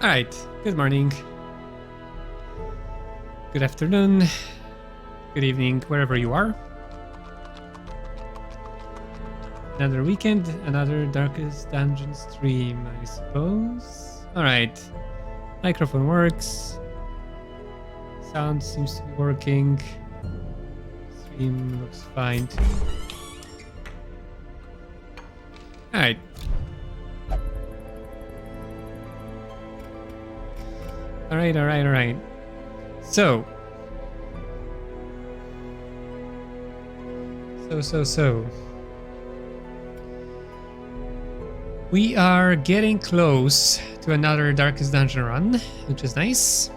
Alright, good morning. Good afternoon. Good evening, wherever you are. Another weekend, another Darkest Dungeon stream, I suppose. Alright. Microphone works. Sound seems to be working. Stream looks fine too. Alright. Alright. So. We are getting close to another Darkest Dungeon run, which is nice.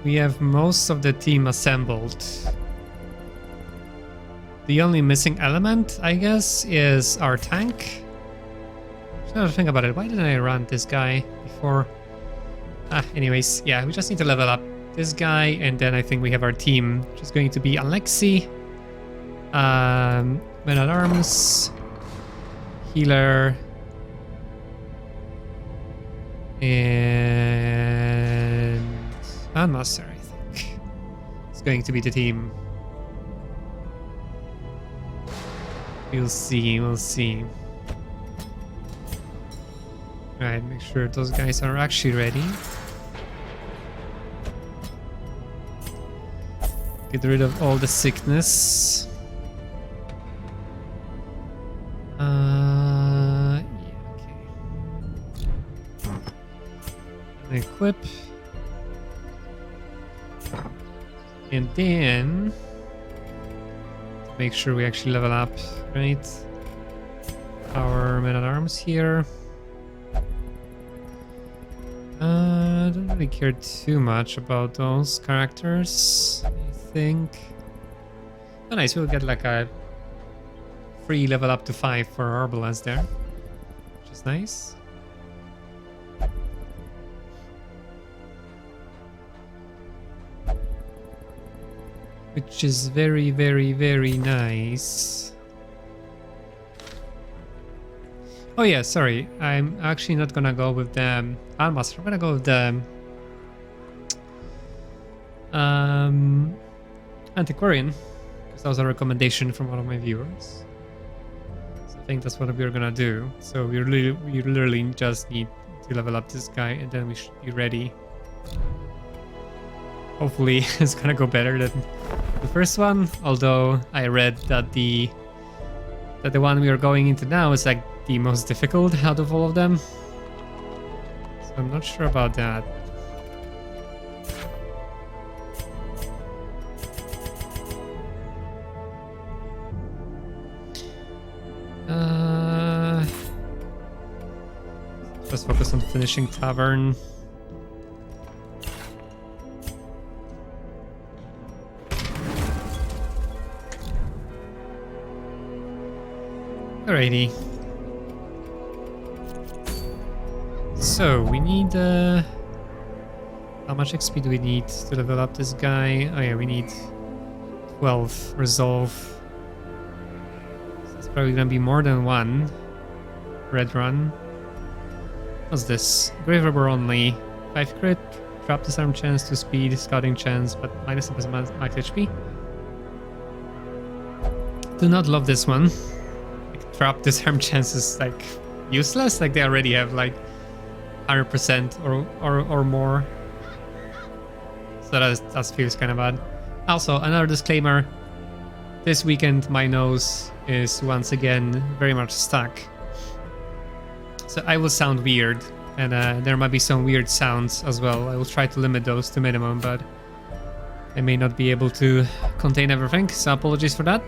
We have most of the team assembled. The only missing element, I guess, is our tank. Just gotta think about it. Why didn't I run this guy before? Anyways, yeah, we just need to level up this guy, and then I think we have our team, which is going to be Alexi, Men at Arms, Healer, and Master, I think. It's going to be the team. We'll see. Alright, make sure those guys are actually ready. Get rid of all the sickness. Yeah, okay. Equip. And then make sure we actually level up, right? Our men at arms here. I don't really care too much about those characters, I think. Oh, nice, we'll get like a free level up to 5 for Arbalest there, which is nice. Which is very nice. Oh yeah, sorry. I'm actually not gonna go with the Almaster. I'm gonna go with the Antiquarian, because that was a recommendation from one of my viewers. So I think that's what we're gonna do. So we literally just need to level up this guy, and then we should be ready. Hopefully it's gonna go better than the first one, although I read that the one we are going into now is like the most difficult out of all of them. So I'm not sure about that. Just focus on finishing Tavern. Alrighty. So we need how much XP do we need to level up this guy? Oh yeah, we need 12 resolve. So it's probably gonna be more than one red run. What's this? Grave Robber only. 5 crit, drop disarm chance, 2 speed, scouting chance, but minus max HP. Do not love this one. Drop disarm chances like useless, like they already have like 100% or more. So that feels kind of bad. Also, another disclaimer: this weekend my nose is once again very much stuck, so I will sound weird, and there might be some weird sounds as well. I will try to limit those to minimum, but I may not be able to contain everything, so apologies for that.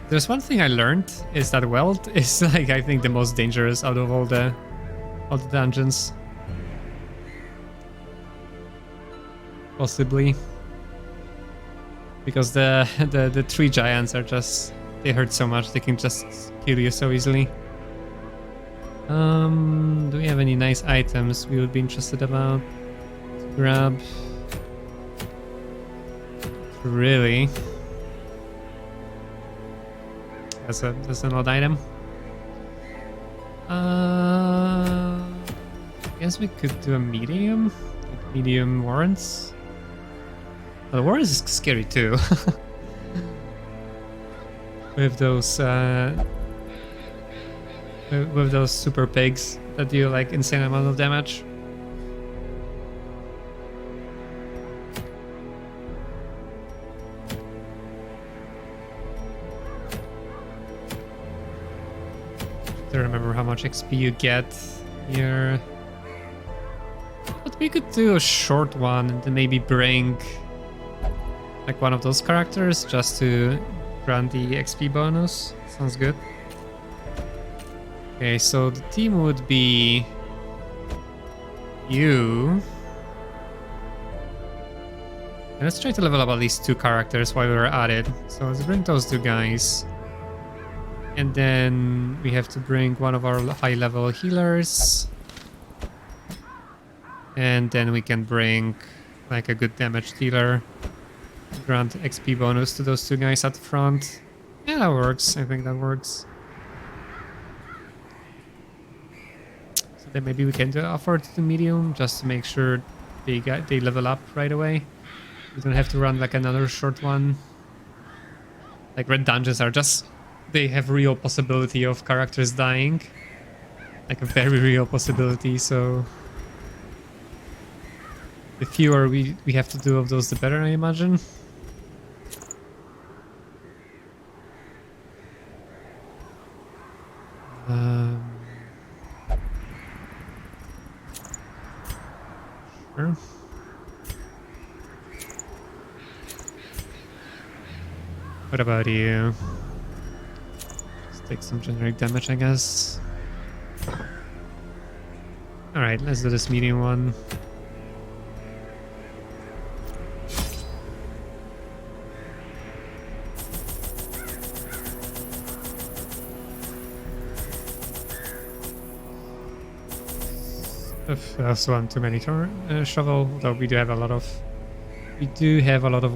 There's one thing I learned, is that Weld is like, I think, the most dangerous out of all the dungeons. Possibly. Because the 3 giants are just, they hurt so much, they can just kill you so easily. Do we have any nice items we would be interested about to grab? Really? That's an odd item. I guess we could do a medium. Like medium warrants. Well, the warrants is scary too. With those super pigs that do like insane amount of damage. To remember how much XP you get here. But we could do a short one and then maybe bring like one of those characters just to grant the XP bonus. Sounds good. Okay, so the team would be you. And let's try to level up at least 2 characters while we're at it. So let's bring those 2 guys. And then we have to bring one of our high level healers. And then we can bring like a good damage dealer. Grant XP bonus to those 2 guys at the front. Yeah, that works. I think that works. So then maybe we can offer it to medium just to make sure they level up right away. We don't have to run like another short one. Like red dungeons are just... They have real possibility of characters dying. Like a very real possibility, so... The fewer we have to do of those, the better, I imagine. Sure. What about you? Let's take some generic damage, I guess. Alright, let's do this medium one. That's one too many shovel, though we do have a lot of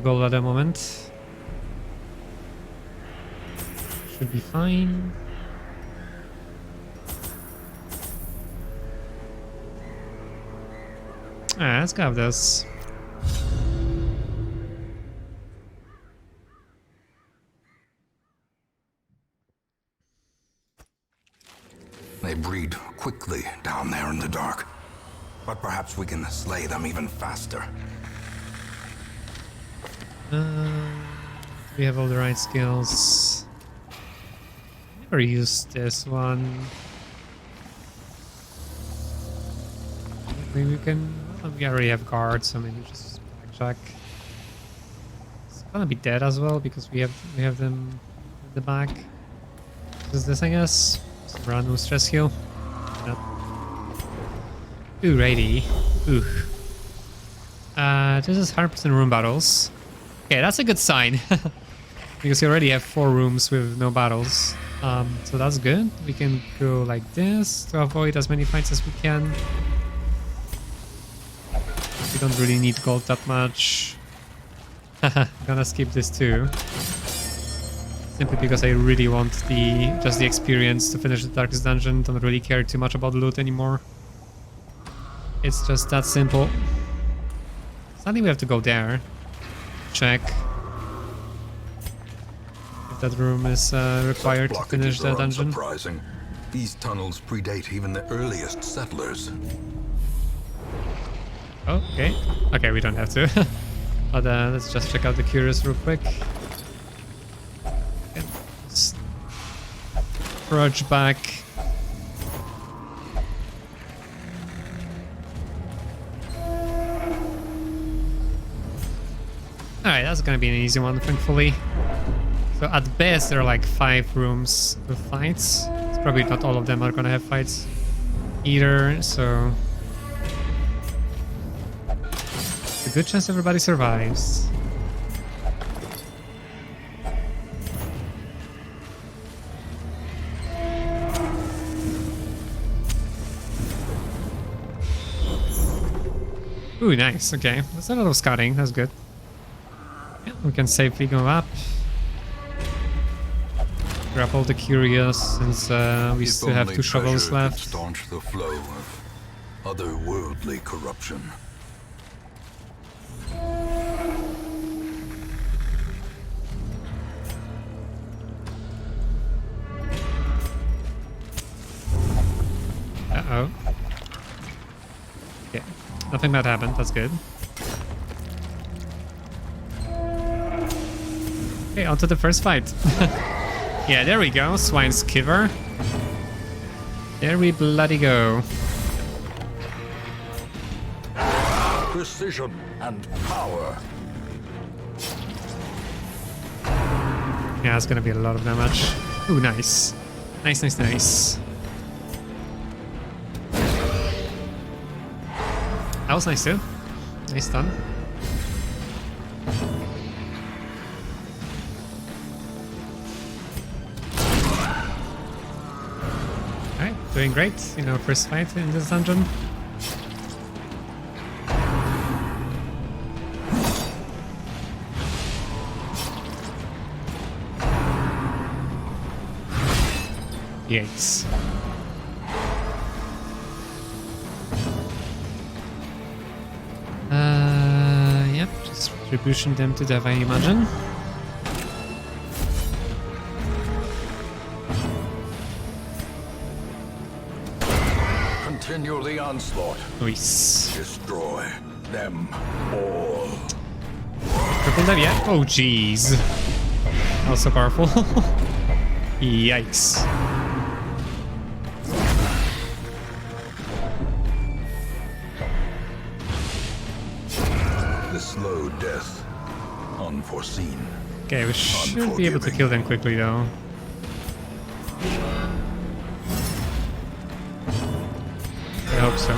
gold at the moment. Should be fine. Let's grab this. They breed quickly down there in the dark. But perhaps we can slay them even faster. We have all the right skills. Never used this one. Maybe we can... well, we already have guards, so maybe just check. It's gonna be dead as well because we have them at the back. Is this, I guess? Some random stress heal. Yep. Ooh, ready. Ooh. This is 100% room battles. Okay, that's a good sign. Because we already have 4 rooms with no battles. So that's good. We can go like this to avoid as many fights as we can. We don't really need gold that much. Gonna skip this too. Simply because I really want just the experience to finish the Darkest Dungeon. Don't really care too much about loot anymore. It's just that simple. Sadly we have to go there. Check if that room is required to finish the dungeon. Surprising. These tunnels predate even the earliest settlers. Oh, okay. Okay, we don't have to. But let's just check out the curious real quick. Okay. Let's approach back. Alright, that's gonna be an easy one, thankfully. So at best there are like 5 rooms with fights. It's probably not all of them are gonna have fights either, so... a good chance everybody survives. Ooh, nice. Okay, that's a lot of scouting. That's good. Yeah, we can safely go up. Grab all the curious since we If still have only 2 shovels treasure could left. staunch the flow of otherworldly corruption. Uh-oh. Okay, nothing bad happened, that's good. Okay, on to the first fight. Yeah, there we go, Swine's Kiver. There we bloody go. Precision and power. Yeah, it's gonna be a lot of damage. Ooh, nice. Nice, nice, nice. That was nice too. Nice stun. Alright, doing great in our first fight in this dungeon. Yikes. Yep, just retribution them to death, I imagine. Continue the onslaught. Nice. Destroy them all. Triple death, yeah? Oh, jeez. That was so powerful. Yikes. The slow death. Unforeseen. Okay, we should be able to kill them quickly though. I hope so.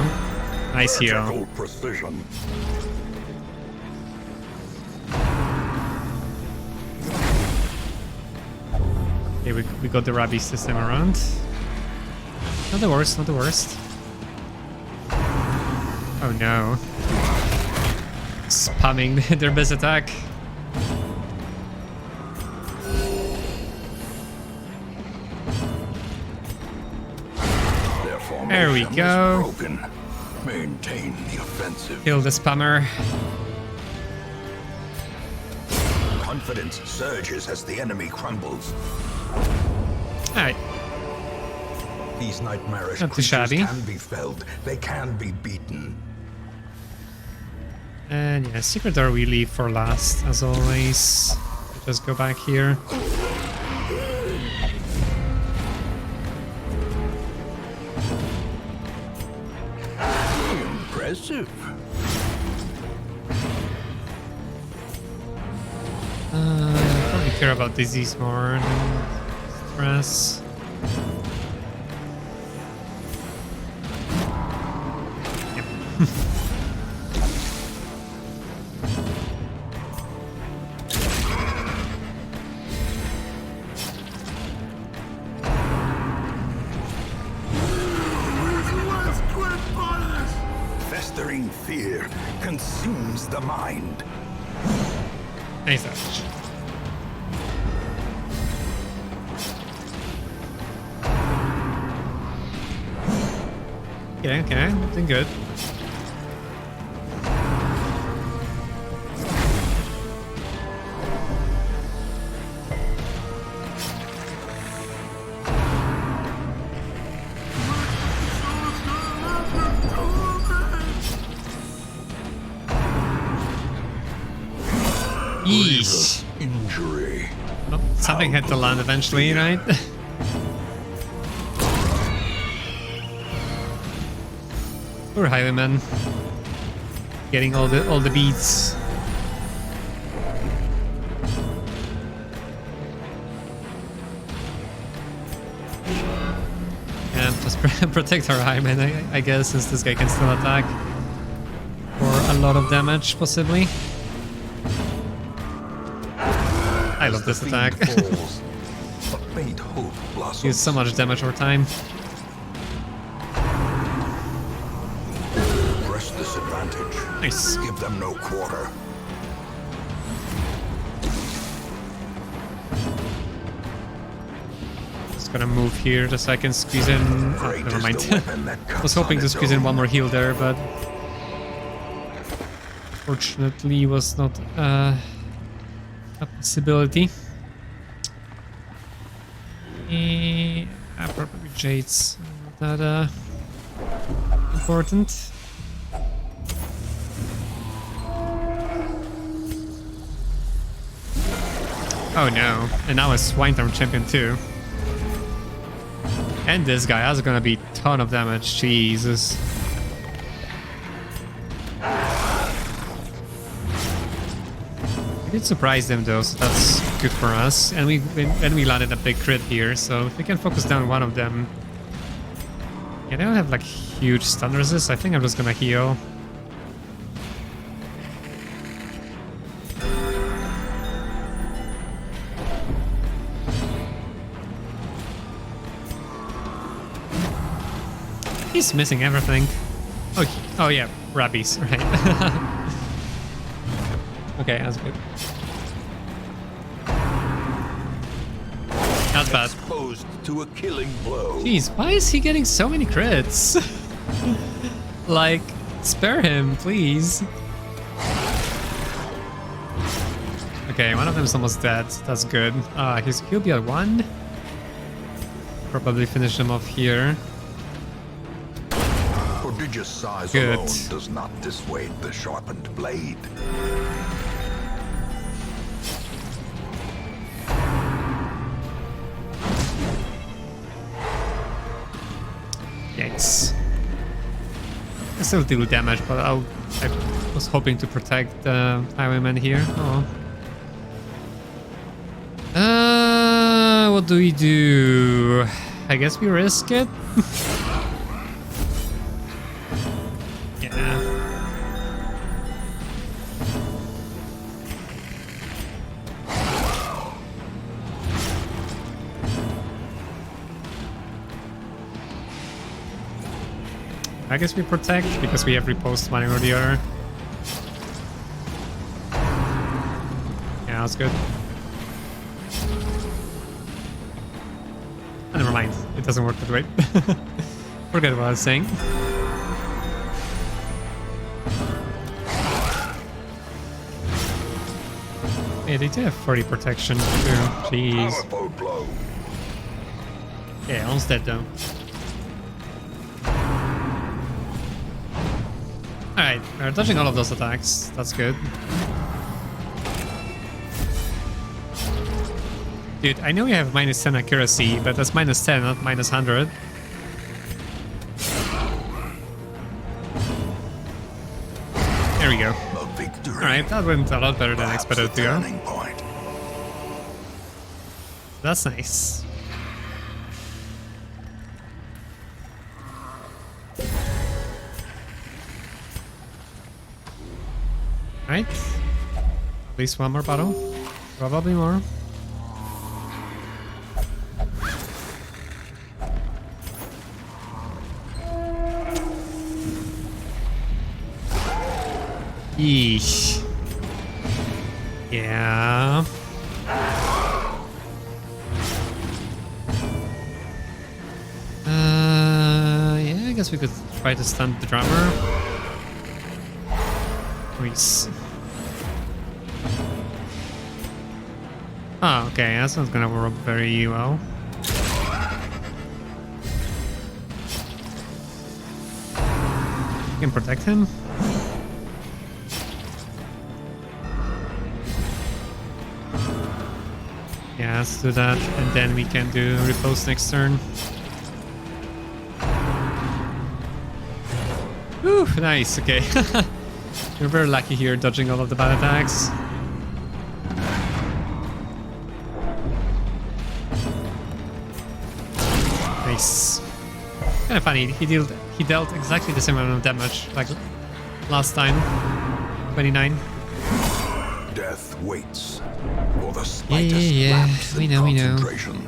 Nice heal. Surgical precision. Okay, we got the rabbit system around. Not the worst, not the worst. Oh no. Spamming their best attack. There we go. Broken. Maintain the offensive. Kill the spammer. Confidence surges as the enemy crumbles. Alright, These nightmarish Not too creatures shabby. can be felled. They can be beaten. and yeah, secret door we leave for last, as always. Just go back here. Impressive. Probably care about disease more than stress. Yep. Festering fear consumes the mind. Nice touch. Okay, okay, doing good. Yeesh. Injury. Well, something had to land eventually, right? Poor highwayman. Getting all the beats. Yeah, just protect our highwayman, I guess, since this guy can still attack. For a lot of damage, possibly. I love this attack. Falls, a faint hope blossoms. Use so much damage over time. Press this advantage. Nice. Give them no quarter. Just gonna move here just so I can squeeze in. Oh, never mind. I was hoping to squeeze in one more heal there, but fortunately was not a possibility. Probably Jades. Not that important. Oh no, and now a Swinetown champion too. And this guy, that's gonna be a ton of damage, Jesus. We did surprise them though, so that's good for us. And we landed a big crit here, so if we can focus down one of them. Yeah, they don't have like huge stun resist. I think I'm just gonna heal. He's missing everything. Oh yeah, Rabbies, right. Okay, that's good. Not bad. Exposed to a killing blow. Jeez, why is he getting so many crits? Like, spare him, please. Okay, one of them is almost dead. That's good. He'll be at 1. Probably finish him off here. Prodigious size Good. alone does not dissuade the sharpened blade. Yikes. I still deal damage, but I was hoping to protect the highwayman here. Oh. What do we do? I guess we risk it. Yeah. I guess we protect because we have riposte one or the other. Yeah, that's good. Oh, never mind. It doesn't work that way. Forget what I was saying. Yeah, they do have 40 protection too. Jeez. Powerful blow. Yeah, almost dead though. Alright, we're dodging all of those attacks. That's good. Dude, I know you have minus 10 accuracy, but that's minus 10, not minus 100. There we go. Alright, that went a lot better than expected to go. That's nice. Right. At least one more bottle. Probably more. Yeesh. Yeah. Yeah, I guess we could try to stun the drummer. Please. Oh, okay, that's not gonna work very well. You can protect him. Yeah, let's do that, and then we can do riposte next turn. Whew, nice, okay. We're very lucky here, dodging all of the bad attacks. Nice. Kind of funny, he dealt exactly the same amount of damage like last time. 29. Death waits for the slightest Yeah. lapse We in know. concentration.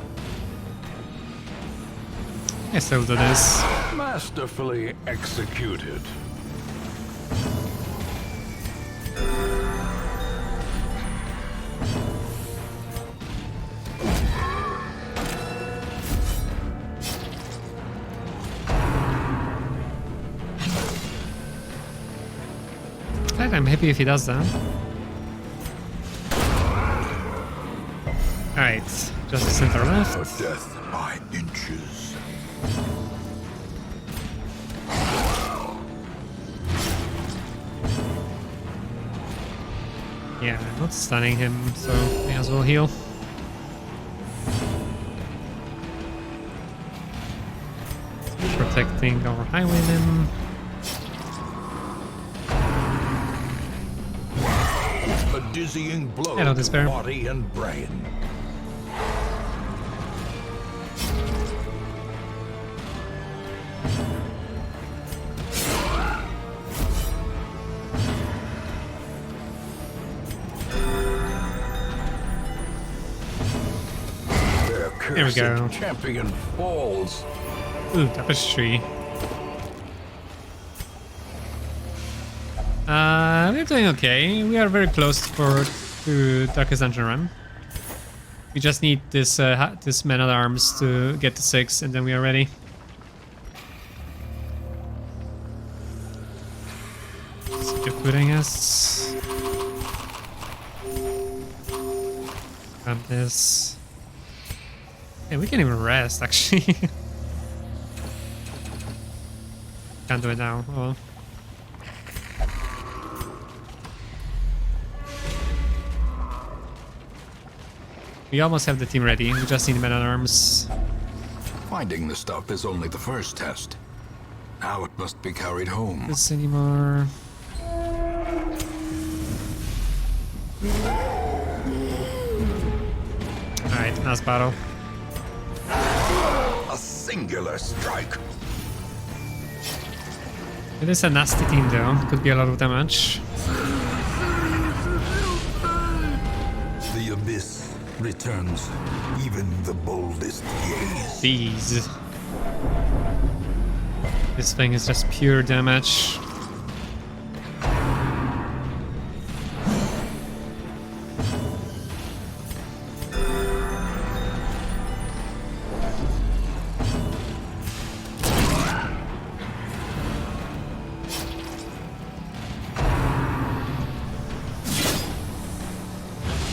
I still do this. Masterfully executed. fact, I'm happy if he does that. Alright, just center left. A death by inches. Yeah, not stunning him, so may as well heal. Protecting our highwaymen. A dizzying blow Hello, to Despair. body and brain. There we go. Champion falls. Ooh, tapestry. We're doing okay. We are very close to Darkest Dungeon Run. We just need this this Man at Arms to get to 6, and then we are ready. Keep putting us. Grab this. Yeah, we can even rest actually. Can't do it now. Oh well. We almost have the team ready. We just need Men at Arms. Finding the stuff is only the first test. Now it must be carried home. This anymore. Alright, last battle. A singular strike. It is a nasty team though. Could be a lot of damage. The abyss returns even the boldest gaze. These. This thing is just pure damage.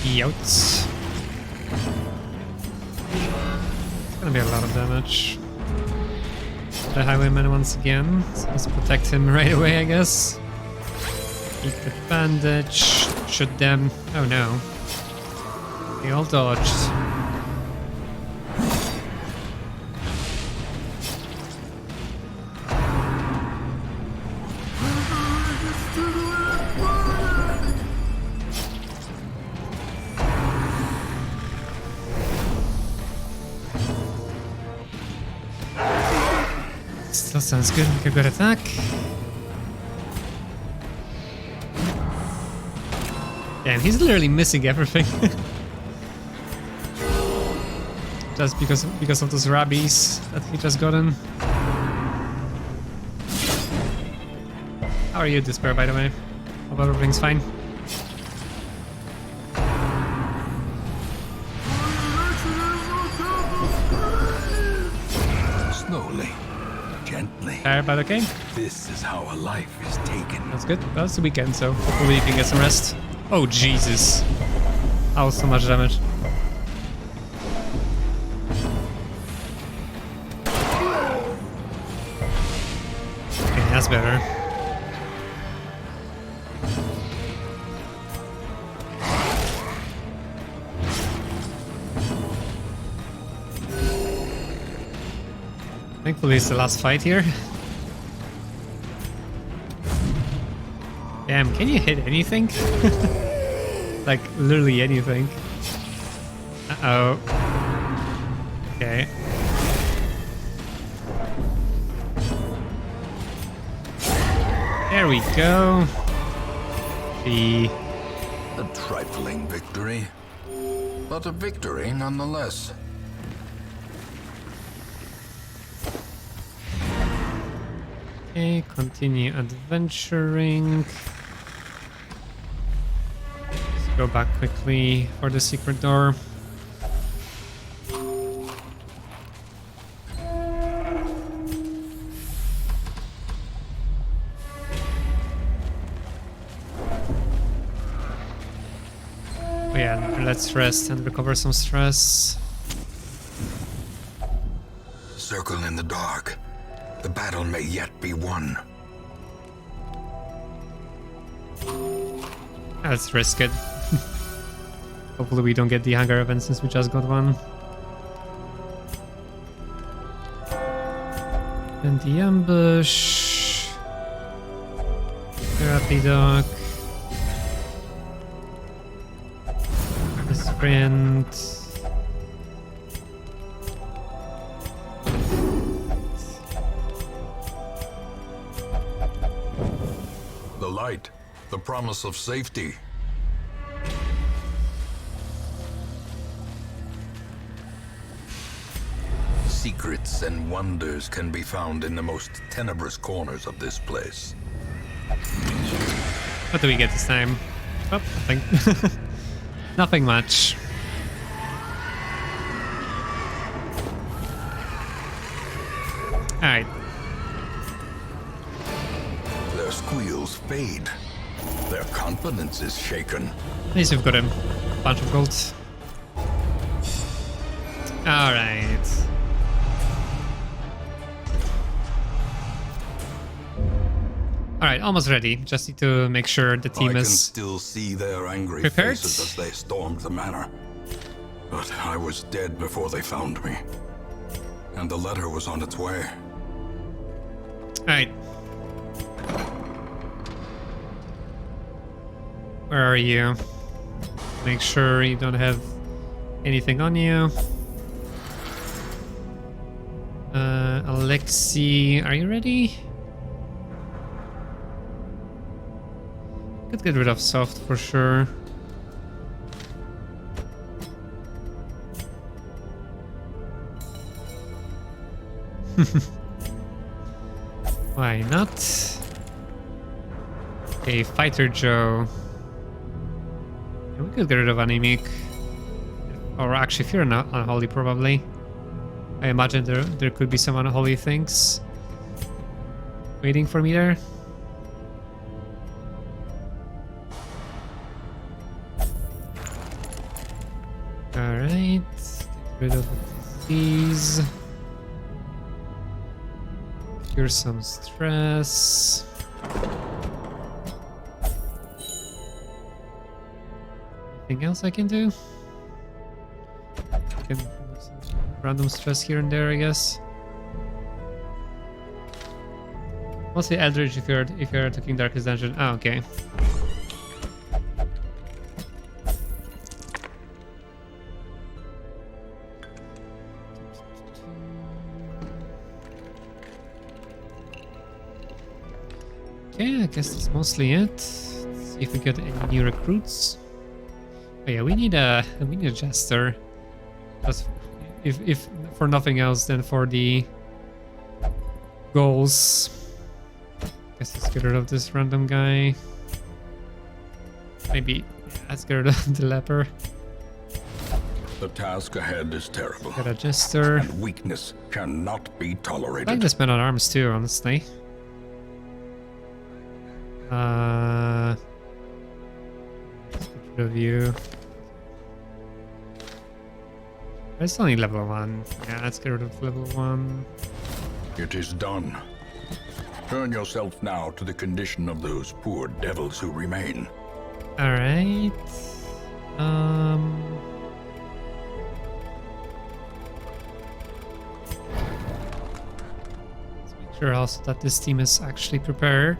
Youts. It's gonna be a lot of damage. The highwayman once again. So let's protect him right away, I guess. Keep the bandage. Shoot them. Oh no. They all dodged. Still sounds good, make a good attack. Damn, he's literally missing everything. Just because of those rabbies that he just gotten. How are you, Despair, by the way? Hope everything's fine. Slowly, gently. Tired, but okay. This is how a life is taken. That's good. Well, it's the weekend, so hopefully you can get some rest. Oh, Jesus. That was so much damage. Okay, that's better. Thankfully, it's the last fight here. Damn, can you hit anything? Like, literally anything. Uh-oh. Okay. There we go. A trifling victory, but a victory nonetheless. Okay, continue adventuring. Let's go back quickly for the secret door. let's rest and recover some stress. Circle in the dark. The battle may yet be won. Let's risk it. Hopefully we don't get the hunger event since we just got one. And the ambush. Therapy dog. The sprint. The light, the promise of safety. Secrets and wonders can be found in the most tenebrous corners of this place. What do we get this time? Oh, nothing. Nothing much. Alright. Their squeals fade. Their confidence is shaken. At least we've got a bunch of gold. Alright. Alright, almost ready. Just need to make sure the team I can is still see their angry prepared. faces as they stormed the manor. But I was dead before they found me. And the letter was on its way. Alright. Where are you? Make sure you don't have anything on you. Alexi, are you ready? Could get rid of soft for sure. Why not? Okay, Fighter Joe. Yeah, we could get rid of Anemic. Or actually, if you're not unholy, probably. I imagine there could be some unholy things waiting for me there. Alright, get rid of the disease. Cure some stress. Anything else I can do? I can remove some random stress here and there, I guess. Mostly Eldritch if you're attacking Darkest Dungeon. Ah, okay. Okay, I guess that's mostly it. Let's see if we get any new recruits. Oh yeah, we need a jester. Just if for nothing else than for the goals. Guess let's get rid of this random guy. Maybe let's get rid of the leper. The task ahead is terrible. Got a jester. And weakness cannot be I tolerated. like this man on arms too, honestly. Let's get rid of you. It's only level 1. Yeah, let's get rid of level 1. It is done. Turn yourself now to the condition of those poor devils who remain. Alright. Let's make sure also that this team is actually prepared.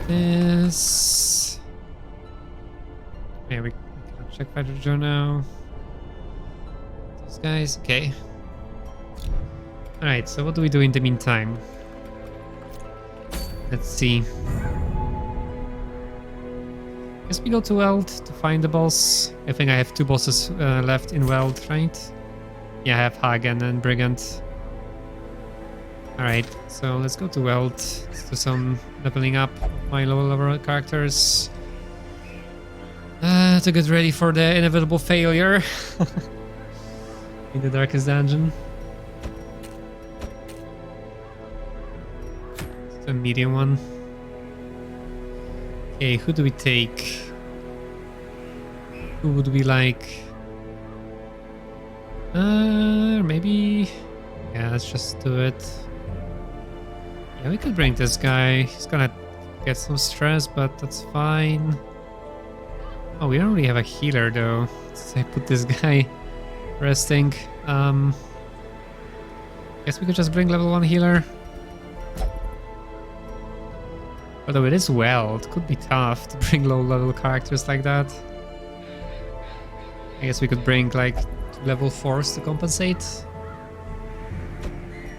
This. Yeah, we can check Fighter Joe now. Those guys, okay. Alright, so what do we do in the meantime? Let's see. Guess we go to Weld to find the boss. I think I have 2 bosses left in Weld, right? Yeah, I have Hagen and Brigand. Alright, so let's go to Weld. Let's do some leveling up of my lower level characters. To get ready for the inevitable failure in the Darkest Dungeon. The medium one. Okay, who do we take? Who would we like? Maybe... Yeah, let's just do it. Yeah, we could bring this guy. He's gonna get some stress, but that's fine. Oh, we don't really have a healer though. So I put this guy resting. Guess we could just bring level 1 healer. Although it is well, it could be tough to bring low level characters like that. I guess we could bring like level 4s to compensate.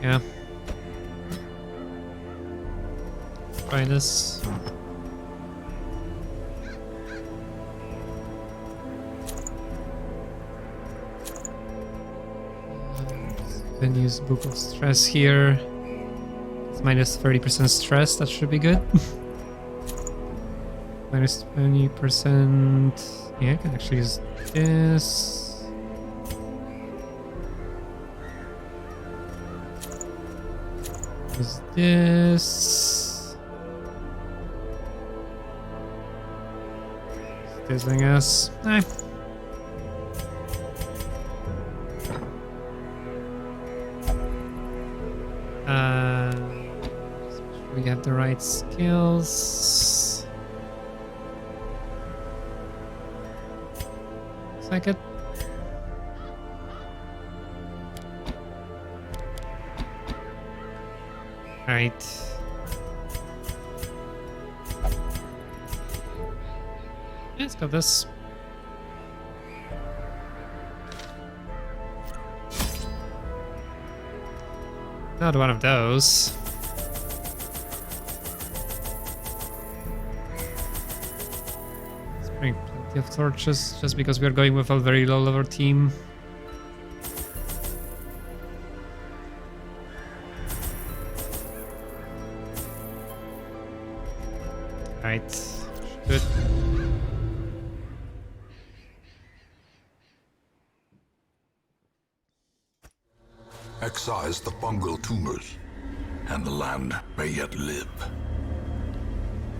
Yeah. Try this. Then use Book of Stress here. It's minus 30% stress, that should be good. Minus 20%. Yeah, I can actually use this. Use this. This, I guess. We have the right skills. Looks like it. Right. Let's got this. Not one of those. Let's bring plenty of torches just because we're going with a very low level team. Right. Good. Excise the fungal tumors, and the land may yet live.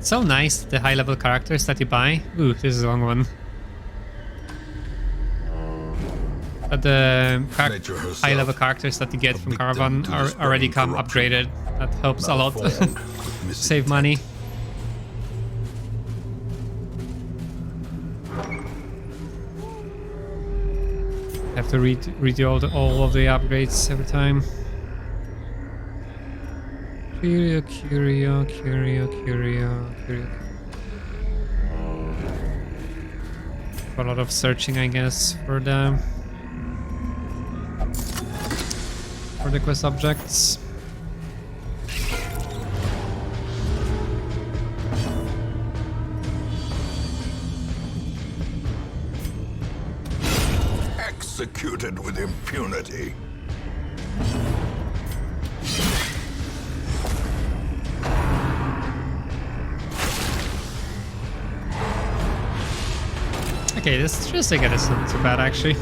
So nice, the high level characters that you buy. Ooh, this is a long one. But the high level characters that you get from Caravan are already come upgraded. That helps a lot. Save money. Have to redo all of the upgrades every time. Curio. A lot of searching, I guess, for the quest objects. Executed with impunity. Okay, this stress again is not too bad actually.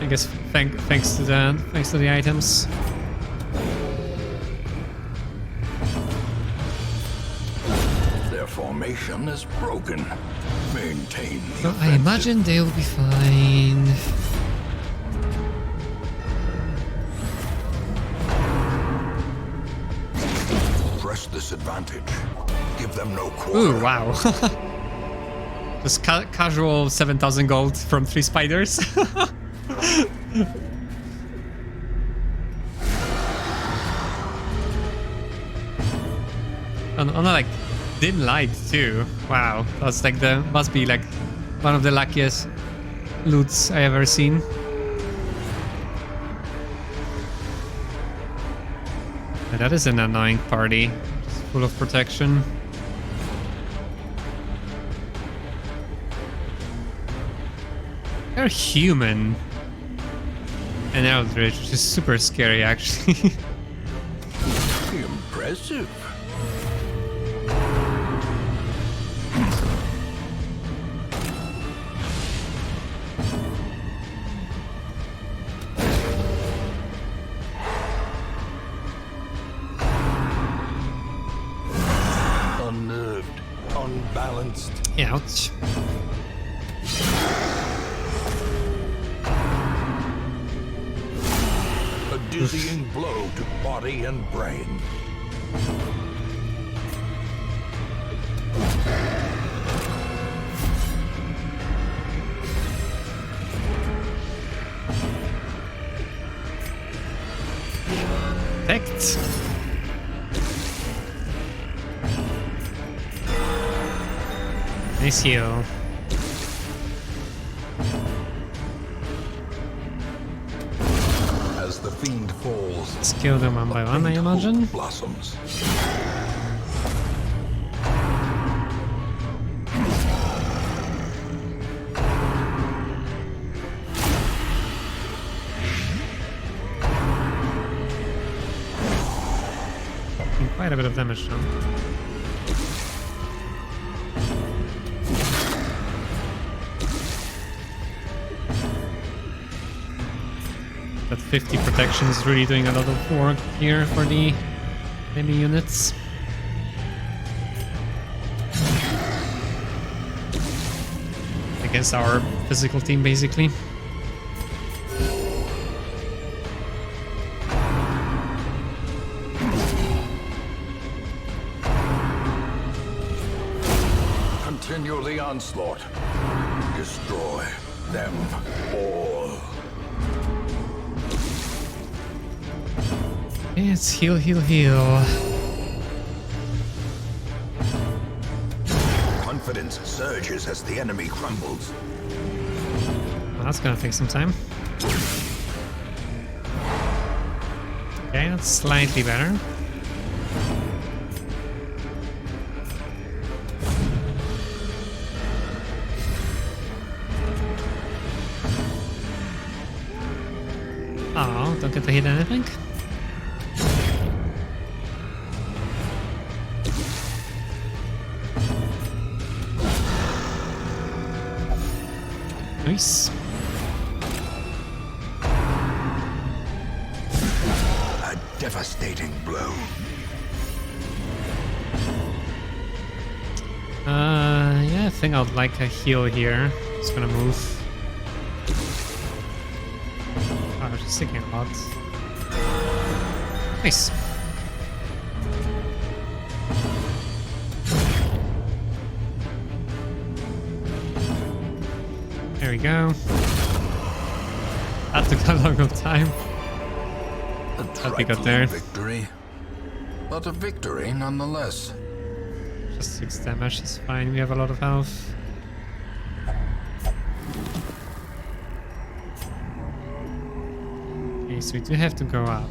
I guess thanks to the items. Their formation is broken. Maintain. So I imagine they'll be fine. Press this advantage. Give them no quarter. Ooh, wow. Just casual 7,000 gold from 3 spiders. on a like dim light too. Wow, that's like must be like one of the luckiest loots I ever seen. Yeah, that is an annoying party, just full of protection. They're human and Eldritch, which is super scary actually. Impressive. Balanced. Ouch. A dizzying blow to body and brain. Perfect. Nice heal. As the fiend falls, Let's kill them one by one, I imagine. blossoms. Quite a bit of damage now. That 50 protection is really doing a lot of work here for the enemy units. Against our physical team, basically. Continue the onslaught. Destroy them all. It's heal, heal, heal. Confidence surges as the enemy crumbles. Well, that's gonna take some time. Okay, that's slightly better. Oh, don't get to hit anything. Nice. A devastating blow. Yeah, I think I'd like a heal here. Just gonna move. Oh, just taking a lot. Nice. There we go. That took a long of time. A But we got trifling there. victory, but a victory nonetheless. Just 6 damage is fine. We have a lot of health. Okay, so we do have to go up.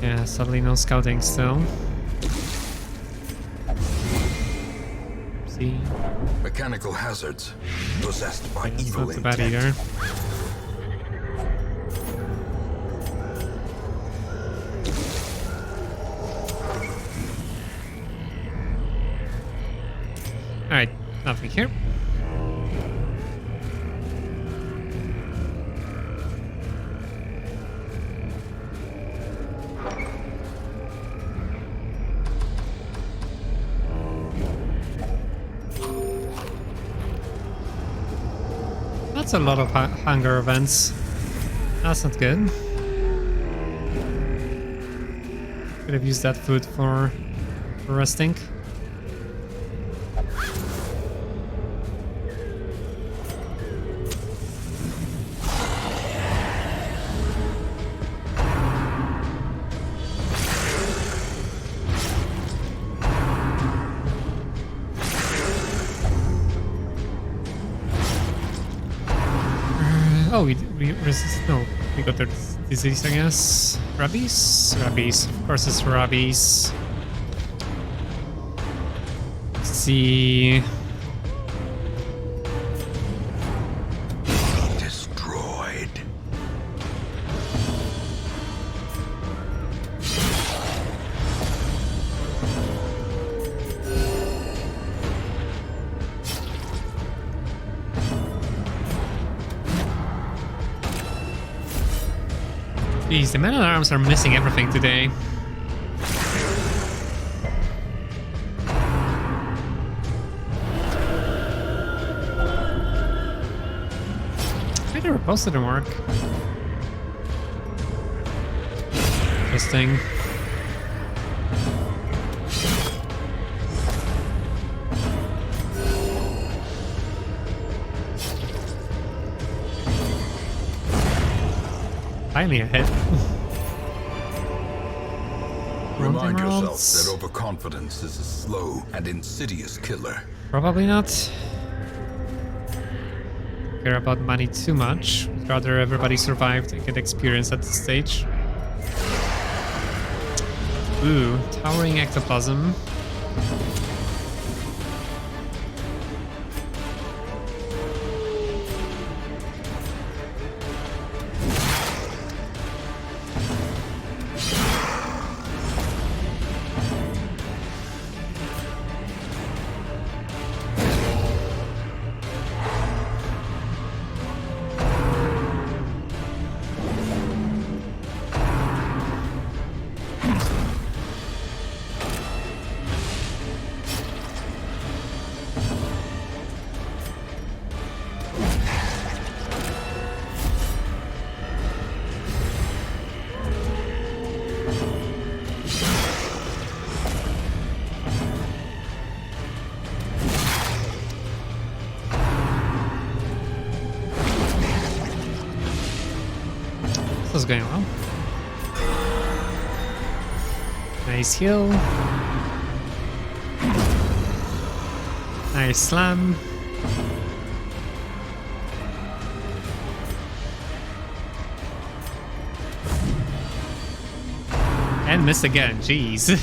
Yeah, sadly no scouting still. See, Mechanical hazards possessed by it's evil not too bad intent. either. Alright, nothing here. That's a lot of hunger events. That's not good. Could have used that food for resting. Oh, we resist. No, we got the disease, I guess. Rabies? Rabies. Of course, it's rabies. Let's see. Destroyed. Jeez, the men-at-arms are missing everything today. Maybe the repulse didn't work. Interesting. Finally a hit. Remind yourself Emeralds. that overconfidence is a slow and insidious killer. Probably not. Care about money too much. Rather everybody survived and get experience at this stage. Ooh, towering ectoplasm. This is going well. Nice heal. Nice slam. And miss again, jeez.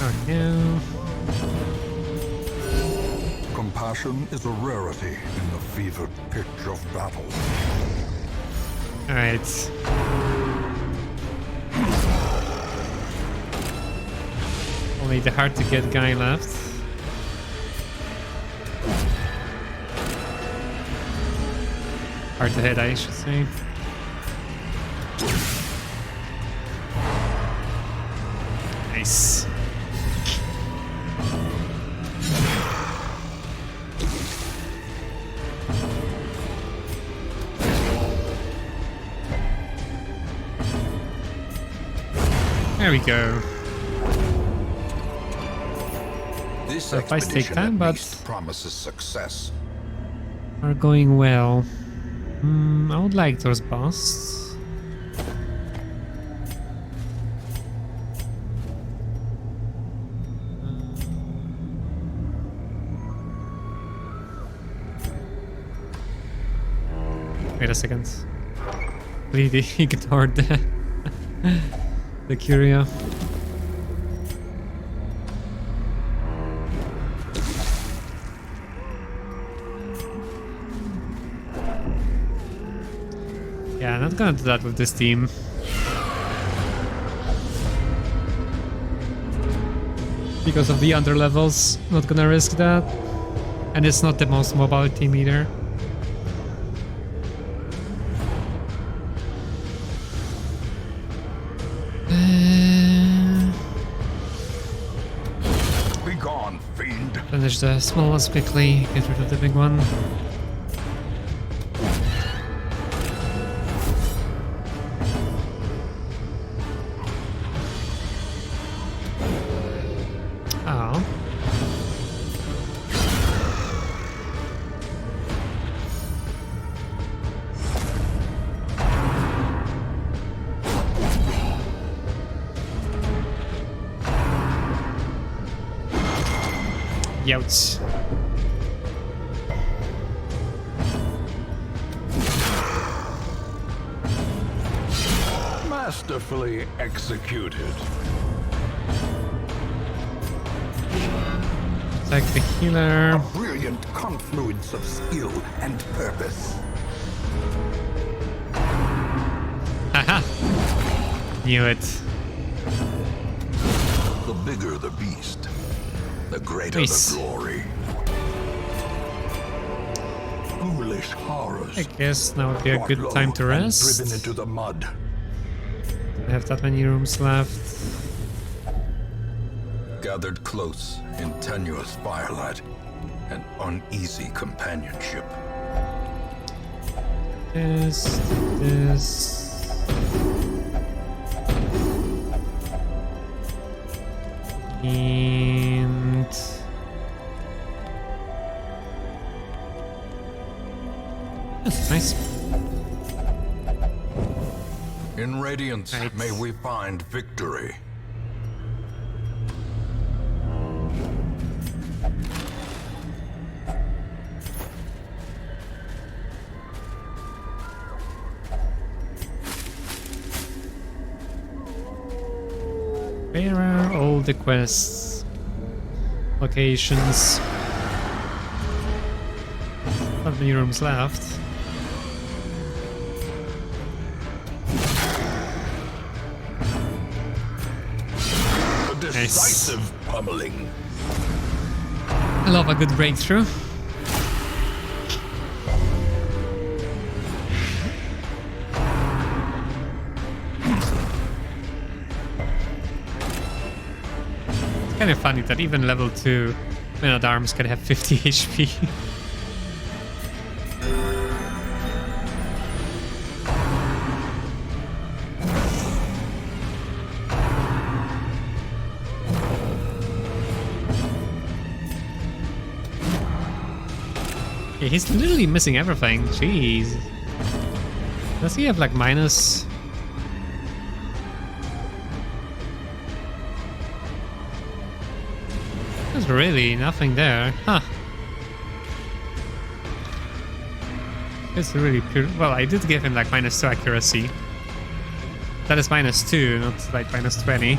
Oh no. Compassion is a rarity in the fevered pitch of battle. Alright. Only the hard to get guy left. Hard to hit, I should say. Nice. There we go. This So fights take expedition time, at but least promises success. are going well. I would like those busts. Wait a second. Completely ignored the curio. Yeah, not gonna do that with this team. Because of the underlevels, not gonna risk that. And it's not the most mobile team either. Be gone, fiend. Finish the small ones quickly, get rid of the big one. Oh. Youch. Masterfully executed. Like the healer. A brilliant confluence of skill and purpose. Haha. Knew it. The bigger the beast, the greater Nice. the glory. foolish horrors. I guess now would be a Brought good low time to and rest. driven into the mud. I have that many rooms left. Gathered close in tenuous firelight and uneasy companionship. This. And that's nice. In radiance, Right. may we find victory. Where are all the quests? Locations. Not many rooms left. A decisive pummeling. I love a good breakthrough. It's kind of funny that even level 2 men at arms can have 50 HP. Yeah, he's literally missing everything. Jeez. Does he have like minus? There's really nothing there. Huh. It's really pure. Well, I did give him like -2 accuracy. That is -2, not like -20.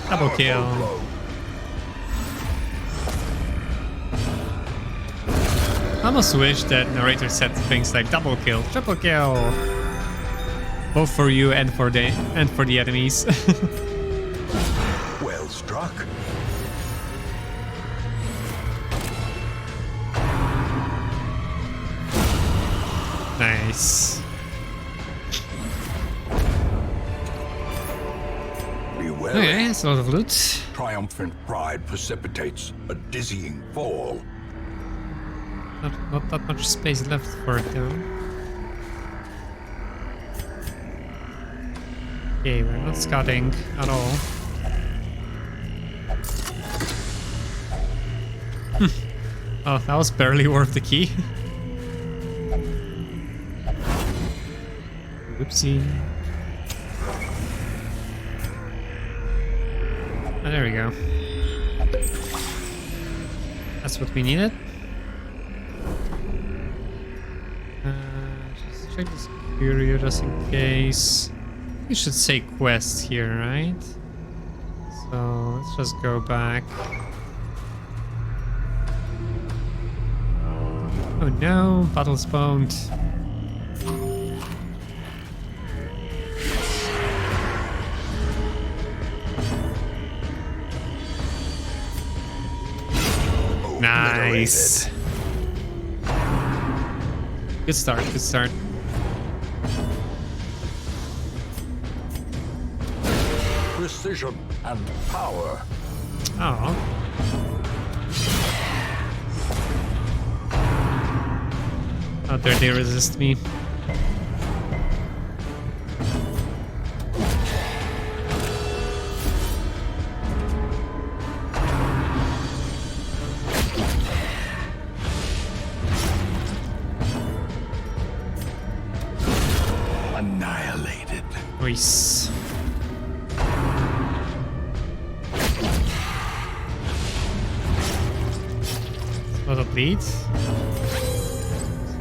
Double kill. I almost wish that narrator said things like double kill, triple kill, both for you and for the enemies. Well struck. Nice. Beware. Okay, that's a lot of loot. Triumphant pride precipitates a dizzying fall. Not that much space left for it though. Okay, we're not scouting at all. Oh, that was barely worth the key. Whoopsie. Oh, there we go. That's what we needed. Just check this curio just in case. You should say quest here, right? So let's just go back. Oh no, battle spawned. Nice. Good start, good start. Precision and power. Oh. How dare they resist me? Annihilated. Nice. A lot of bleed. Still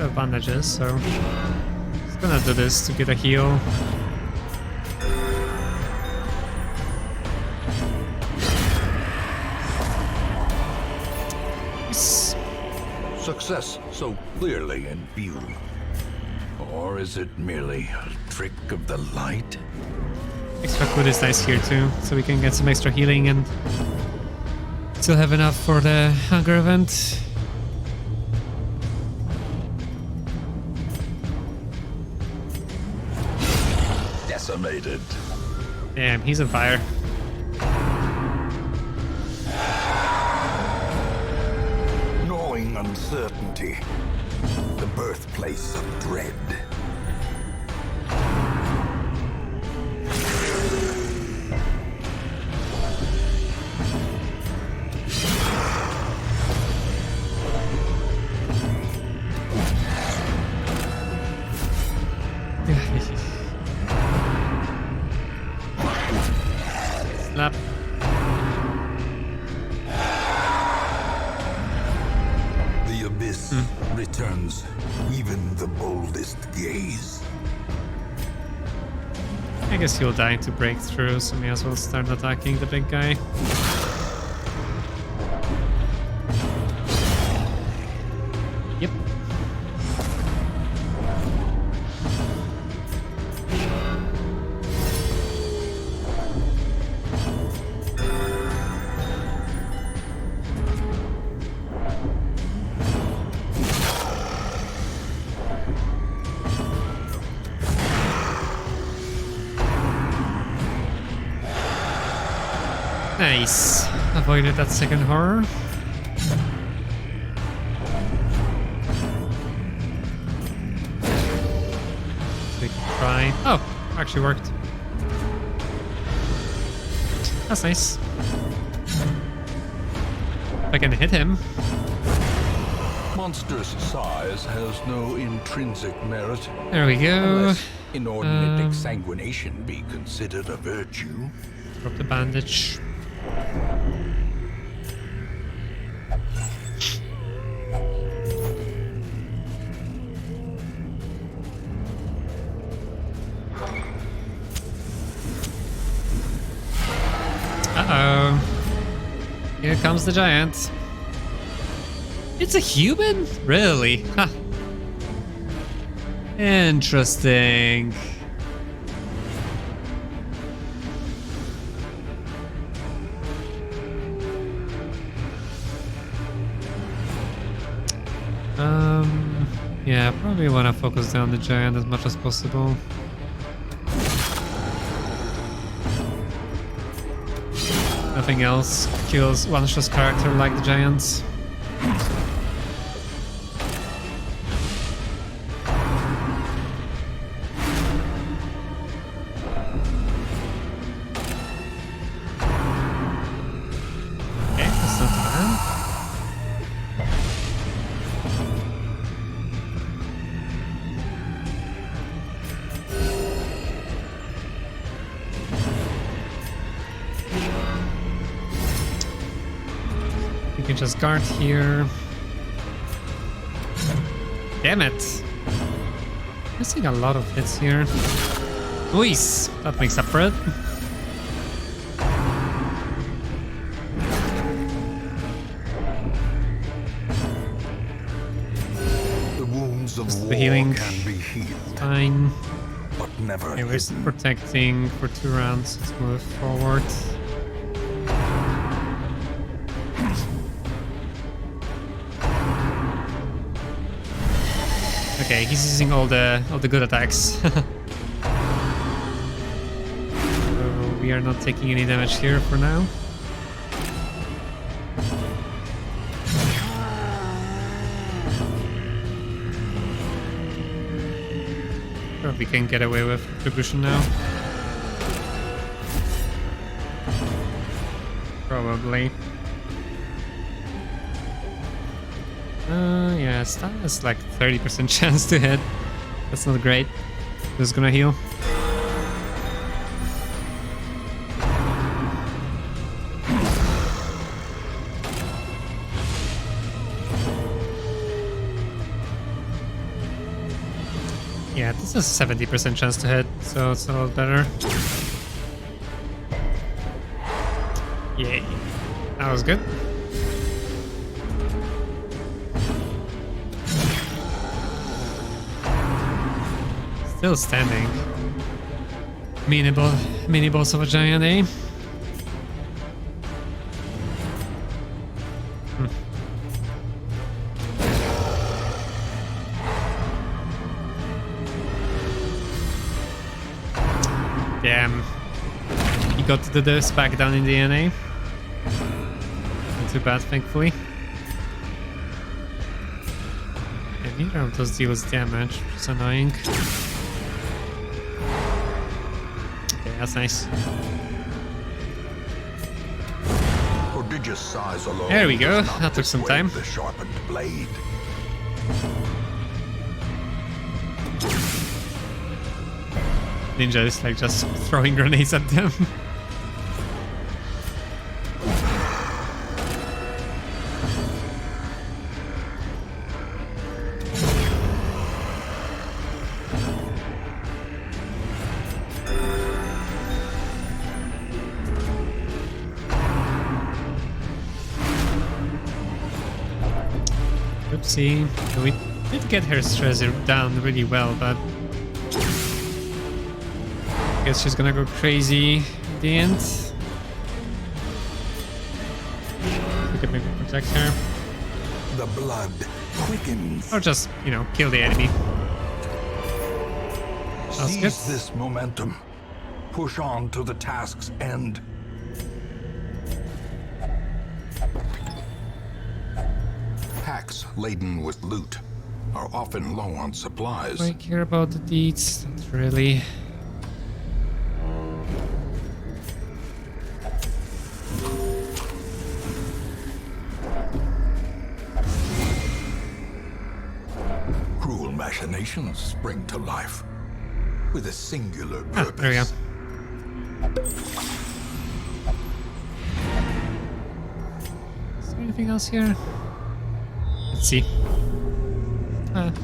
have bandages, so just gonna do this to get a heal. Nice. Success so clearly in view. Or is it merely a trick of the light? Extra food is nice here too, so we can get some extra healing and still have enough for the hunger event. Decimated. Damn, he's on fire. Gnawing uncertainty. The birthplace of dread. Slap. The abyss returns even the boldest gaze. I guess he'll die to break through, so may as well start attacking the big guy. Yep. Nice. Avoided that second horror. So we can try. Oh, actually worked. That's nice. If I can hit him. Monstrous size has no intrinsic merit. There we go. Unless inordinate exsanguination be considered a virtue. Drop the bandage. Uh-oh. Here comes the giant. It's a human? Really? Huh. Interesting. Yeah, probably want to focus down the giant as much as possible. Nothing else kills one-shot character like the giants. Okay, that's not bad. We can just guard here. Damn it! Missing a lot of hits here. Nice! That makes up for it. The wounds of Just war the healing. can be healed, Fine. but never Okay, we're just hidden. protecting for 2 rounds. Let's move forward. Okay, he's using all the good attacks. So we are not taking any damage here for now. Sure, we can get away with retribution now. Probably. Yeah, that has like 30% chance to hit. That's not great. Just gonna heal. Yeah, this is a 70% chance to hit, so it's a lot better. Yay. That was good. Still standing. Mini boss of a giant, eh? Damn. He got the dose back down in DNA. Not too bad, thankfully. Yeah, neither of those deals damage, which is annoying. Okay, that's nice. Prodigious size alone. There we go. does not That took some dissuade time. The sharpened blade. Ninja is like just throwing grenades at them. Oopsie. We did get her stress down really well, but I guess she's gonna go crazy at the end. We can maybe protect her. The blood quickens. Or just, you know, kill the enemy. That's good. Seize this momentum. Push on to the task's end. Packs laden with loot are often low on supplies. Do I care about the deeds? Not really. Cruel machinations spring to life with a singular Ah, purpose. there we go. Is there anything else here? Let's see.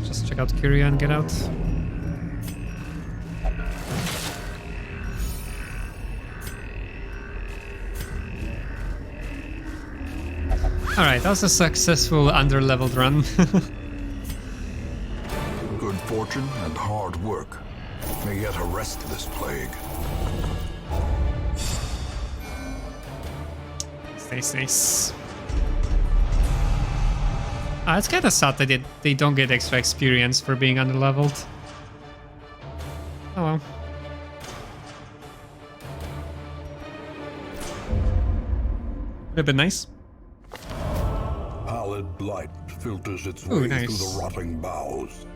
Just check out Curia and get out. Alright, that was a successful under-leveled run. Good fortune and hard work may yet arrest this plague. Nice. It's kind of sad that they don't get extra experience for being underleveled. Oh well. Would have been nice. Pallid blight filters its Ooh, way nice. through the rotting boughs.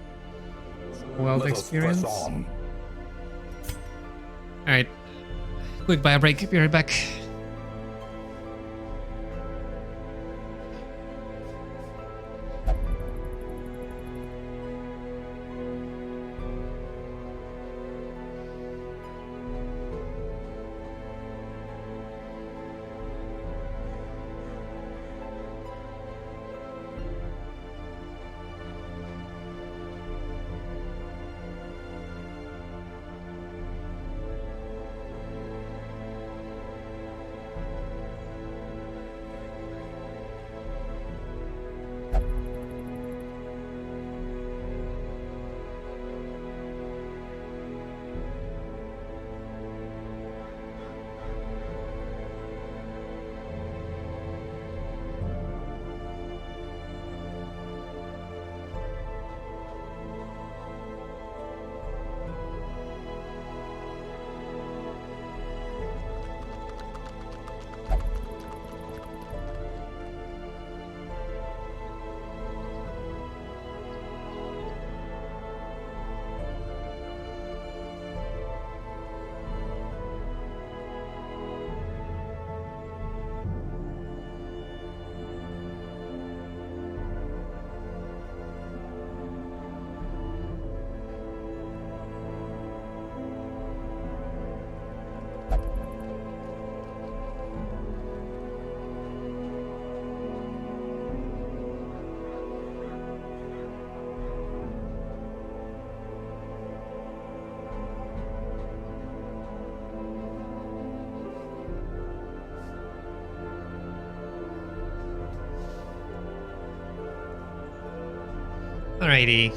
World Let us press experience. on. Alright. Quick bio break, be right back. Alrighty.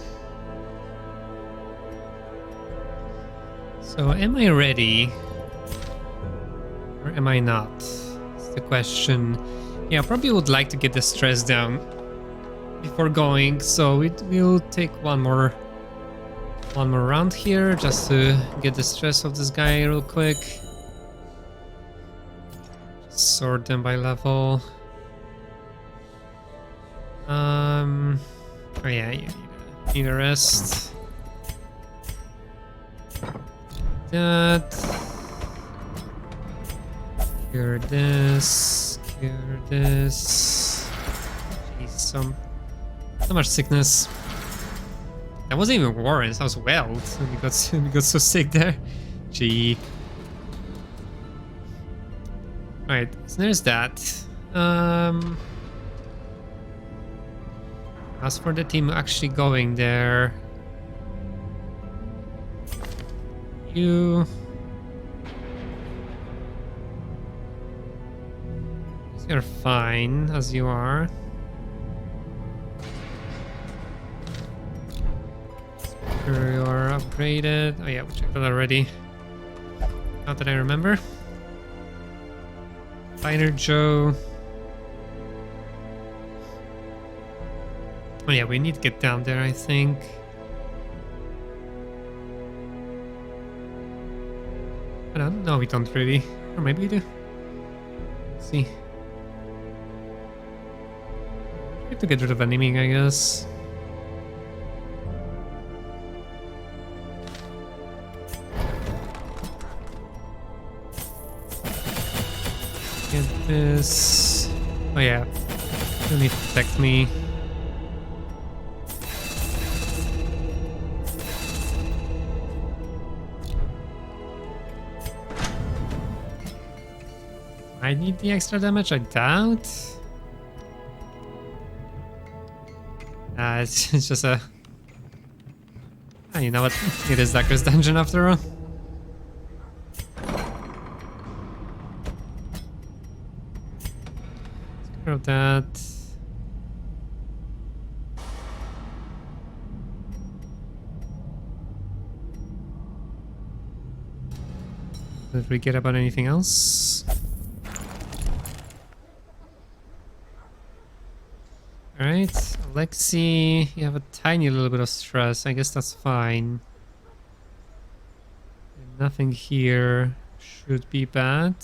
So am I ready? Or am I not? That's the question. Yeah, I probably would like to get the stress down before going, so we'll take one more round here just to get the stress of this guy real quick. Just sort them by level. Oh yeah, you need a rest. That. Cure this. Cure this. Jeez, so much sickness. That wasn't even Warren's, that was Weld. We got so sick there. Gee. Alright, so there's that. As for the team actually going there, you're fine as you are. Sure, you are upgraded. Oh yeah, we checked that already. Not that I remember. Finer Joe. Oh yeah, we need to get down there, I think. I don't know, we don't really. Or maybe we do. Let's see. We have to get rid of anemia, I guess. Get this. Oh yeah. You need to protect me. I need the extra damage, I doubt. It's just a... Ah, you know what? It is Zucker's dungeon after all. Take care of that. Did we get about anything else? Alright, Alexi, you have a tiny little bit of stress. I guess that's fine. And nothing here should be bad.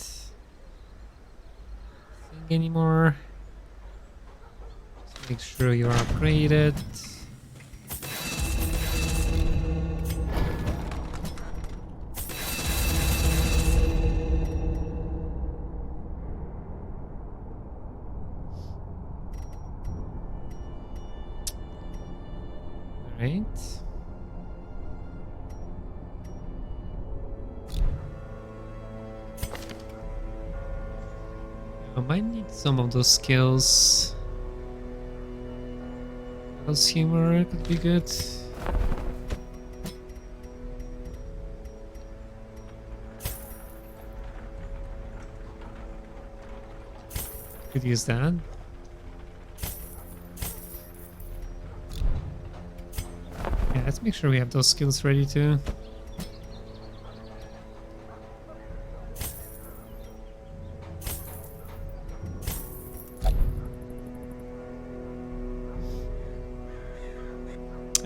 Nothing anymore. Just make sure you are upgraded. Right. I might need some of those skills. House humor could be good. Could use that. Yeah, let's make sure we have those skills ready too.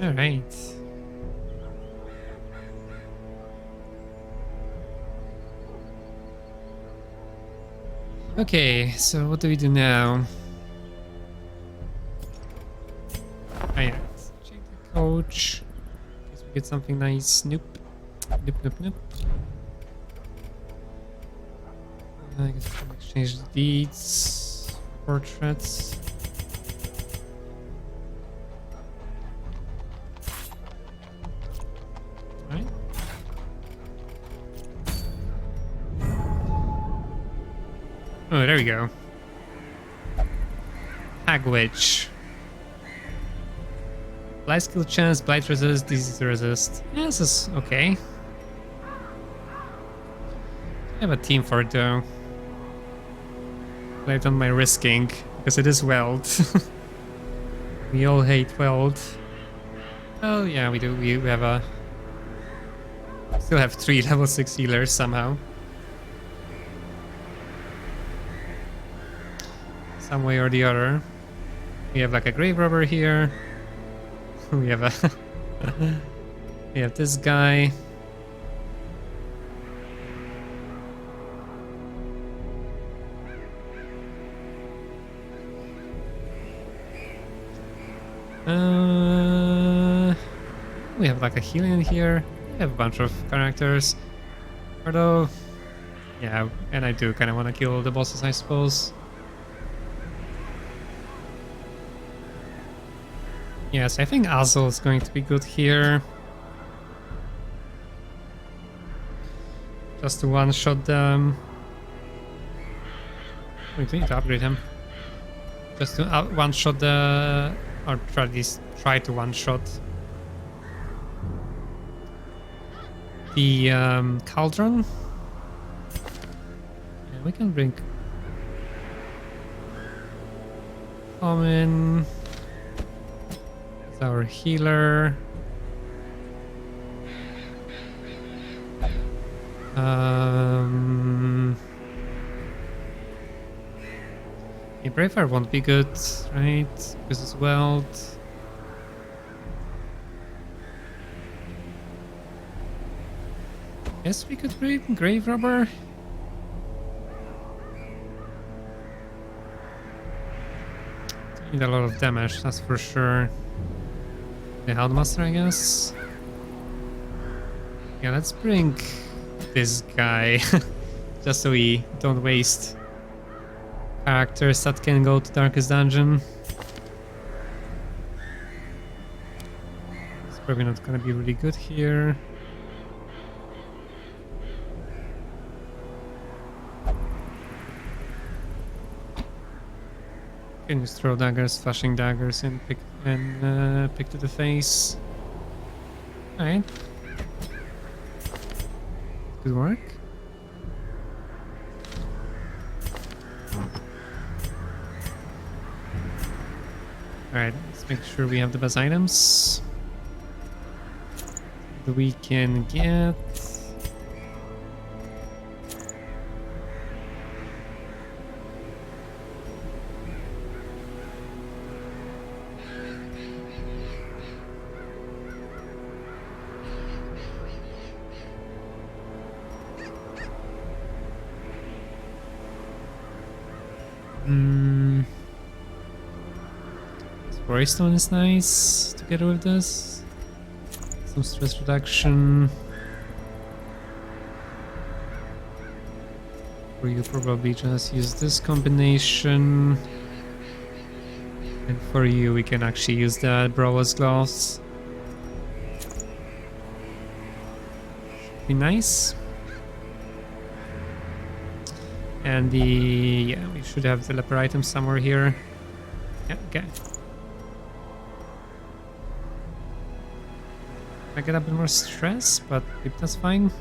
All right. Okay, so what do we do now? Oh yeah, let's check the coach. In case we get something nice. Nope. Nope, nope, nope. I guess we can exchange the deeds, portraits. Right. Oh, there we go. Hag Witch. Blight skill chance, blight resist, disease resist. Yeah, this is okay. I have a team for it though. But I don't mind risking, because it is Weld. We all hate Weld. Oh yeah, we do. We have a still have 3 level 6 healers somehow. Some way or the other. We have like a grave robber here. We have a we have this guy. We have like a healing here. We have a bunch of characters. Although, yeah, and I do kind of want to kill the bosses, I suppose. Yes, I think Azel is going to be good here. Just to one-shot them. Wait, we need to upgrade him. Just to one-shot the... or at least try to one-shot the cauldron. And we can bring Common as our healer. Yeah, Braveheart won't be good, right? Because it's Weld. Guess we could bring Grave Robber. Need a lot of damage, that's for sure. The Houndmaster, I guess. Yeah, let's bring this guy. Just so we don't waste characters that can go to Darkest Dungeon. It's probably not gonna be really good here. Can just throw daggers, flashing daggers, and pick to the face. Alright. Good work. Alright, let's make sure we have the best items that we can get. Stone is nice together with this. Some stress reduction. For you, probably just use this combination. And for you, we can actually use the Browa's gloves. Should be nice. And yeah, we should have the leper item somewhere here. Yeah, okay. I get a bit more stress, but that's fine.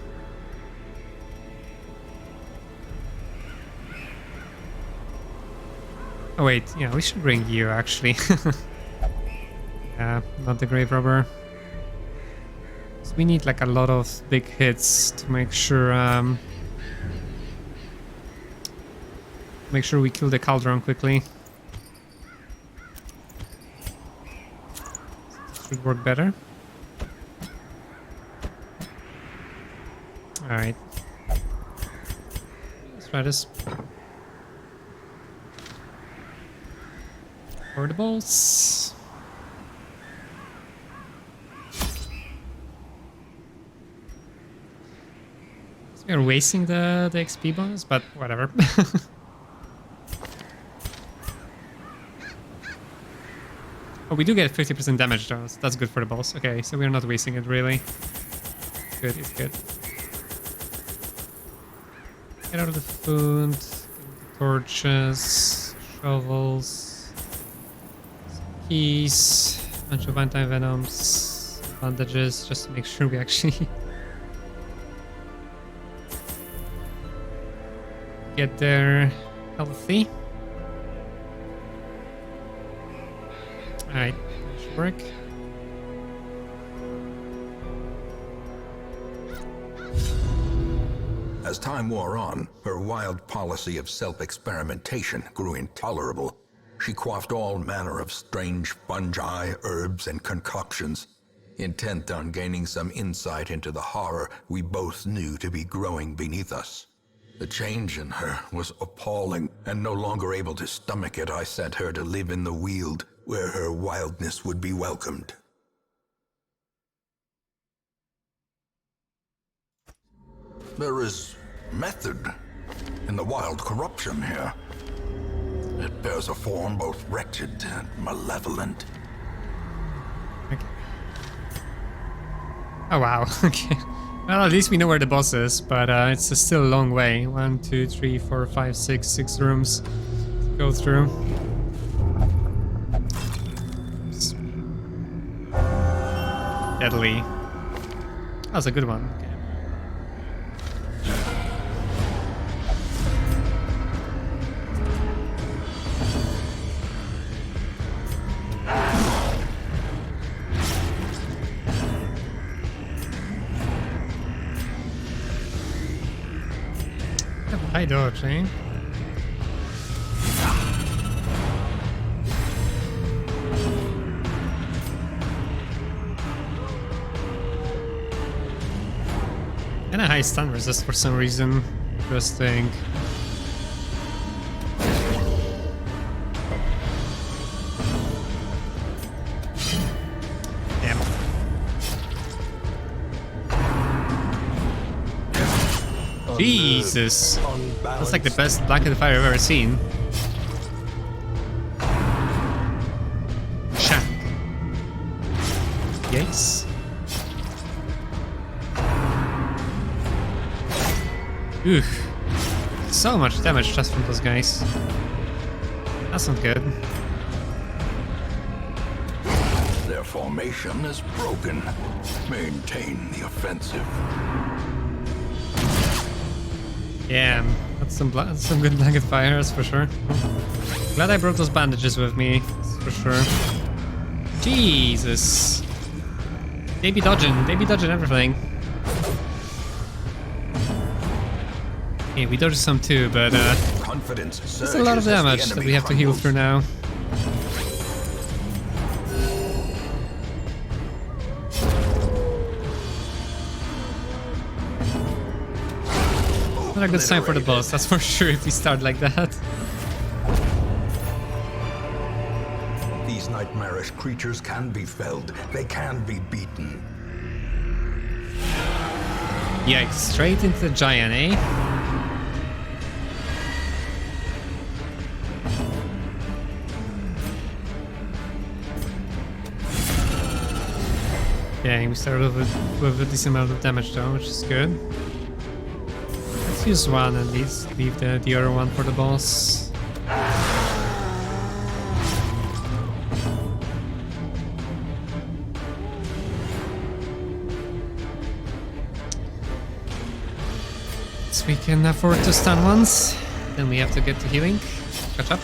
Oh wait, yeah, we should bring you actually. Yeah, not the grave robber. So we need like a lot of big hits to make sure we kill the cauldron quickly. This should work better. Alright. Let's try this. Portables. So we are wasting the XP bonus, but whatever. Oh, we do get 50% damage though, so that's good for the boss. Okay, so we're not wasting it really. Good, it's good. Get out of the food, torches, shovels, keys, bunch of anti-venoms, bandages, just to make sure we actually get there healthy. Alright, that should work. As time wore on, her wild policy of self-experimentation grew intolerable. She quaffed all manner of strange fungi, herbs, and concoctions, intent on gaining some insight into the horror we both knew to be growing beneath us. The change in her was appalling, and no longer able to stomach it, I sent her to live in the Weald, where her wildness would be welcomed. There is method in the wild corruption here. It bears a form both wretched and malevolent. Okay. Oh wow, okay. Well, at least we know where the boss is, but it's still a long way. 1, 2, 3, 4, 5, 6 rooms to go through. Oops. Deadly. That's a good one. Okay. High dodge, eh? And a high stun resist for some reason. Interesting. Damn. Jesus. That's like the best Black and Fire I've ever seen. Shack. Yes. Oof. So much damage just from those guys. That's not good. Their formation is broken. Maintain the offensive. Yeah, that's some good Black and Fires for sure. Glad I brought those bandages with me, for sure. Jesus. They be dodging everything. Okay, we dodged some too, but there's a lot of damage that we have to heal through now. Not a good sign for the boss, that's for sure, if we start like that. These nightmarish creatures can be felled. They can be beaten. Yikes, straight into the giant, eh? Dang, we started with a decent amount of damage though, which is good. Let's use one at least, leave the other one for the boss. So we can afford to stun once, then we have to get to healing. Catch up.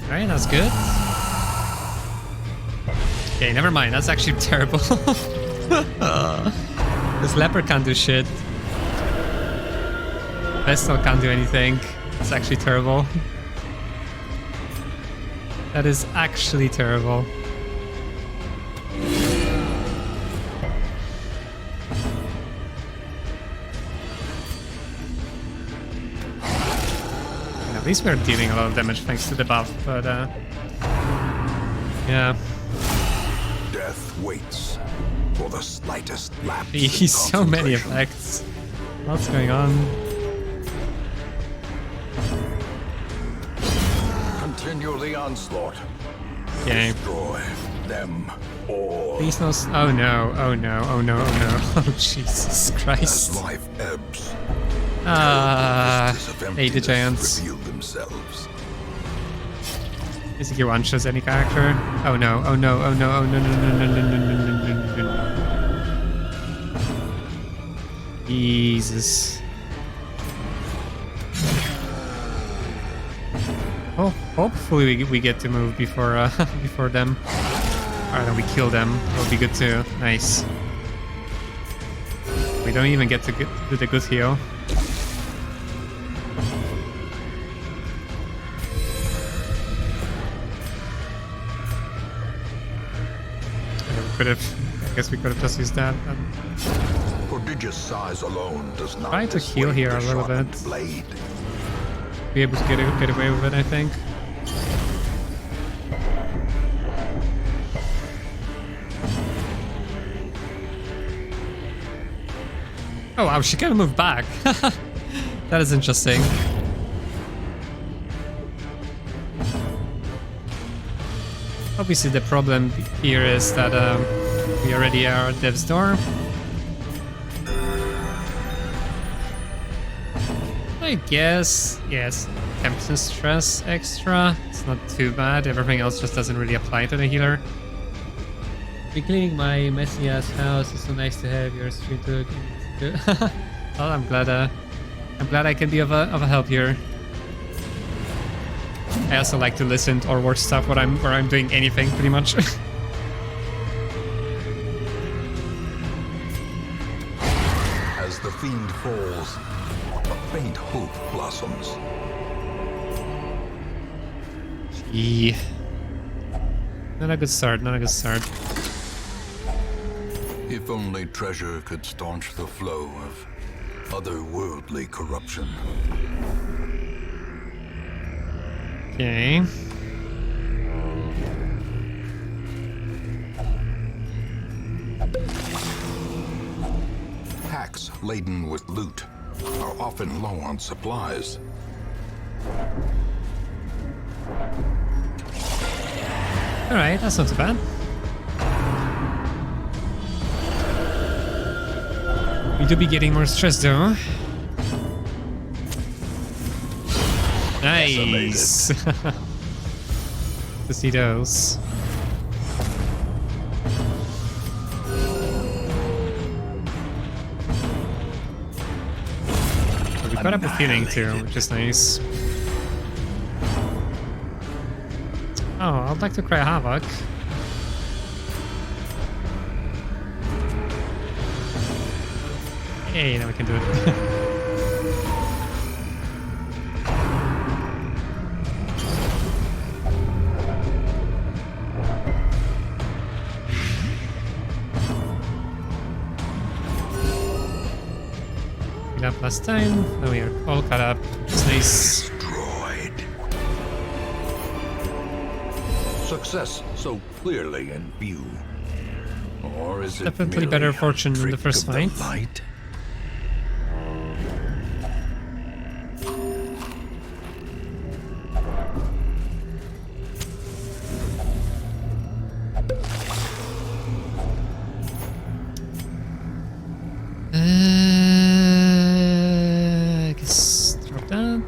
Alright, that's good. Okay, never mind, that's actually terrible. This leopard can't do shit. Vestal can't do anything. It's actually terrible. That is actually terrible. At least we're dealing a lot of damage thanks to the buff, but yeah. Death waits for the slightest lapse. He's so many effects. What's going on? Continue the onslaught. Okay. Destroy them all. Please no. Oh no! Oh no! Oh no! Oh no! Oh Jesus Christ! As life ebbs, hey, the giants. reveal themselves. Is he one shots any character? Oh no! Oh no! Oh no! Oh no! No! No! No! No! No! No! No! No! Jesus. Oh, hopefully we get to move before before them. Alright, then we kill them. That'll be good too. Nice. We don't even get to do the good heal. I guess we could have just used that. Prodigious size alone does not Try to heal here a little bit. Blade. Be able to get away with it, I think. Oh wow, she can move back. That is interesting. Obviously the problem here is that we already are at Dev's door. I guess, yes, 10% stress extra. It's not too bad. Everything else just doesn't really apply to the healer. Be cleaning my messy ass house. It's so nice to have your street to well, I'm glad I can be of a help here. I also like to listen or watch stuff where I'm doing anything pretty much. As the fiend falls, a faint hope blossoms. Gee. Not a good start, not a good start. If only treasure could staunch the flow of otherworldly corruption. Okay. Packs laden with loot are often low on supplies. Alright, that's not too bad. We do be getting more stress though. Nice! To see those. But we got up with healing too, which is nice. Oh, I'd like to cry Havoc. Hey, now we can do it. Up last time. Now we are all caught up. It's nice. Destroyed. Success so clearly in view. Or is it Definitely merely better a fortune in the trick first of fight. the light? I guess drop that.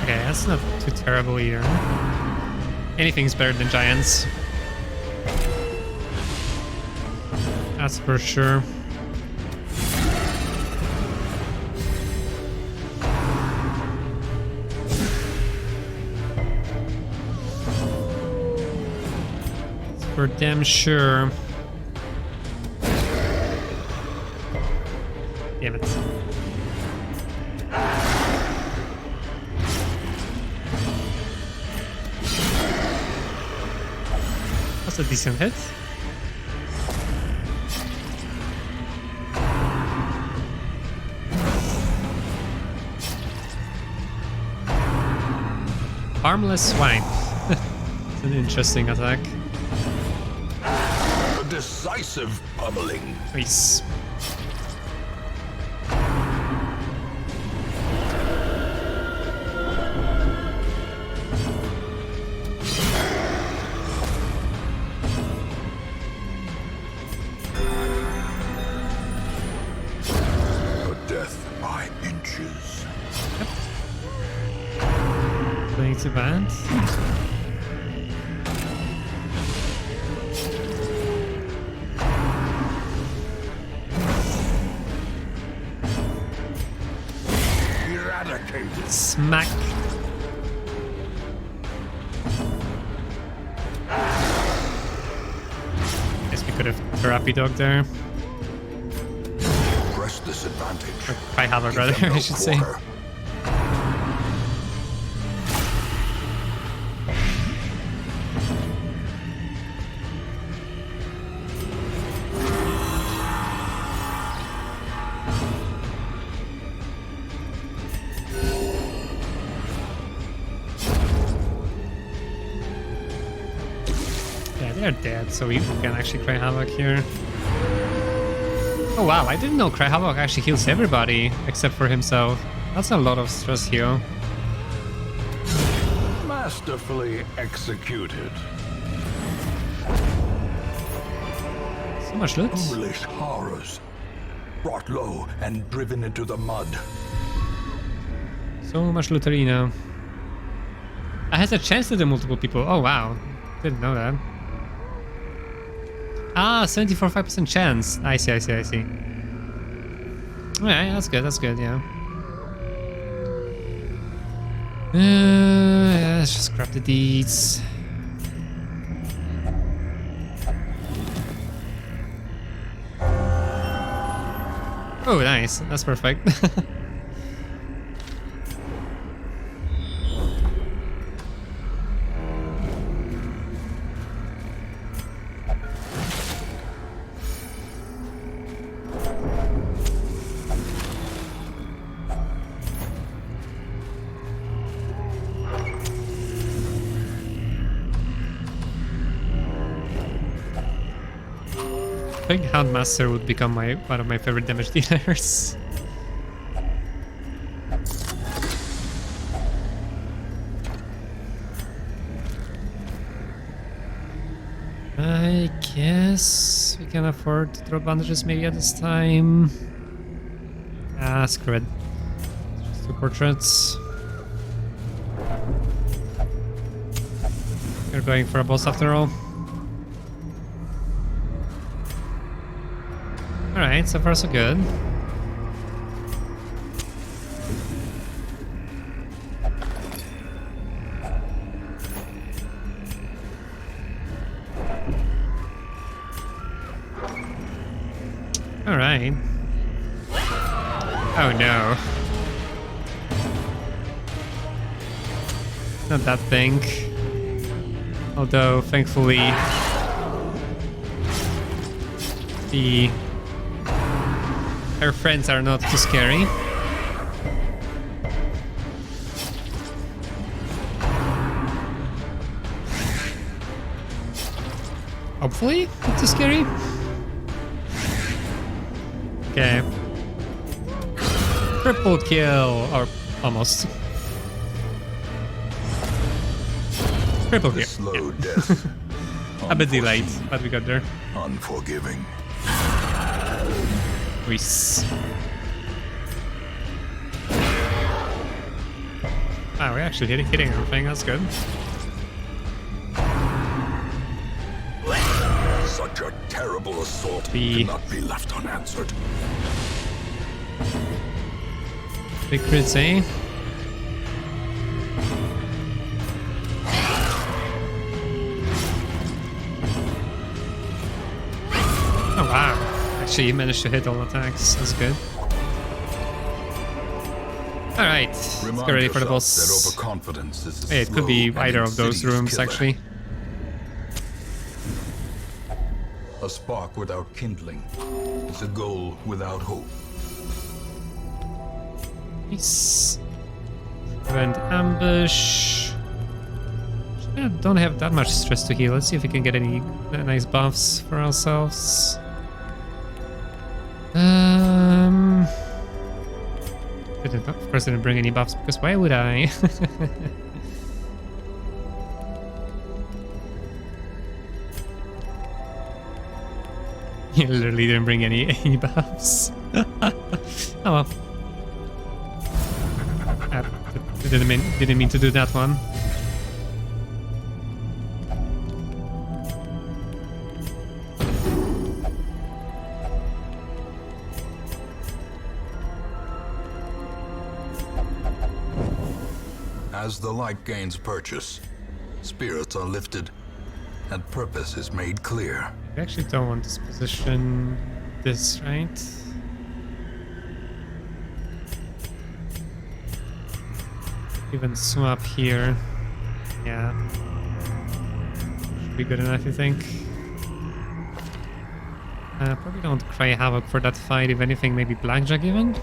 Okay, that's not too terrible either. Anything's better than giants. That's for sure. For damn sure. Damn it. That's a decent hit. Harmless swipe. It's an interesting attack. A decisive pummeling. Nice. A death by inches. Playing too bad. Smack. Guess we could have therapy dog there. Press this advantage. Or Cry Havoc, Give rather, them no I should say. quarter. Yeah, they're dead, so we can actually Cry Havoc here. Oh wow, I didn't know Cry Havoc actually heals everybody except for himself. That's a lot of stress heal. Masterfully executed. So much loot. Foolish horrors. Brought low and driven into the mud. So much looterina. I had a chance to do multiple people. Oh wow, didn't know that. Ah, 74.5% chance. I see. Alright, that's good, yeah. Yeah, let's just grab the deeds. Oh, nice. That's perfect. I think Houndmaster would become one of my favorite damage dealers. I guess we can afford to drop bandages maybe at this time. Ah, screw it. Just 2 portraits. We're going for a boss after all. Alright, so far so good. Alright. Oh no. Not that thing. Although, thankfully, her friends are not too scary. Hopefully, not too scary. Okay. Triple kill, or almost. Triple The kill. slow death. A bit delayed, but we got there. Unforgiving. Reese. Wow, we're actually hitting everything, that's good. Such a terrible assault The- cannot be left unanswered. Big crits, eh? Oh wow. Actually, you managed to hit all attacks. That's good. Alright, let's Remind get ready for the yourself boss. that overconfidence is a Hey, it could be slow and either of those insidious rooms, killer. actually. A spark without kindling is a goal without hope. Nice. Prevent ambush. I don't have that much stress to heal. Let's see if we can get any nice buffs for ourselves. Of course, didn't bring any buffs because why would I? You literally didn't bring any buffs. Oh well. Didn't mean to do that one. As the light gains purchase, spirits are lifted, and purpose is made clear. We actually don't want this position. This, right? Even swap here. Yeah. Should be good enough, you think? Probably don't cry havoc for that fight. If anything, maybe blackjack even.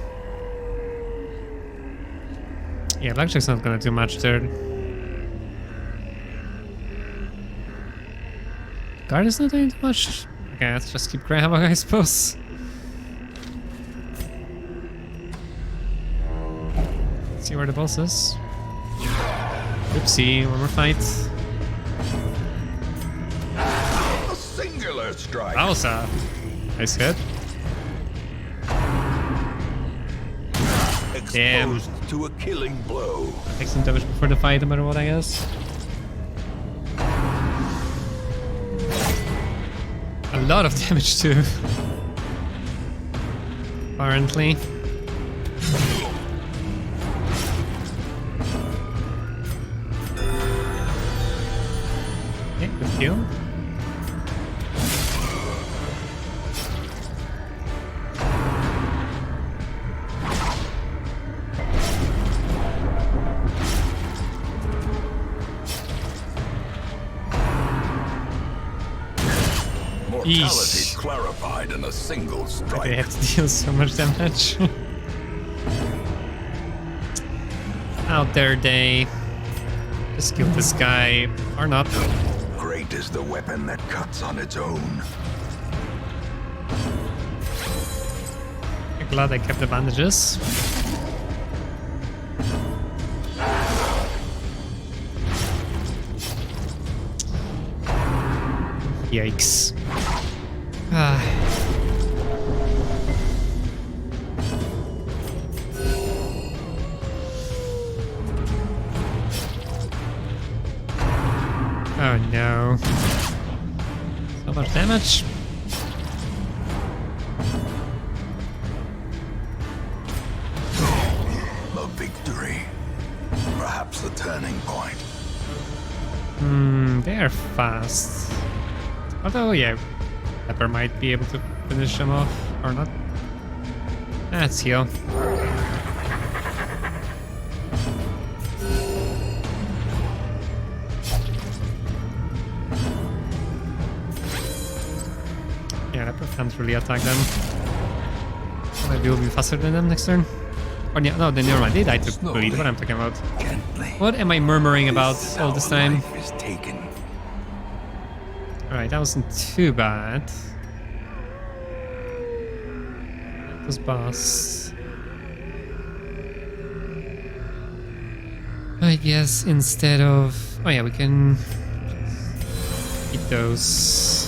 Yeah, blackjack's not gonna do much there. Guard is not doing too much. Okay, let's just keep cry havoc, I suppose. Let's see where the boss is. Oopsie, one more fight. A singular strike. That was a nice hit. Damn. Exposed to a killing blow. Take some damage before the fight, no matter what, I guess. A lot of damage too. Apparently. Okay, good kill. Mortality Eesh. clarified in a single They strike. have to deal so much damage. Out there, they just kill this guy or not. Great is the weapon that cuts on its own. I'm glad I kept the bandages. Yikes. Ah. Oh no. So much damage. A victory. Perhaps the turning point. They are fast. Although, yeah, Pepper might be able to finish them off or not. Let's heal. Yeah, Pepper can't really attack them. Maybe we'll be faster than them next turn. Oh, yeah, no, then never mind. They died to bleed. What I'm talking about. Gently. What am I murmuring about This is all how this time? life is taken. Alright, that wasn't too bad. This boss. I guess instead of... Oh yeah, we can... eat those.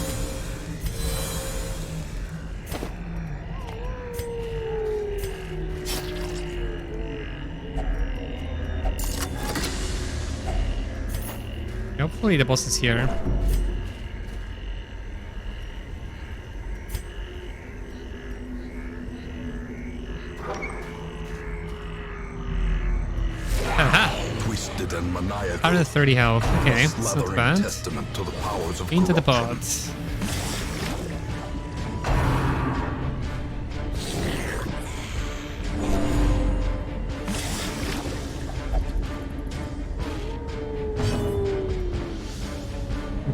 Hopefully the boss is here. Twisted and maniacal. 130 health. Okay, it's not slathering bad. testament to the powers of Into the corruption. pot.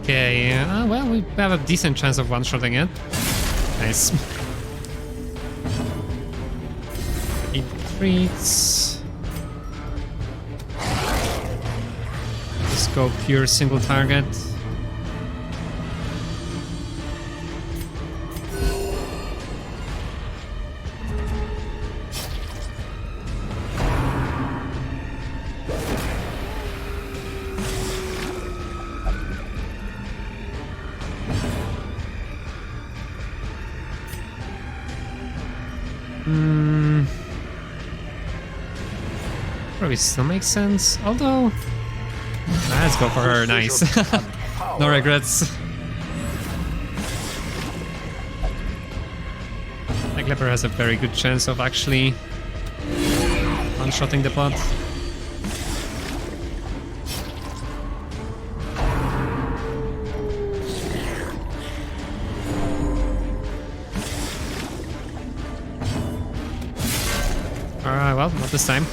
Okay, well, we have a decent chance of one-shotting it. Nice. Eat treats. Just go pure single target. Probably still makes sense, although... Let's go for her, nice. No regrets. Like Leper has a very good chance of actually one-shotting the pot. Well, not this time.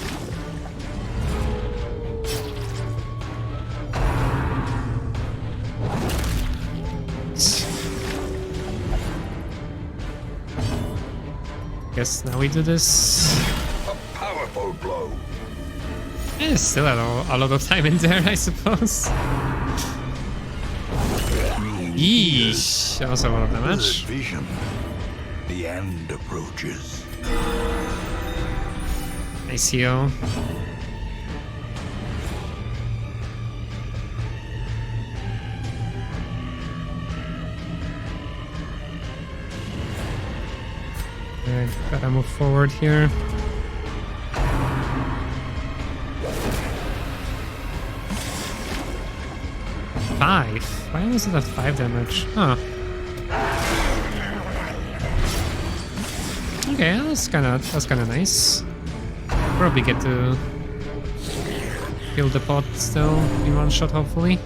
Guess now we do this. A powerful blow. Still a lot of time in there, I suppose. Yeesh. Also a lot of damage. Vision. The end approaches. Nice heal. Okay, gotta move forward here. Five? Why was it at 5 damage? Huh. Okay, that's kinda nice. Probably get to kill the pot still in one shot, hopefully.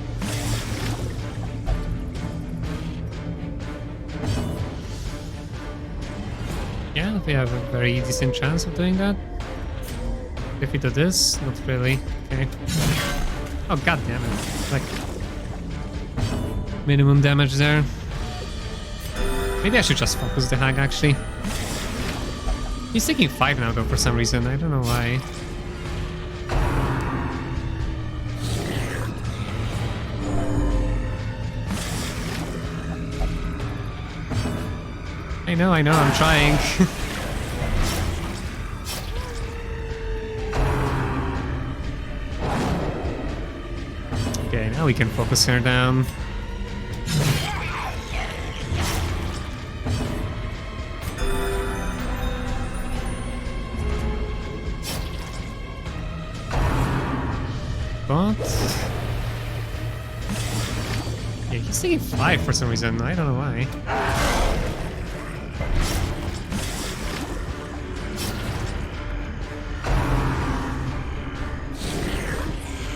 Yeah, we have a very decent chance of doing that. If we do this, not really. Okay. Oh, god damn it. Like, minimum damage there. Maybe I should just focus the hag, actually. He's taking 5 now, though, for some reason. I don't know why. I know, I'm trying. Okay, now we can focus her down. But yeah, he's taking 5 for some reason. I don't know why.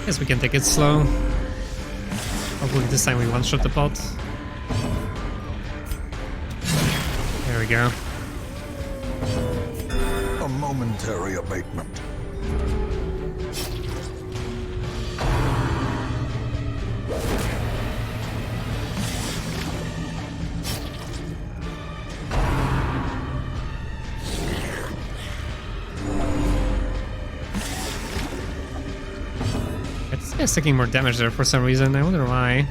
Guess we can take it slow. Hopefully this time we one-shot the pot. There we go. A momentary abatement. It's taking more damage there for some reason. I wonder why.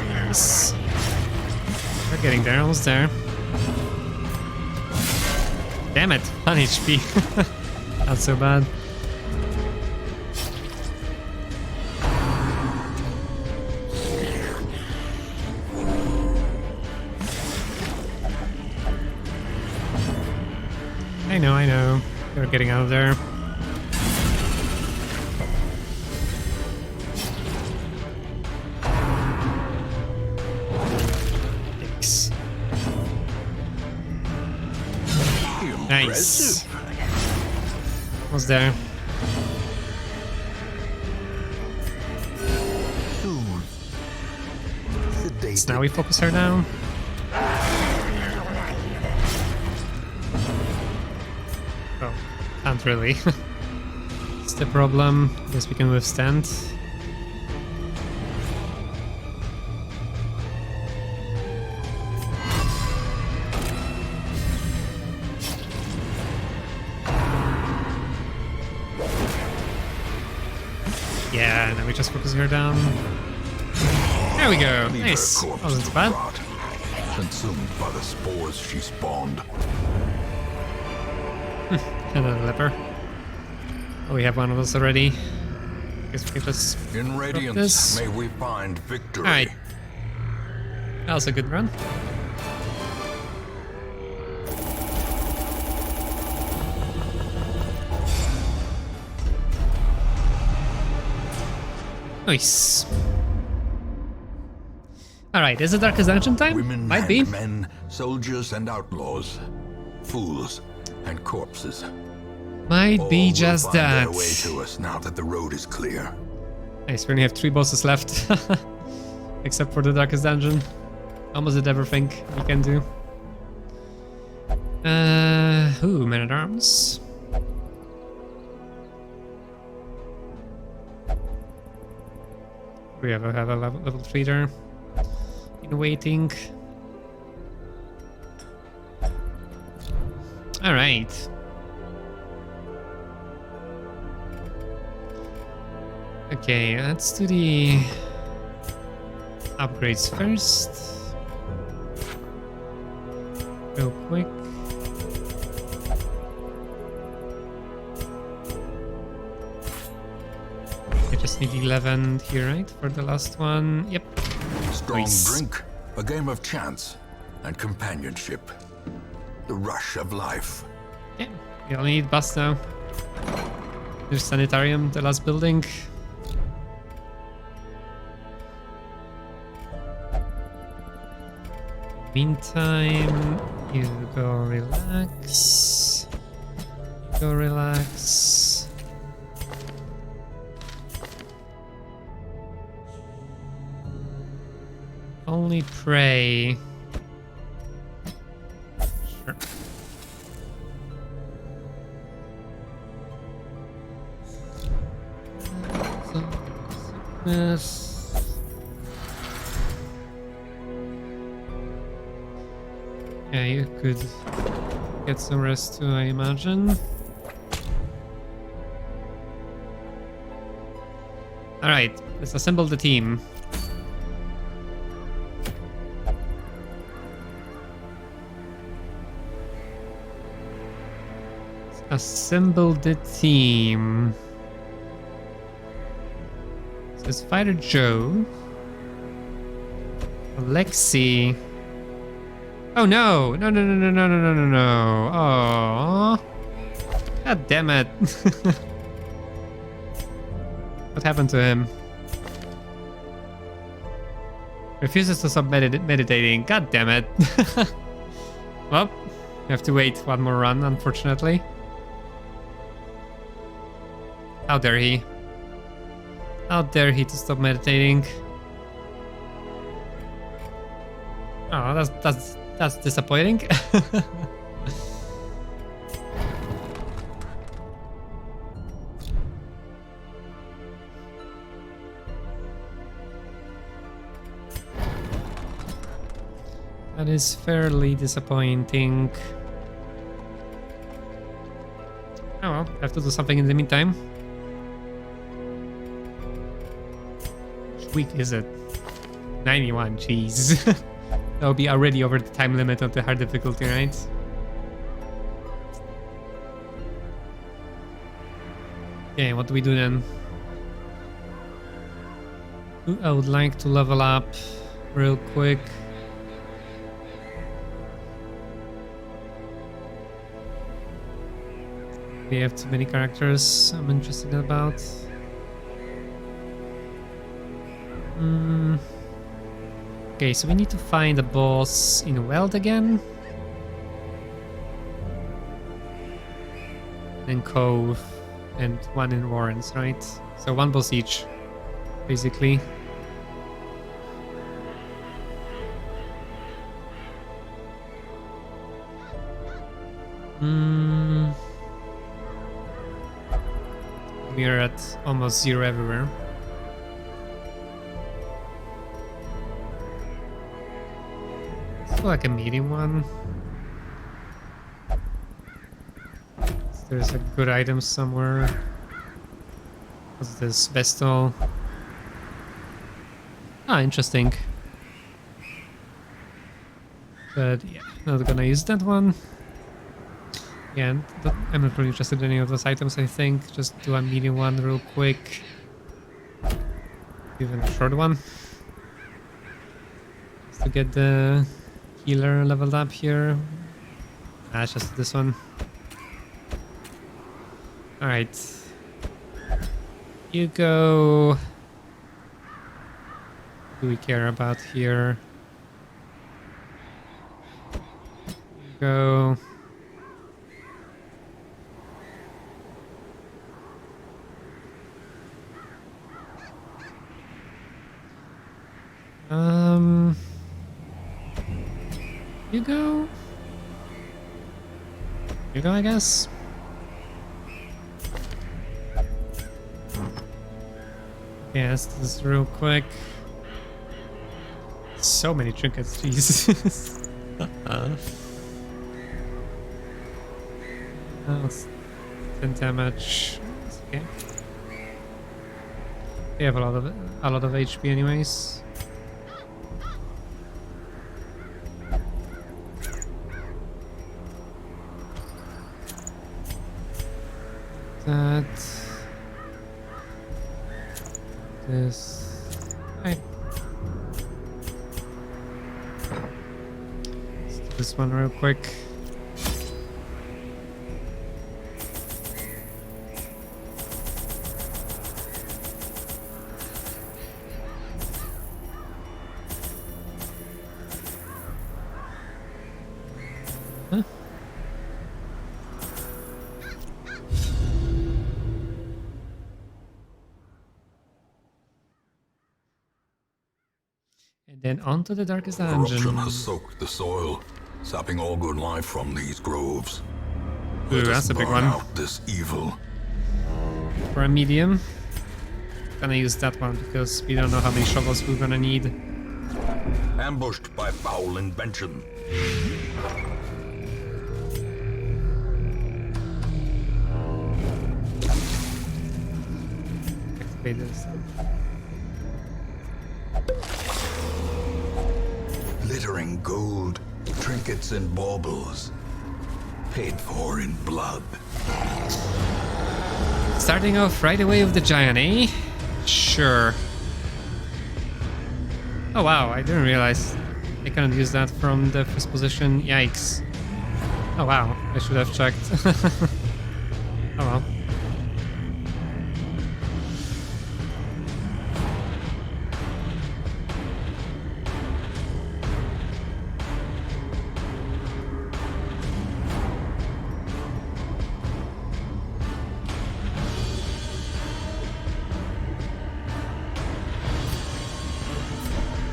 Nice. We're getting there, almost there. Damn it, 1 HP. Not so bad. I know. They're getting out of there. Thanks. Nice. What's there? So now we focus her down. Can't really. It's the problem. Guess we can withstand. Yeah, now we just focus her down. There we go. Nice. Wasn't too bad. Consumed by the spores she spawned. Another leper. Oh, we have one of those already. Guess we can just In radiance, this. may we find victory. Alright. That was a good run. Nice. Alright, is it Darkest Dungeon time? Women Might and be. men, soldiers and outlaws, fools and corpses. Might All be will just find that. their way to us now that the road is clear. Nice, we only have 3 bosses left. Except for the Darkest Dungeon. Almost did everything we can do. Ooh, Man at Arms. We have a level 3 there. In waiting. Alright. Okay, let's do the upgrades first. Real quick. I just need 11 here, right? For the last one. Yep. Strong Nice. drink, a game of chance, and companionship. The rush of life. Yeah, we only need bus now. There's sanitarium, the last building. Meantime, you go relax. You go relax. Only pray. Sure. Sickness. Yeah, you could get some rest too, I imagine. Alright, let's assemble the team. Assemble the team. So it's Fighter Joe. Alexi. Oh no! No, no, no, no, no, no, no, no, no. Oh. God damn it. What happened to him? Refuses to stop meditating. God damn it. Well, we have to wait one more run, unfortunately. How dare he? How dare he to stop meditating? Oh, that's disappointing. That is fairly disappointing. Oh well, have to do something in the meantime. Which week is it? 91, jeez. That'll be already over the time limit of the hard difficulty, right? Okay, what do we do then? I would like to level up real quick. We have too many characters I'm interested about. Okay, so we need to find a boss in Weld again. And Cove. And one in Warrens, right? So one boss each, basically. We are at almost 0 everywhere. Let's do like a medium one. There's a good item somewhere. What's this? Vestal. Ah, interesting. But yeah, not gonna use that one. Yeah, I'm not really interested in any of those items, I think. Just do a medium one real quick. Even a short one. Just to get the healer leveled up here. Ah, it's just this one. Alright. You go. What do we care about here? You go. You go. You go, I guess. Yeah, let's do this real quick. So many trinkets, Jesus. That's 10 damage. It's okay. We have a lot of HP anyways. That. This. Right. Let's do this one real quick. Huh? And then onto the darkest dungeon. Corruption has soaked the soil, sapping all good life from these groves. Ooh, Let us that's a big burn one. out this evil. For a medium, gonna use that one because we don't know how many shovels we're gonna need. Ambushed by foul invention. Activate this. Glittering gold, trinkets and baubles. Paid for in blood. Starting off right away with the giant, eh? Sure. Oh wow, I didn't realize I couldn't use that from the first position. Yikes. Oh wow, I should have checked. Oh well.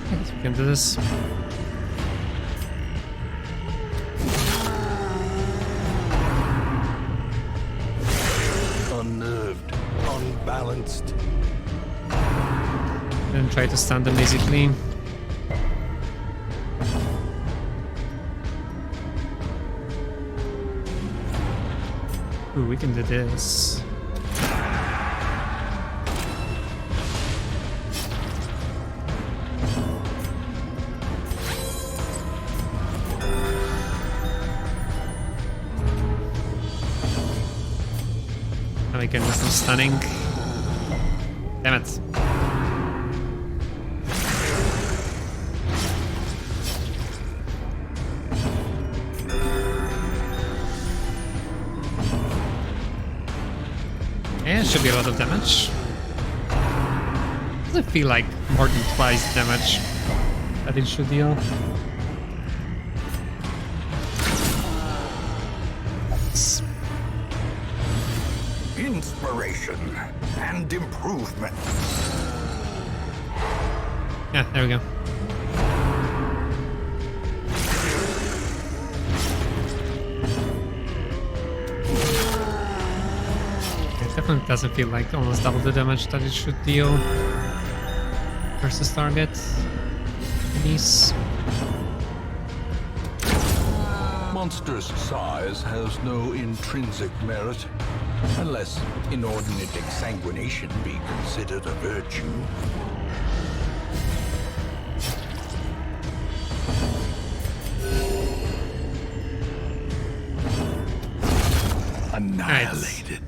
Yes, we can do this. Unnerved, unbalanced. Then try to stun them basically. Ooh, we can do this. Now we can do some stunning. Damn it. Yeah, it should be a lot of damage. Does it feel like more than twice damage that it should deal? Inspiration and improvement. Yeah, there we go. It definitely doesn't feel like almost double the damage that it should deal versus target. These. Monstrous size has no intrinsic merit, unless inordinate exsanguination be considered a virtue. Annihilated.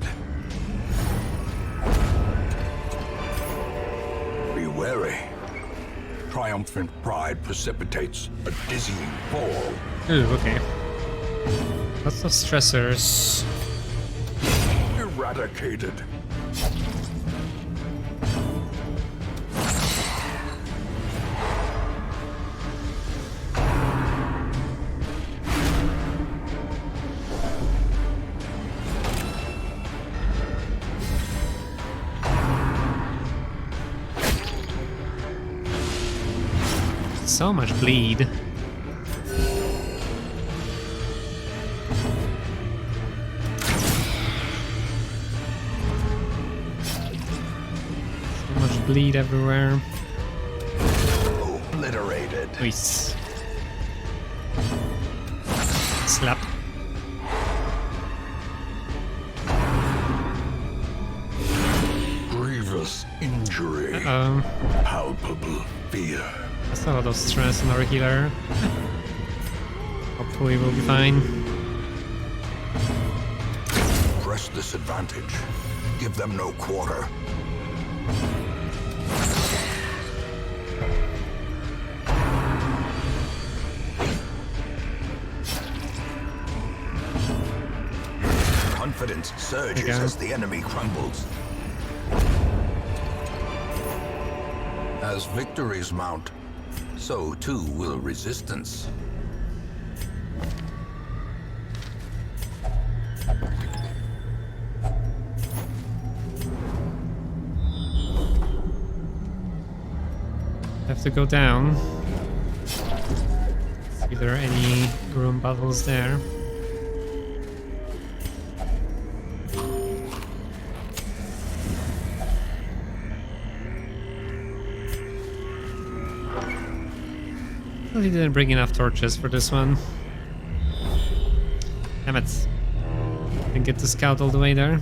Be wary. Triumphant pride precipitates a dizzying fall. Ooh, okay. Lots of stressors. Eradicated. so much bleed. So much bleed everywhere. Obliterated. Nice. Slap. Grievous injury. Uh-oh. Palpable fear. That's a lot of stress on our healer. Hopefully we'll be fine. Press this advantage. Give them no quarter. Confidence surges Okay. as the enemy crumbles. As victories mount, so too will resistance. Have to go down. See if there are any room battles there. Well, he didn't bring enough torches for this one. Damn it. Didn't get to scout all the way there.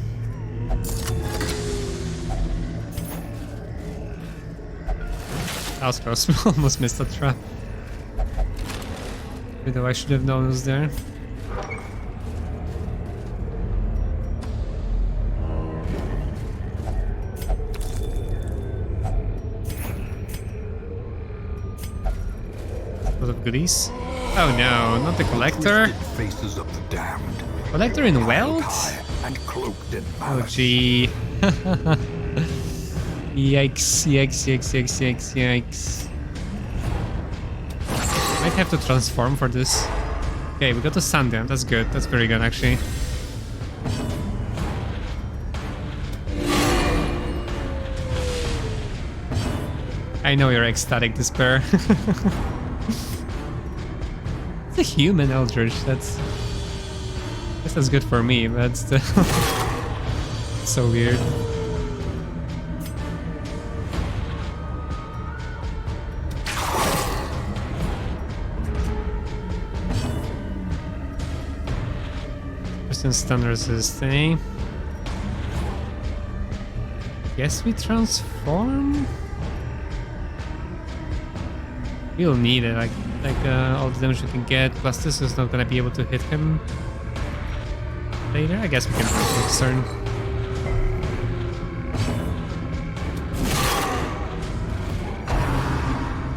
That was close. Almost missed that trap. Even though I should have known it was there. Lot of goodies. Oh no, not the collector. Twisted faces of the damned. Collector in weld? High and cloaked in Oh malice. gee. Yikes, yikes, yikes, yikes, yikes, yikes. Might have to transform for this. Okay, we got the Sundown. That's good. That's very good, actually. I know you're ecstatic, Despair. It's a human Eldritch. That's... I guess that's good for me, but still... so weird. Persistent stun resist, eh? Guess we transform? We'll need it, like all the damage we can get, plus this is not gonna be able to hit him later. I guess we can next turn.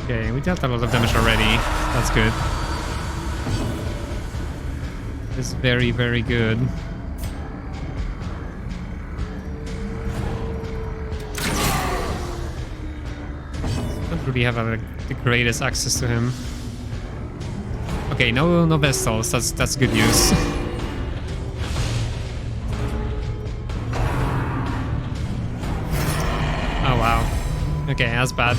Okay, we dealt a lot of damage already. That's good. It's very, very good. Don't really have the greatest access to him. Okay, no vessels. That's good news. Oh wow. Okay, that's bad.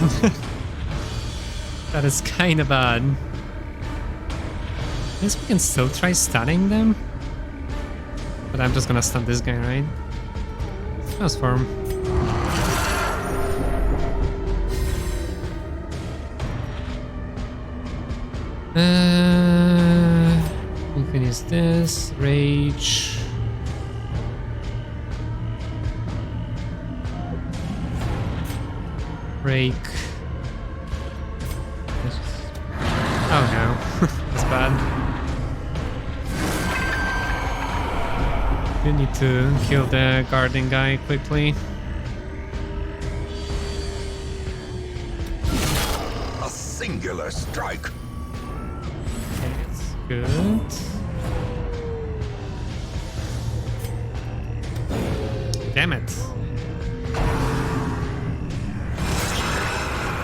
That is kind of bad. I guess we can still try stunning them. But I'm just gonna stun this guy, right? Transform. We can use this. Rage. Break. Oh no. That's bad. We need to kill the guarding guy quickly. A singular strike. Okay, it's good. Damn it.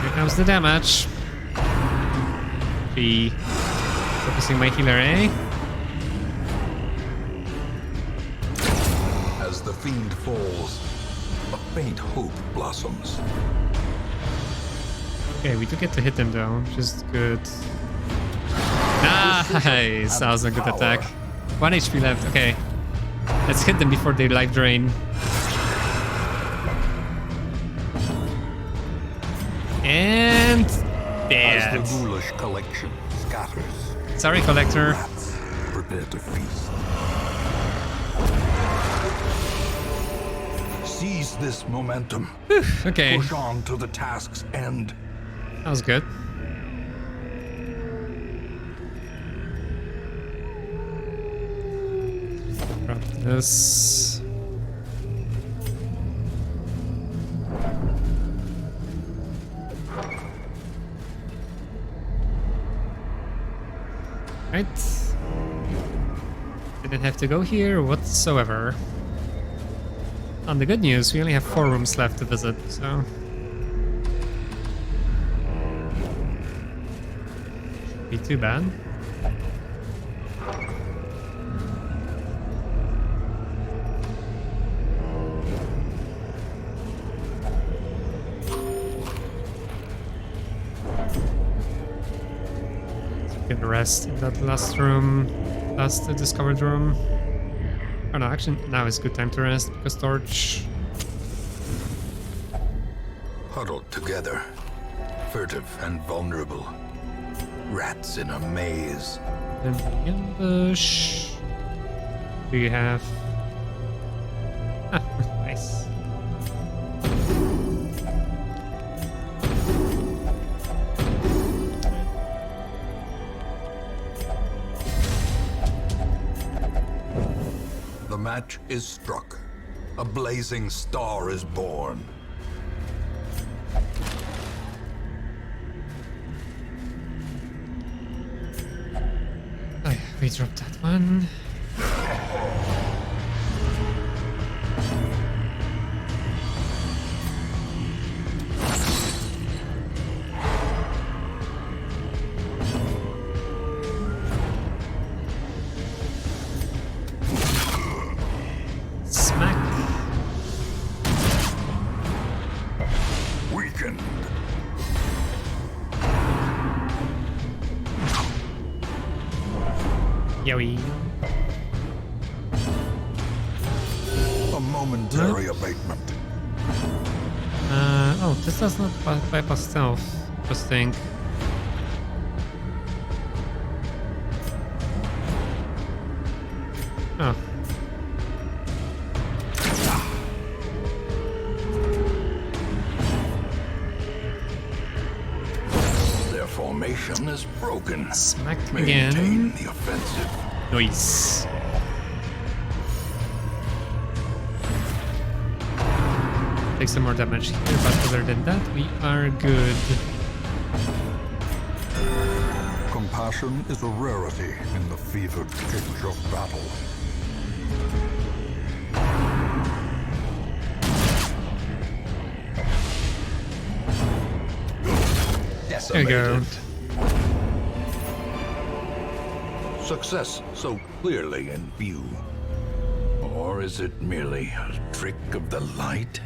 Here comes the damage. Be focusing my healer, eh? As the fiend falls, a faint hope blossoms. Okay, we do get to hit them though, which is good. Nice! That was a good attack. 1 HP left, okay. Let's hit them before they life drain. And dead. As the ghoulish collection scatters, Sorry, Collector. rats prepare to feast. Seize this momentum. Okay, Push on to the task's end. that was good. Drop this. Right. Didn't have to go here whatsoever. On the good news, we only have 4 rooms left to visit, so... Shouldn't be too bad. Can rest in that last room, last discovered room. Oh no, actually now is a good time to rest because torch. Huddled together, furtive and vulnerable. Rats in a maze. And the ambush. Do you have? Ah, nice. The match is struck. A blazing star is born. Oh, yeah, we dropped that one. Smack. Weakened. Yowie. A momentary abatement. Oh, this does not bypass stealth. Interesting. Oh. Their formation is broken. Smack Maintain again. the offensive. Nice. Take some more damage here, but other than that, we are good. Compassion is a rarity in the fevered pitch of battle. There you go. Success so clearly in view. Or is it merely a trick of the light?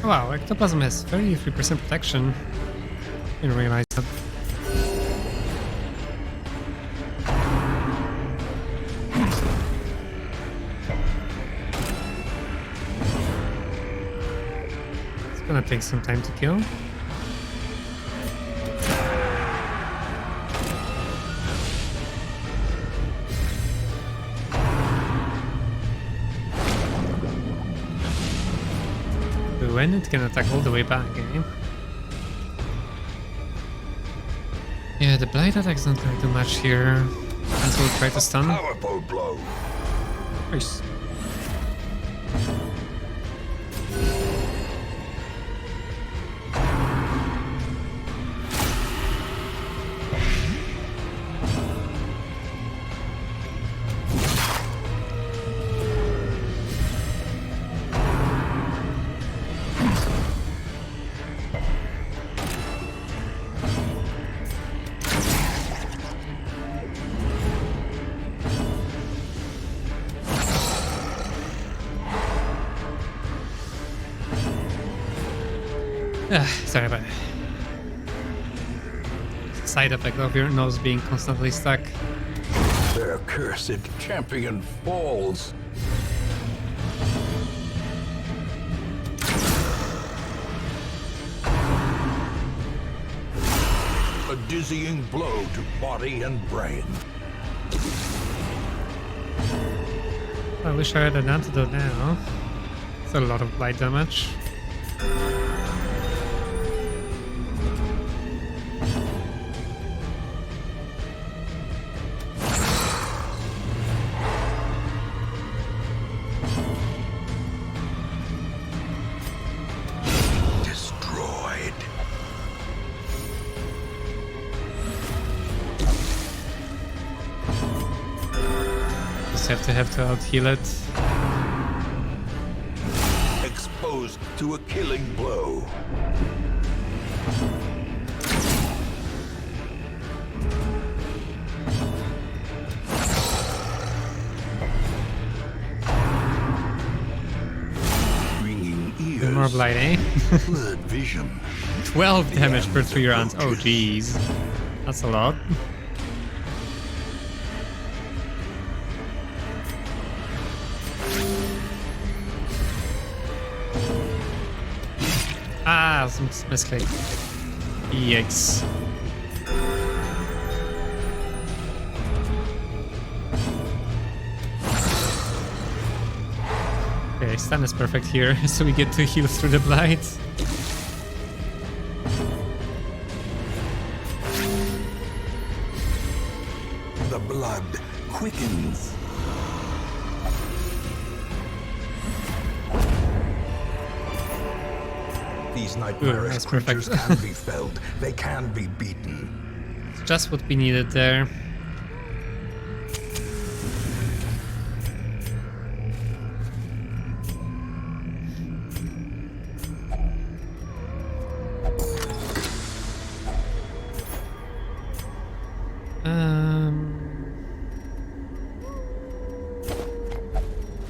Wow, Ectoplasm has 33% protection. Didn't realize that. It's gonna take some time to kill. When it can attack all the way back, eh? Yeah, the blight attacks don't really do much here. And so we'll try to stun. Powerful blow. Nice. Sorry about it. Side effect of your nose being constantly stuck. Their cursed champion falls. A dizzying blow to body and brain. I wish I had an antidote now. It's a lot of blight damage. Destroyed. Just have to out heal it. Exposed to a killing blow. Ringing ears. More blight, eh? Blurred vision. 12 damage per 3 rounds. Oh, jeez. That's a lot. Ah, some misclick. Yikes. Okay, stun is perfect here, so we get to heal through the blight. The blood quickens. These nightmarish that's creatures perfect. can be felled. They can be beaten. Just what we needed there.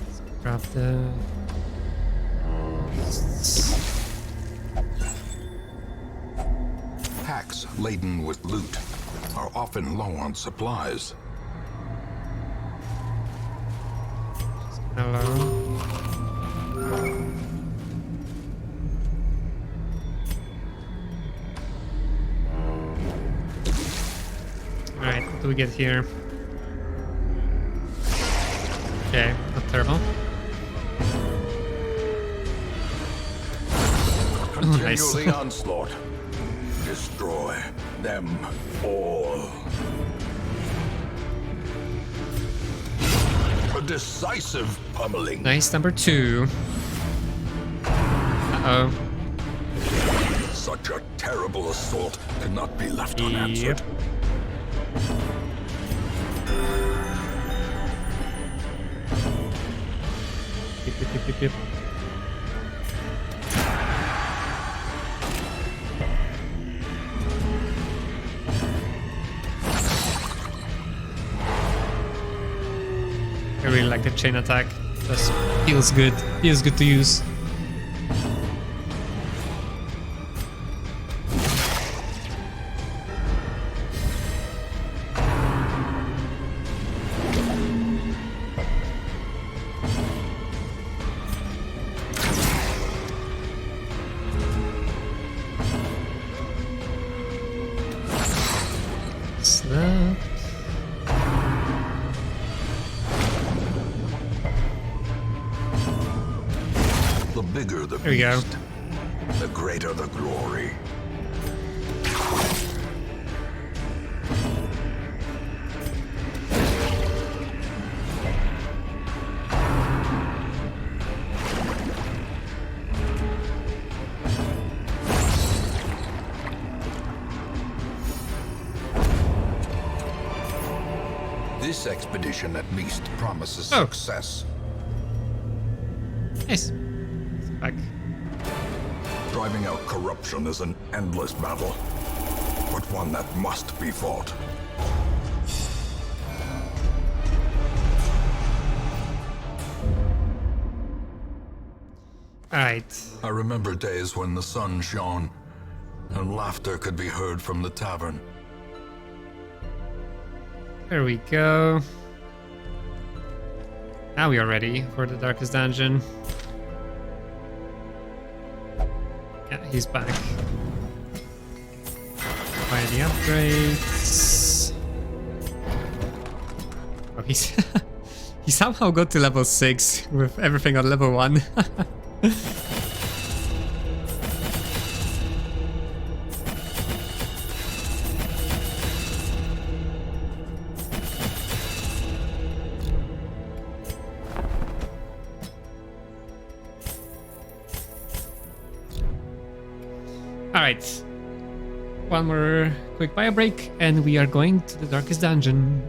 Let's grab the... Packs laden with loot are often low on supplies. Hello. Alright, what do we get here? Okay, not terrible. Continue nice. the onslaught. Destroy them all. A decisive pummeling. Nice, number 2. Uh-oh. Such a terrible assault cannot be left Yep. unanswered. Yep. I really like the chain attack. Just feels good. Feels good to use. Slap. The bigger the There we go. beast, the greater the glory. This expedition at least promises Oh. success. Nice. Back. Driving out corruption is an endless battle, but one that must be fought. Alright. I remember days when the sun shone and laughter could be heard from the tavern. There we go. Now we are ready for the darkest dungeon. Yeah, he's back. Buy the upgrades. Oh, he's he somehow got to level 6 with everything on level 1. Alright. One more quick bio break and we are going to the darkest dungeon.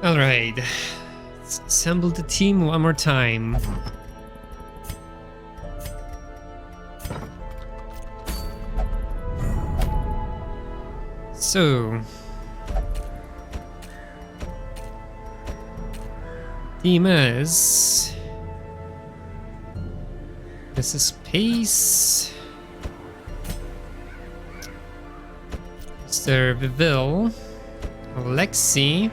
Alright, let's assemble the team one more time. So, team is... This is Pace, Mr. Viville, Alexi,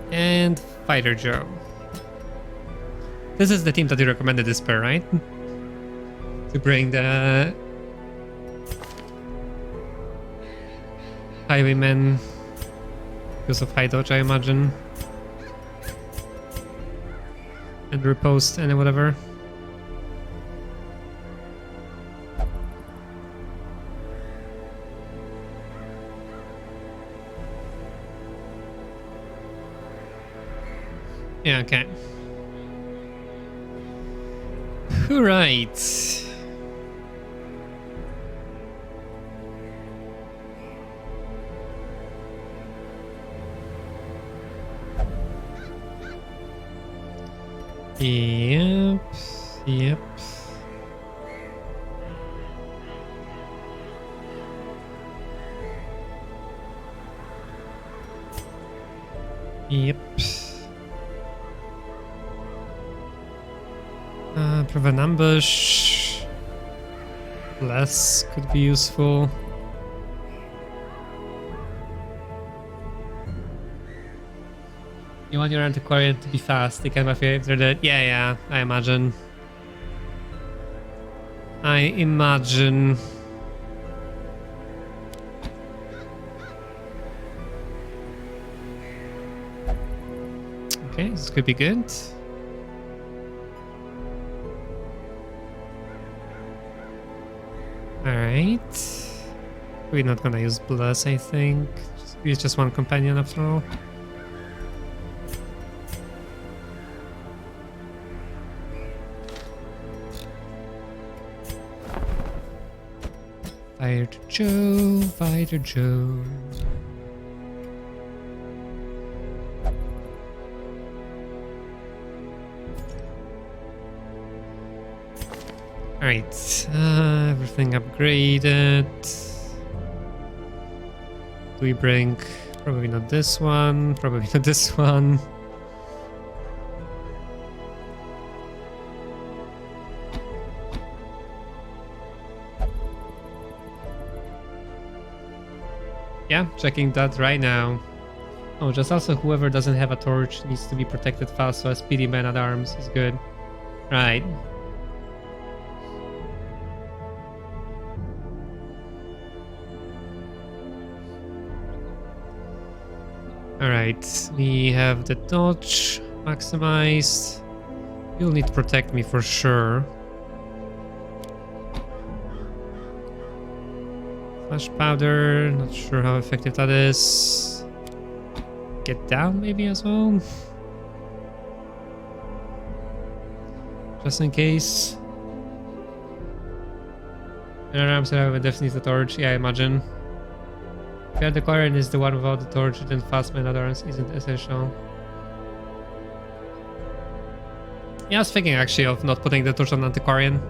and Fighter Joe. This is the team that you recommended this pair, right? To bring the Highwaymen because of high dodge, I imagine. And riposte and whatever. Yeah, okay. Right. Yep. Yep. Yep. Prevent ambush. Less could be useful. You want your antiquarian to be fast. They can buff you if they're dead. Yeah, I imagine. Okay, this could be good. Alright. We're not gonna use Bless, I think. Use just one companion after all. Fighter Joe, Fighter Joe. Alright, everything upgraded. Do we bring... Probably not this one, probably not this one. Yeah, checking that right now. Oh, just also whoever doesn't have a torch needs to be protected fast, so a speedy man at arms is good. Right. Alright, we have the dodge maximized. You'll need to protect me for sure. Flash powder, not sure how effective that is. Get down maybe as well. Just in case. And arms have a definitely the torch, yeah, I imagine. Yeah, the Quarian is the one without the torch, then fast man at arms isn't essential. Yeah, I was thinking actually of not putting the torch on Antiquarian.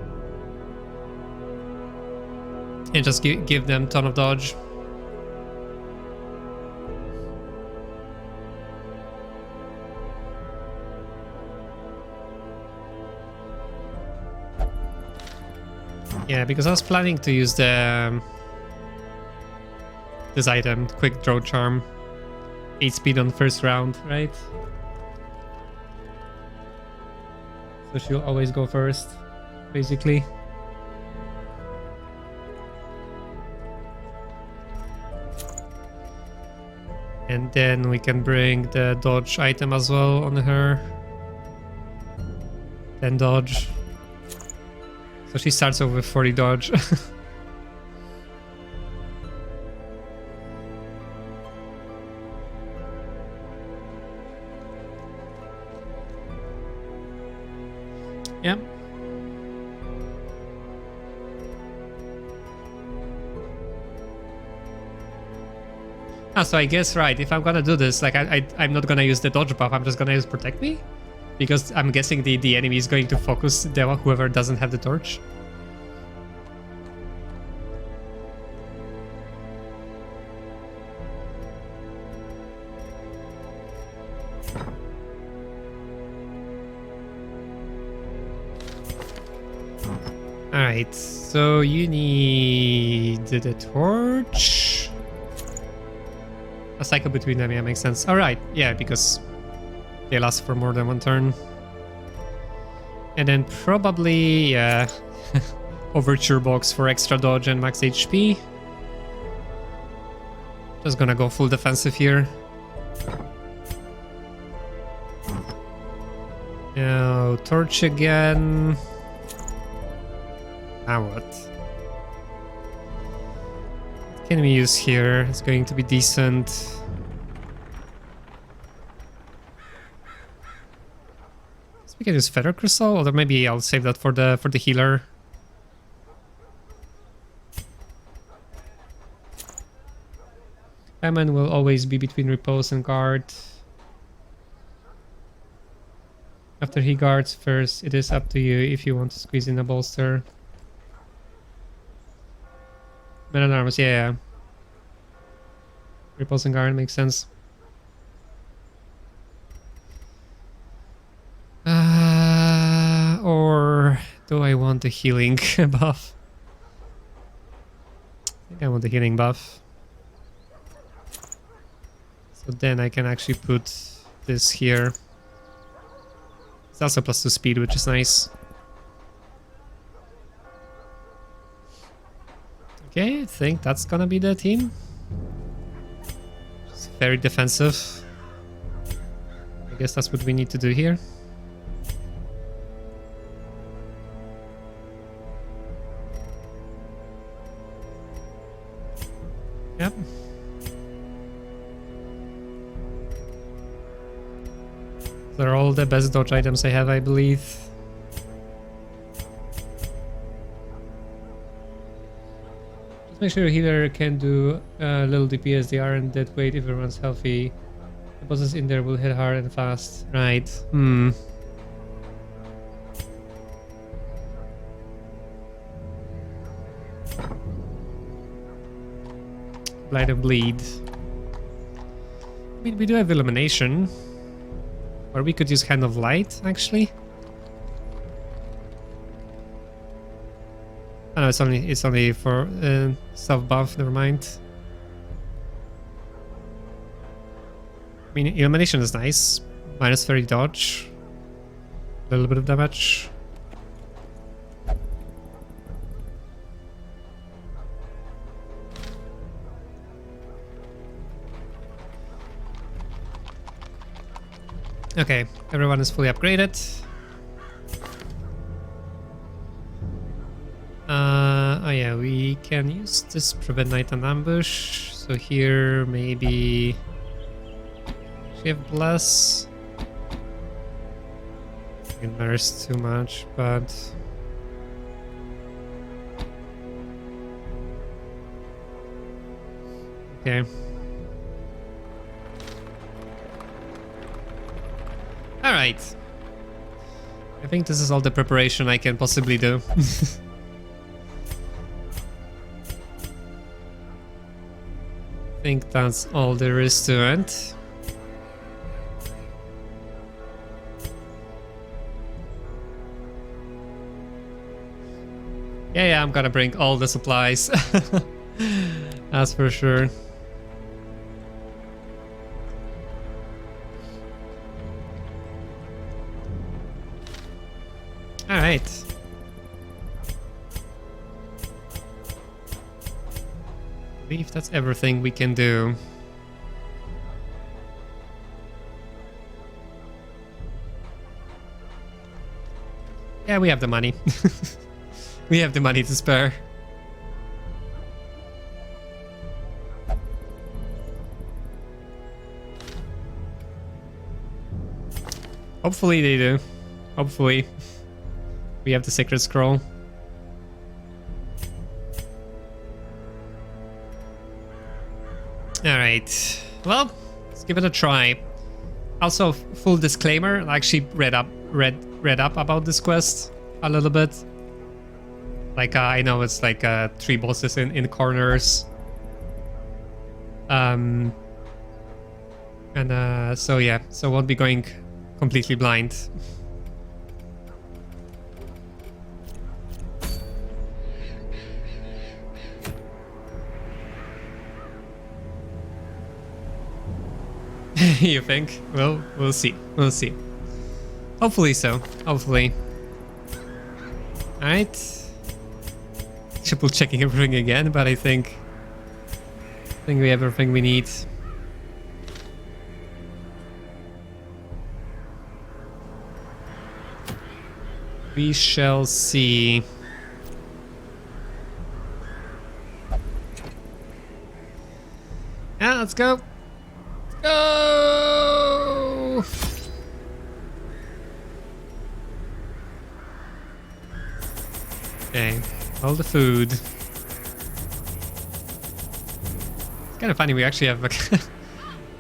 And just give them ton of dodge. Yeah, because I was planning to use the this item, quick draw charm. 8 speed on the first round, right? So she'll always go first, basically. And then we can bring the dodge item as well on her. Then dodge. So she starts off with 40 dodge. Yep. Ah, so I guess, right, if I'm gonna do this, like, I'm not gonna use the dodge buff, I'm just gonna use protect me? Because I'm guessing the enemy is going to focus whoever doesn't have the torch. Alright, so you need the torch. A cycle between them, yeah, makes sense. Alright, yeah, because they last for more than one turn. And then probably, yeah, Overture box for extra dodge and max HP. Just gonna go full defensive here. Now, torch again. Now what? What can we use here? It's going to be decent. We can use Feather Crystal, or maybe I'll save that for the healer. Famine will always be between repose and guard. After he guards first, it is up to you if you want to squeeze in a bolster. Men at arms, yeah. Repose and guard makes sense. Or do I want the healing buff? I think I want the healing buff. So then I can actually put this here. It's also +2 speed, which is nice. Okay, I think that's gonna be the team. Just very defensive. I guess that's what we need to do here. Yep. They're all the best dodge items I have, I believe. Make sure your healer can do little DPS. They aren't dead weight if everyone's healthy. The bosses in there will hit hard and fast. Right. Blight and bleed. I mean, we do have illumination. Or we could use Hand of Light, actually. Oh no, it's only for self buff, never mind. I mean, illumination is nice. Minus 30 dodge. A little bit of damage. Okay, everyone is fully upgraded. Oh yeah, we can use this prevent night and ambush. So here maybe we have bless. It matters too much, but okay. All right. I think this is all the preparation I can possibly do. I think that's all there is to it. Yeah, I'm gonna bring all the supplies. That's for sure. All right. I believe that's everything we can do. Yeah, we have the money. We have the money to spare. Hopefully they do. Hopefully. We have the Sacred Scroll. Alright. Well, let's give it a try. Also, full disclaimer, I actually read up about this quest a little bit. Like, I know it's like 3 bosses in corners. And so yeah, so won't be going completely blind. You think? Well, we'll see. We'll see. Hopefully so. Hopefully. Alright. Triple checking everything again, but I think we have everything we need. We shall see. Yeah, let's go. Go! Okay, all the food. It's kind of funny, we actually have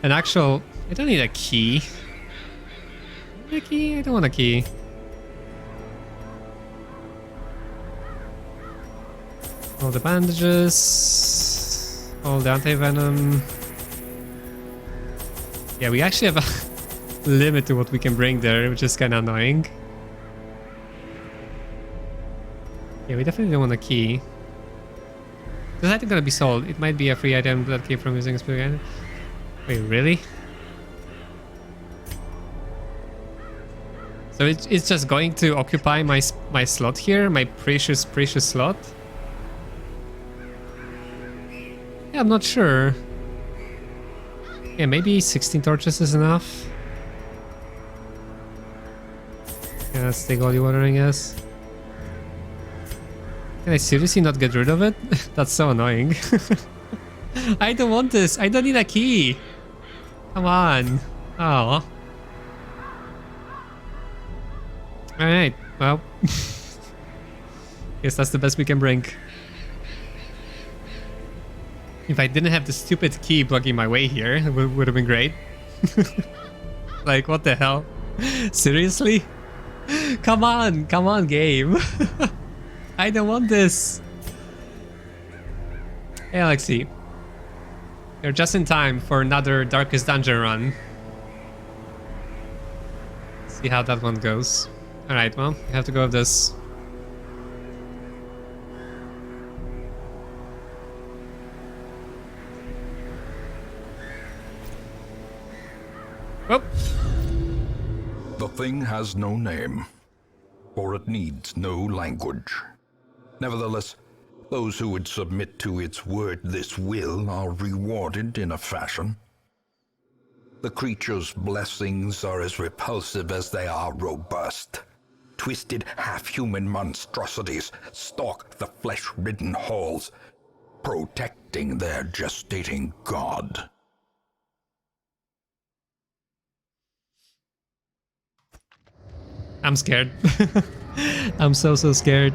an actual... I don't need a key. A key? I don't want a key. All the bandages. All the anti-venom. Yeah, we actually have a limit to what we can bring there, which is kind of annoying. Yeah, we definitely don't want a key. This item gonna be sold. It might be a free item that came from using a specific item. Wait, really? So it's just going to occupy my slot here, my precious slot? Yeah, I'm not sure. Yeah, maybe 16 torches is enough. Yeah, let's take holy water, I guess. Can I seriously not get rid of it? That's so annoying. I don't want this. I don't need a key. Come on. Oh. Alright, well. Guess that's the best we can bring. If I didn't have the stupid key blocking my way here, it would have been great. Like, what the hell? Seriously? Come on, game. I don't want this. Hey, Alexi. You're just in time for another Darkest Dungeon run. See how that one goes. Alright, well, we have to go with this. Oh. The thing has no name, for it needs no language. Nevertheless, those who would submit to its word, this will, are rewarded in a fashion. The creature's blessings are as repulsive as they are robust. Twisted, half-human monstrosities stalk the flesh-ridden halls, protecting their gestating god. I'm scared. I'm so scared.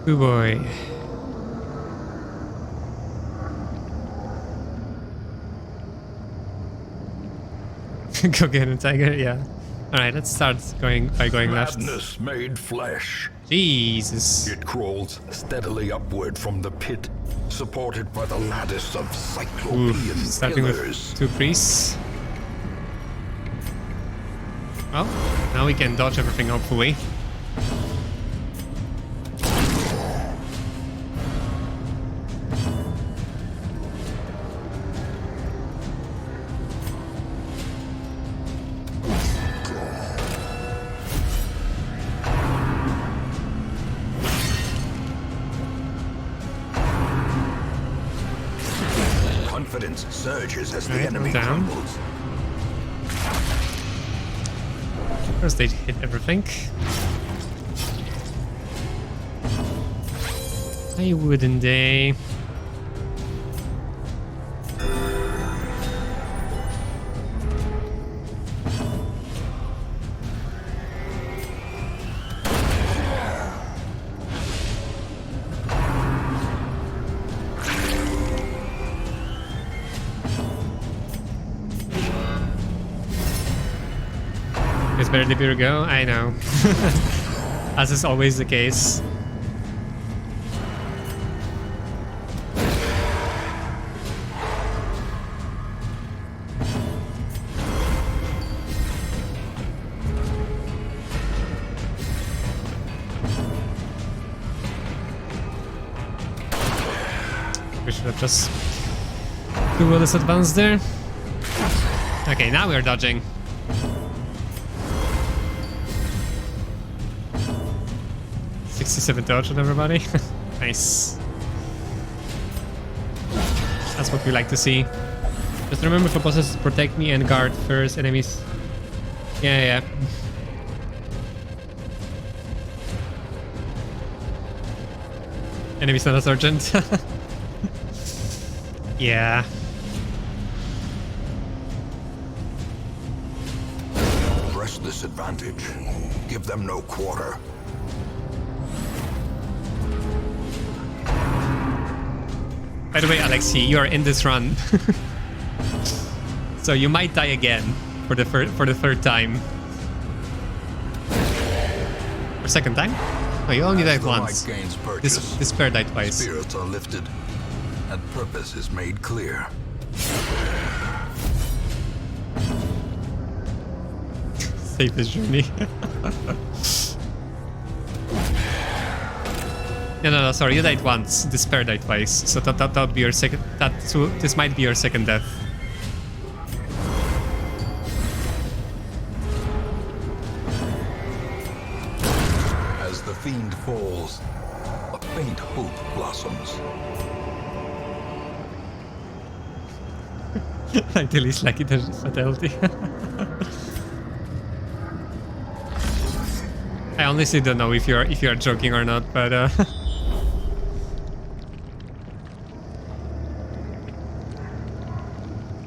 Oh boy. Go get a tiger, yeah. Alright, let's start going left. Madness made flesh. Jesus. It crawls steadily upward from the pit, supported by the lattice of cyclopean Starting pillars. with 2 priests. Well, now we can dodge everything, hopefully. Confidence surges as the Alright, enemy down. crumbles. First they hit everything. Why wouldn't they? It's better to be go. I know. As is always the case. We should have just do this advance there. Okay, now we're dodging. Dodge on everybody. Nice. That's what we like to see. Just remember for bosses, protect me and guard first enemies. Yeah. Enemies not a sergeant. Yeah. Press this advantage. Give them no quarter. By the way, Alexi, you are in this run. So you might die again for the third time. Or second time? Oh, you only died once. This pair died twice. Spirits are lifted, and purpose is made clear. Save this journey. No, sorry, you died once. This pair died twice. So that would be your second. This might be your second death. As the fiend falls, a faint hope blossoms. Until he's like it as fatality. I honestly don't know if you're joking or not, but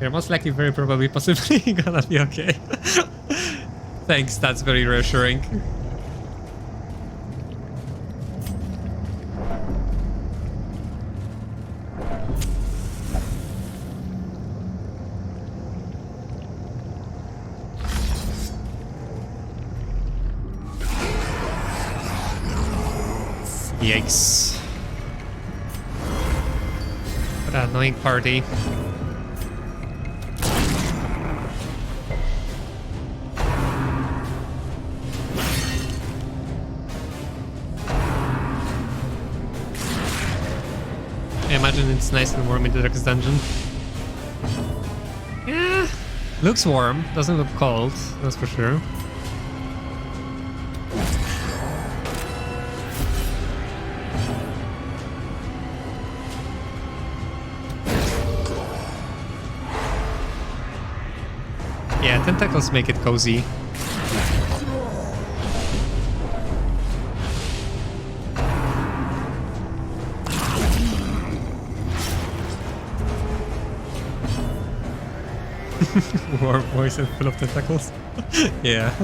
You're most likely, very probably, possibly gonna be okay. Thanks, that's very reassuring. Yikes. What an annoying party. I imagine it's nice and warm in the Darkest Dungeon. Yeah, looks warm, doesn't look cold, that's for sure. Yeah, tentacles make it cozy. Warm voice and full of tentacles. Yeah.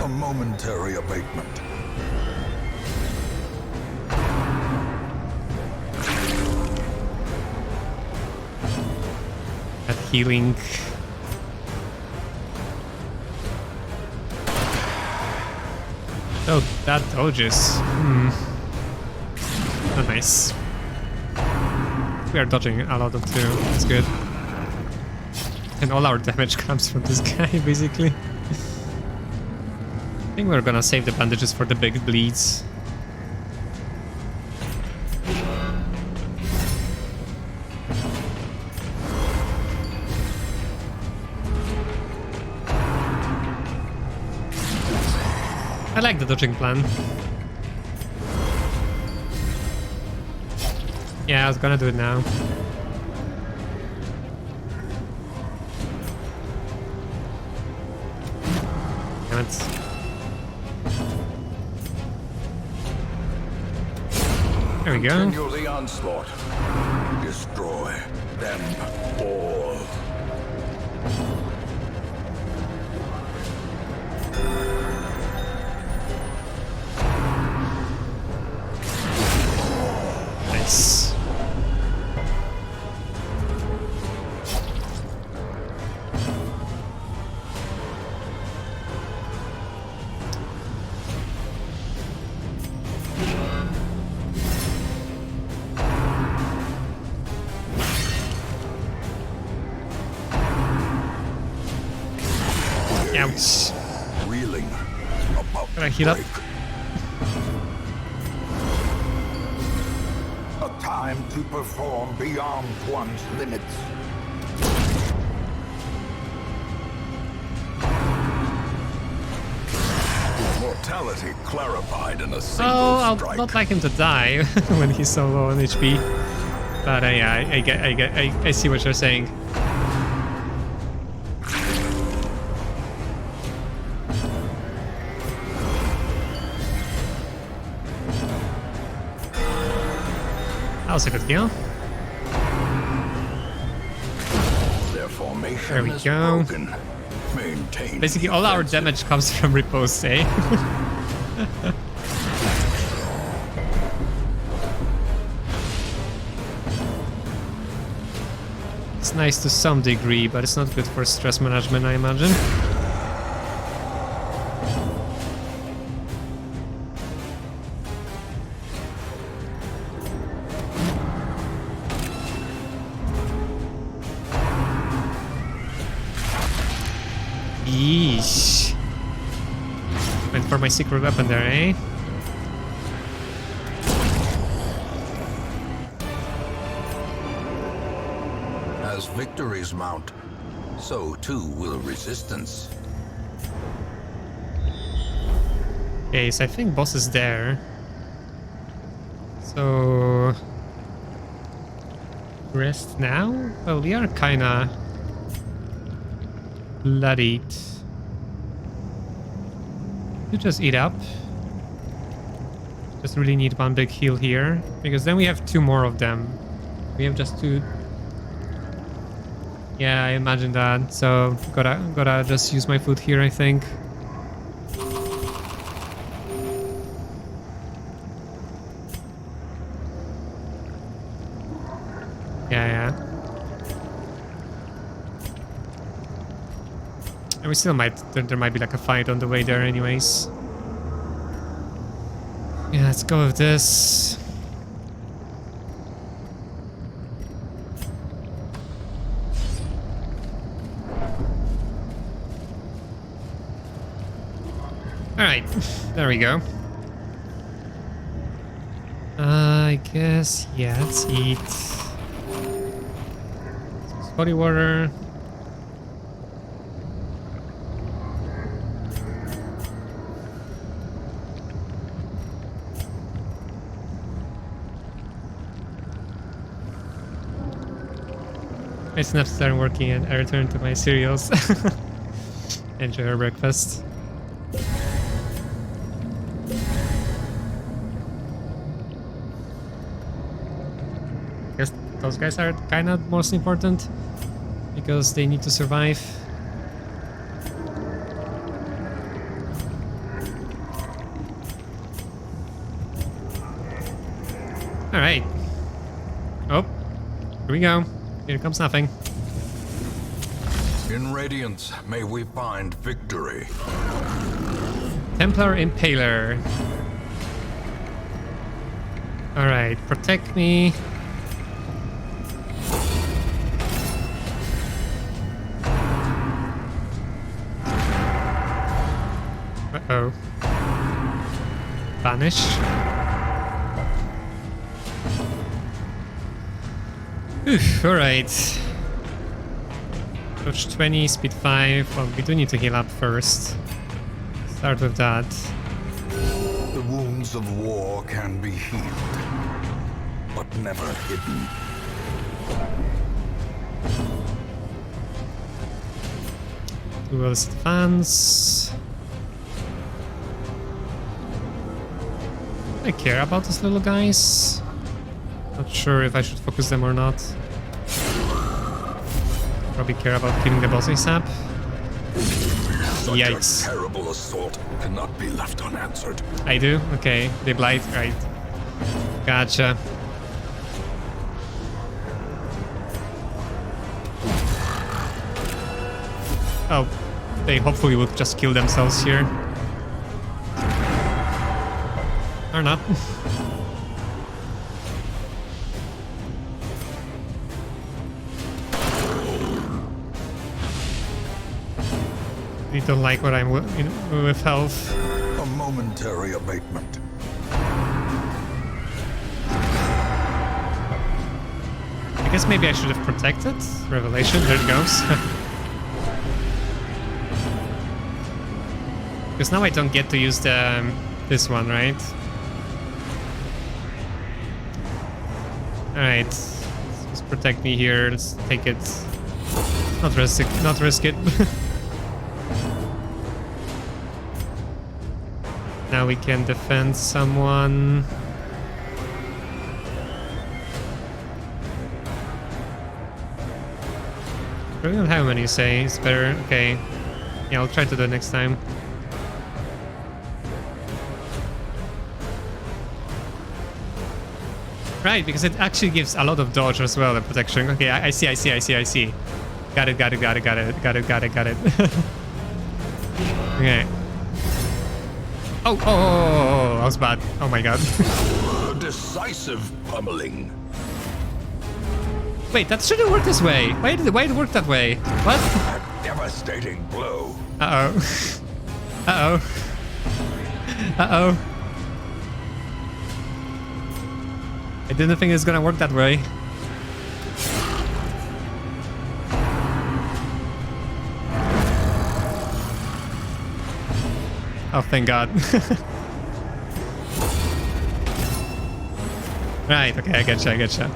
A momentary abatement. That healing. Oh, that dodges. Oh, nice. We are dodging a lot of too. That's good. And all our damage comes from this guy, basically. I think we're gonna save the bandages for the big bleeds. I like the dodging plan. Yeah, I was gonna do it now. Damn it. There we go. Continue the onslaught. Destroy them all. Nice. Ouch. Reeling. About Can I to heal up? break. A time to perform beyond one's limits. Mortality clarified in a single Oh, strike. I'd not like him to die when he's so low on HP. But yeah, I see what you're saying. That was a good kill. Their formation There we is go. broken. Maintain Basically, all our damage comes from riposte, eh? It's nice to some degree, but it's not good for stress management, I imagine. Yeesh. Went for my secret weapon there, eh? As victories mount, so too will resistance. Okay, so I think boss is there. So... rest now? Well, we are kinda... bloodied. You just eat up. Just really need one big heal here, because then we have two more of them. We have just two Yeah, I imagine that. So gotta just use my food here, I think. Yeah. And we still might, there might be like a fight on the way there anyways. Yeah, let's go with this. Alright, there we go. I guess, yeah, let's eat. Some body water. My snaps start working and I return to my cereals. Enjoy our breakfast. Guess those guys are kind of most important because they need to survive. All right. Oh, here we go. Here comes nothing. In Radiance, may we find victory. Templar Impaler. Alright, protect me. Uh-oh. Vanish. Oof, alright. Approach 20, speed 5. Well, we do need to heal up first. Start with that. The wounds of war can be healed, but never hidden. Duelist advance. I care about these little guys. Not sure if I should focus them or not. Probably care about killing the boss ASAP. Such Yikes. a terrible assault cannot be left unanswered. I do? Okay. They blight, right. Gotcha. Oh, they hopefully would just kill themselves here. Or not. They don't like what I'm with health. A momentary abatement. I guess maybe I should have protected. Revelation, there it goes. Because now I don't get to use the this one, right? Alright. Let's protect me here. Let's take it. Not risk it. Not risk it. Now we can defend someone. We don't have many, say. It's better. Okay. Yeah, I'll try to do it next time. Right, because it actually gives a lot of dodge as well and protection. Okay, I see. Got it. Okay. Oh, that was bad. Oh my god. A decisive pummeling. Wait, that shouldn't work this way. Why did it work that way? What? A devastating blow. Uh-oh. Uh-oh. I didn't think it was gonna work that way. Oh, thank God. Right, okay, I getcha.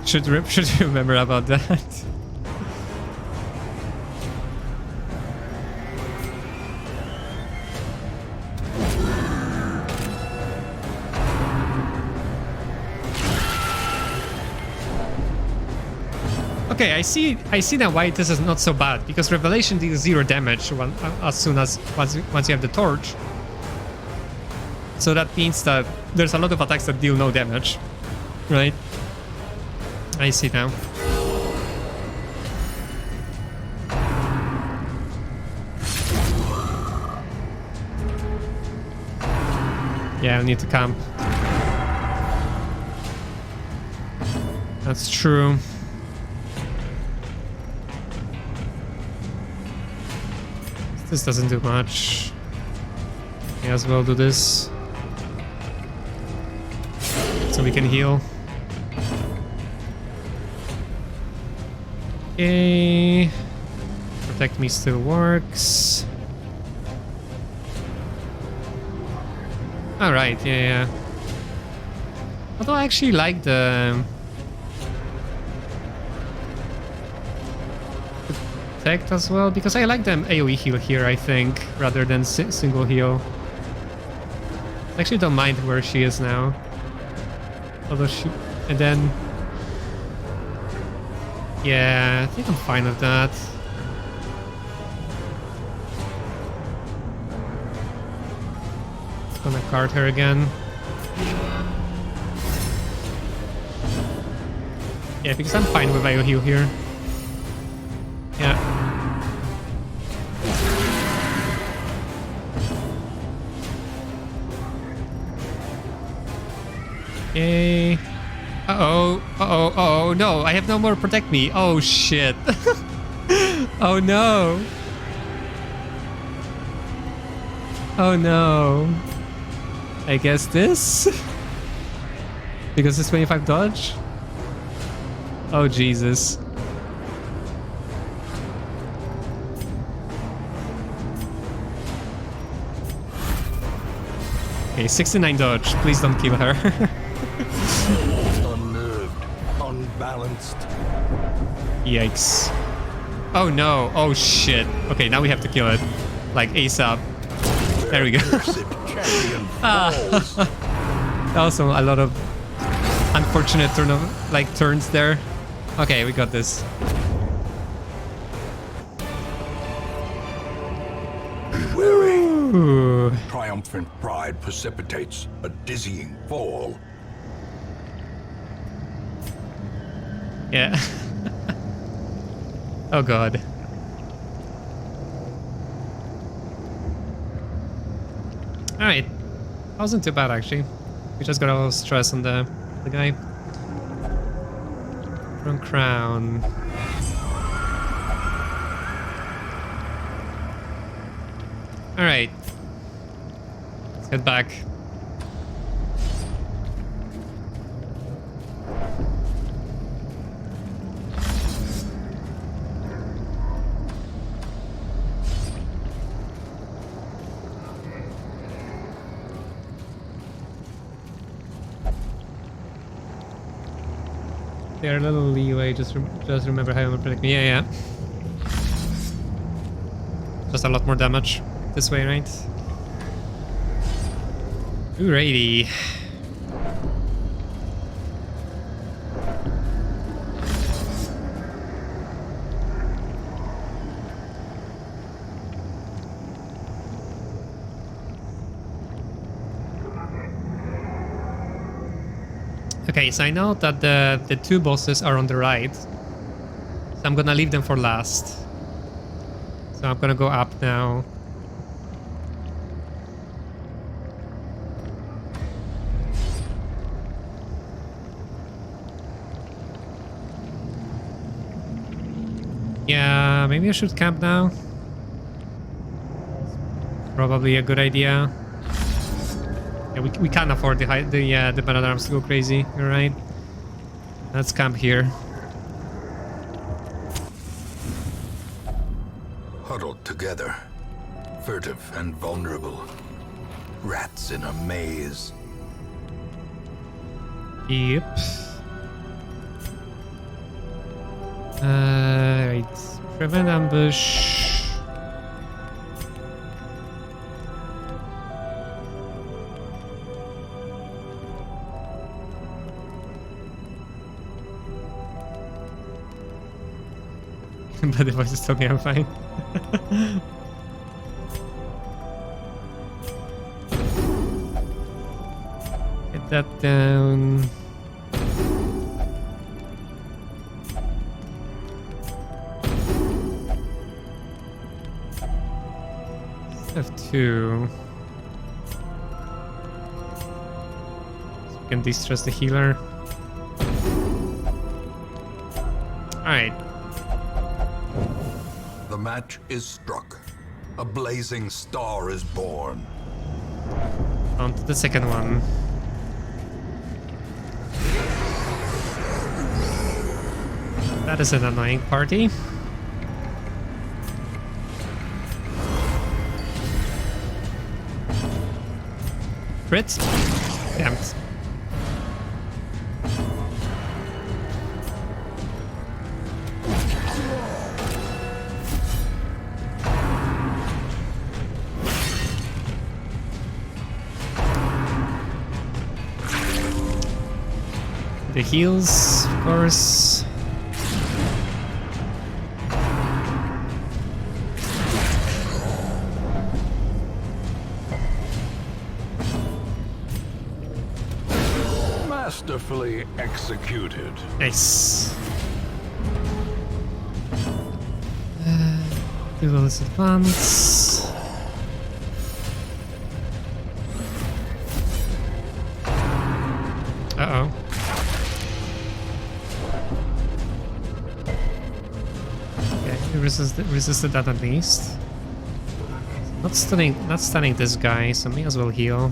Should remember about that. Okay, I see now why this is not so bad, because Revelation deals 0 damage as soon as once you have the torch. So that means that there's a lot of attacks that deal no damage, right? I see now. Yeah, I need to camp. That's true. This doesn't do much. May as well do this. So we can heal. Okay. Protect me still works. Alright, yeah. Although I actually like the protect as well, because I like the AoE heal here, I think, rather than single heal. I actually don't mind where she is now. Although she... And then... Yeah, I think I'm fine with that. Gonna card her again. Yeah, because I'm fine with AoE heal here. Yeah. Okay. Uh-oh. Uh-oh. Uh-oh. No, I have no more protect me. Oh, shit. Oh, no. Oh, no. I guess this? Because it's 25 dodge? Oh, Jesus. Okay, 69 dodge. Please don't kill her. Unnerved, unbalanced. Yikes. Oh no. Oh shit. Okay, now we have to kill it. Like ASAP. There we go. Also a lot of unfortunate turns there. Okay, we got this. Be wary. Ooh. Triumphant pride precipitates a dizzying fall. Yeah. Oh god. Alright. Wasn't too bad actually. We just got a little stress on the guy. From Crown. Alright. Let's head back. They're a little leeway, just remember how to protect me. Yeah, yeah. Just a lot more damage this way, right? Alrighty. Okay, so I know that the two bosses are on the right. So I'm gonna leave them for last. So I'm gonna go up now. Yeah, maybe I should camp now. Probably a good idea. Yeah, we can't afford the banner arms to go crazy. You're right. Let's camp here. Huddled together, furtive and vulnerable. Rats in a maze. Yep. Right. Prevent ambush. But the voices told me I'm fine. Get that down. Have two. So we can distress the healer. Alright. The match is struck. A blazing star is born. On to the second one. That is an annoying party. Crit? Damn it. The heals, of course. Masterfully executed. Nice. Duelist advance. Uh-oh. Okay, he resisted that at least. Not stunning this guy, so may as well heal.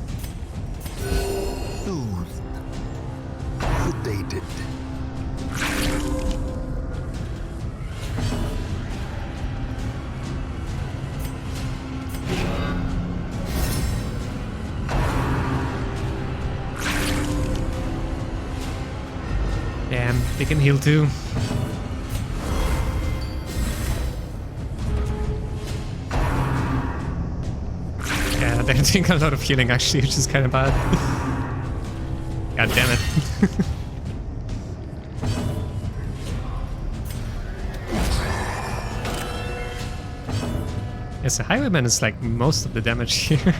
Soothed. Sedated. Damn, they can heal too. Yeah, they're doing a lot of healing actually, which is kind of bad. God damn it. Yes, the Highwayman is like most of the damage here.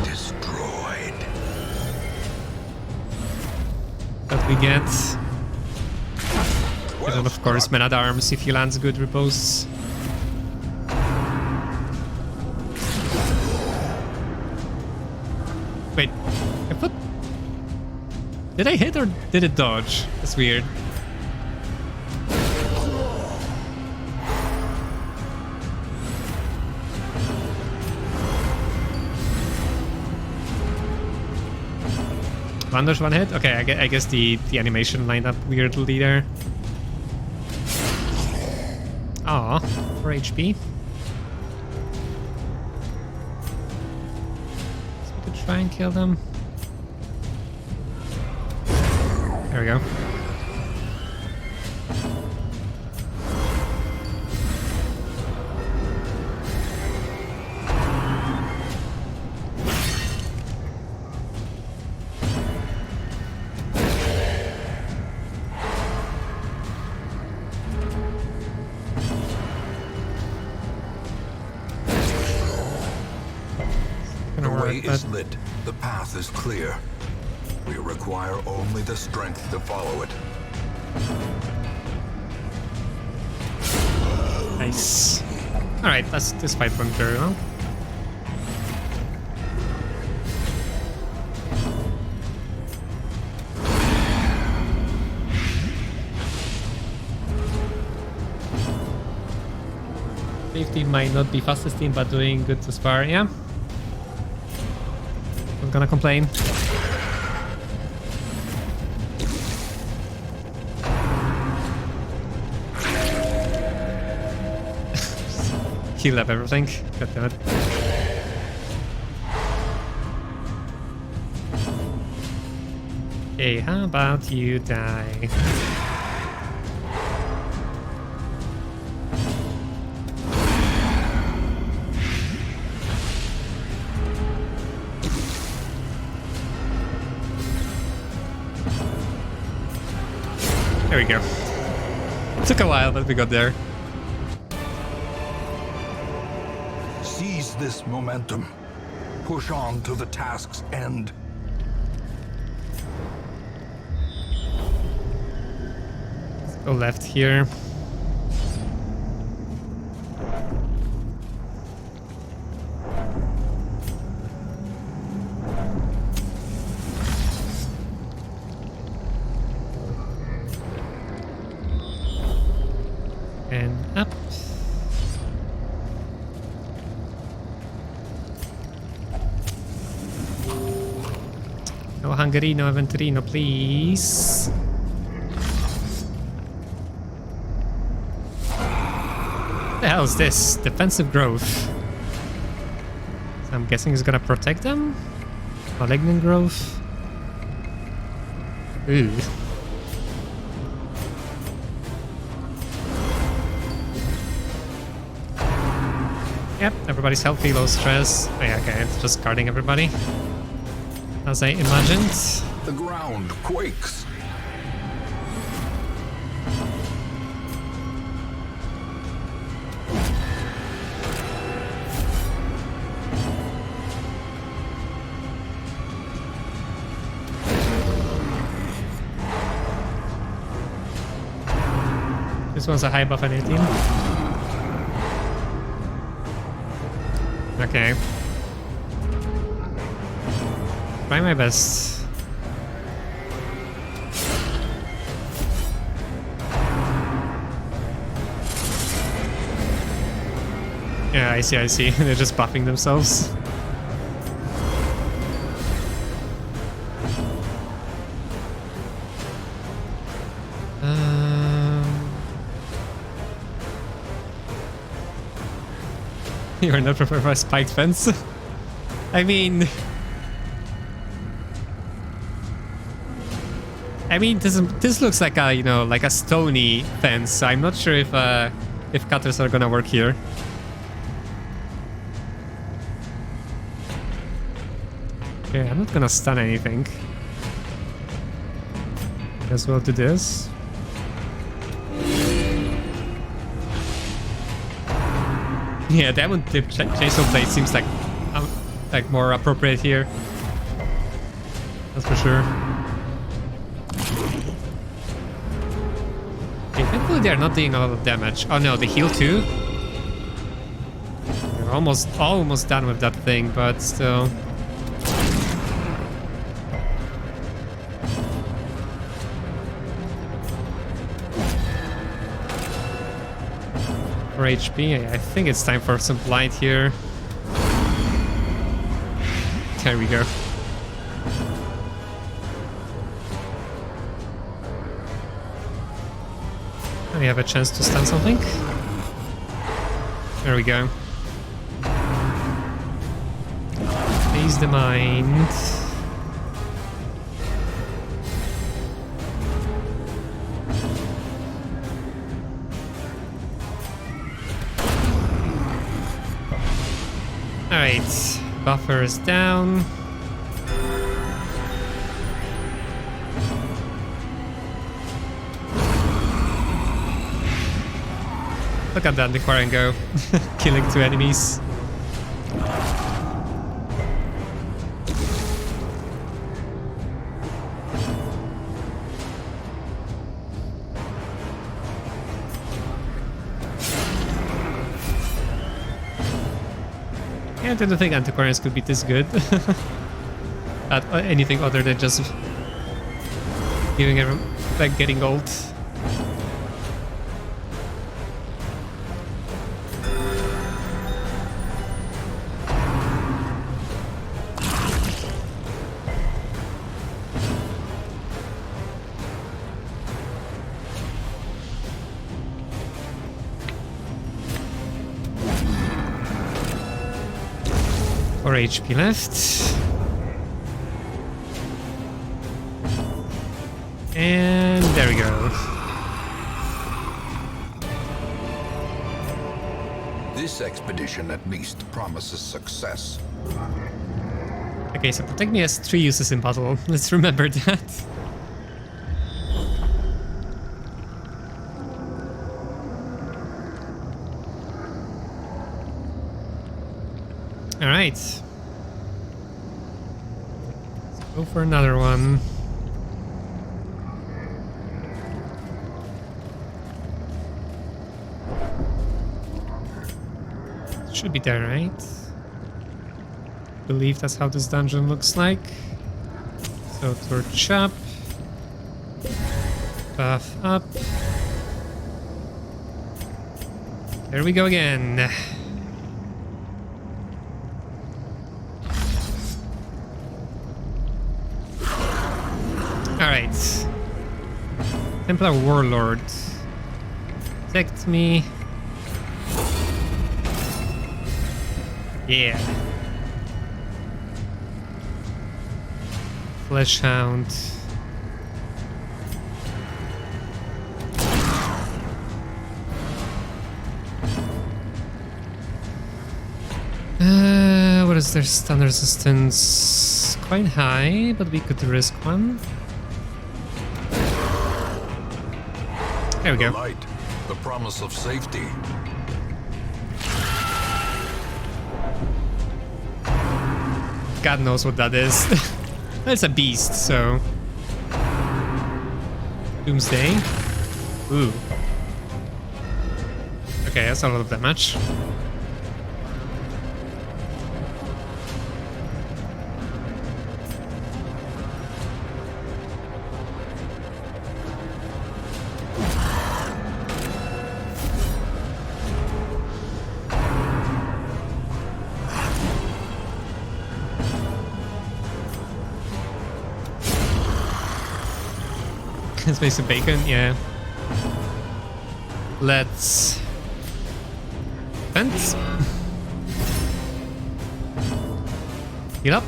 Destroyed. But we get... And then of course Man at Arms if he lands good repose. Wait, I put... Did I hit or did it dodge? That's weird. One dodge, one hit? Okay, I guess the animation lined up weirdly there. Aw, 4 HP. So we could try and kill them. There we go. The way is lit. The path is clear. We require only the strength to follow it. Nice. Alright, this fight went very well. Safety might not be fastest team, but doing good to spar, yeah. Not gonna complain. Heal up everything. God damn it. Hey, how about you die? There we go. Took a while, but we got there. this momentum. Push on to the task's end. Let's go left here. And up. No Hungary, no Aventurino, please. What the hell is this? Defensive growth. So I'm guessing it's gonna protect them? Malignant growth. Ooh. Yep, everybody's healthy, low stress. Oh yeah, okay, it's just guarding everybody. As I imagined. The ground quakes. This one's a high buff on 18. Okay. Try my best. Yeah, I see. They're just buffing themselves. You are not prepared for a spiked fence? I mean, this looks like a, you know, like a stony fence. So I'm not sure if cutters are gonna work here. Okay, I'm not gonna stun anything. As well to this. Yeah, that one tip chainsaw blade seems like more appropriate here. That's for sure. Okay, thankfully they're not doing a lot of damage. Oh no, they heal too. We're almost done with that thing, but still. 4 HP. I think it's time for some blind here. There we go. We have a chance to stun something. There we go. Ease the mind. Alright, buffer is down. Look at that Antiquarian go, killing 2 enemies. I don't think Antiquarians could be this good at anything other than just giving everyone, like, getting gold. HP left. And there we go. This expedition at least promises success. Okay, so Protect Me has 3 uses in battle. Let's remember that. Alright. Let's go for another one. Should be there, right? Believe that's how this dungeon looks like. So torch up. Buff up. There we go again. Alright. Templar Warlord. Protect me. Yeah. Flesh Hound. What is their stun resistance? Quite high, but we could risk one. There we go. The light, the promise of safety. God knows what that is. It's a beast, so. Doomsday. Ooh. Okay, that's a lot of damage. Let's make some bacon, yeah. Let's fence. Heal up.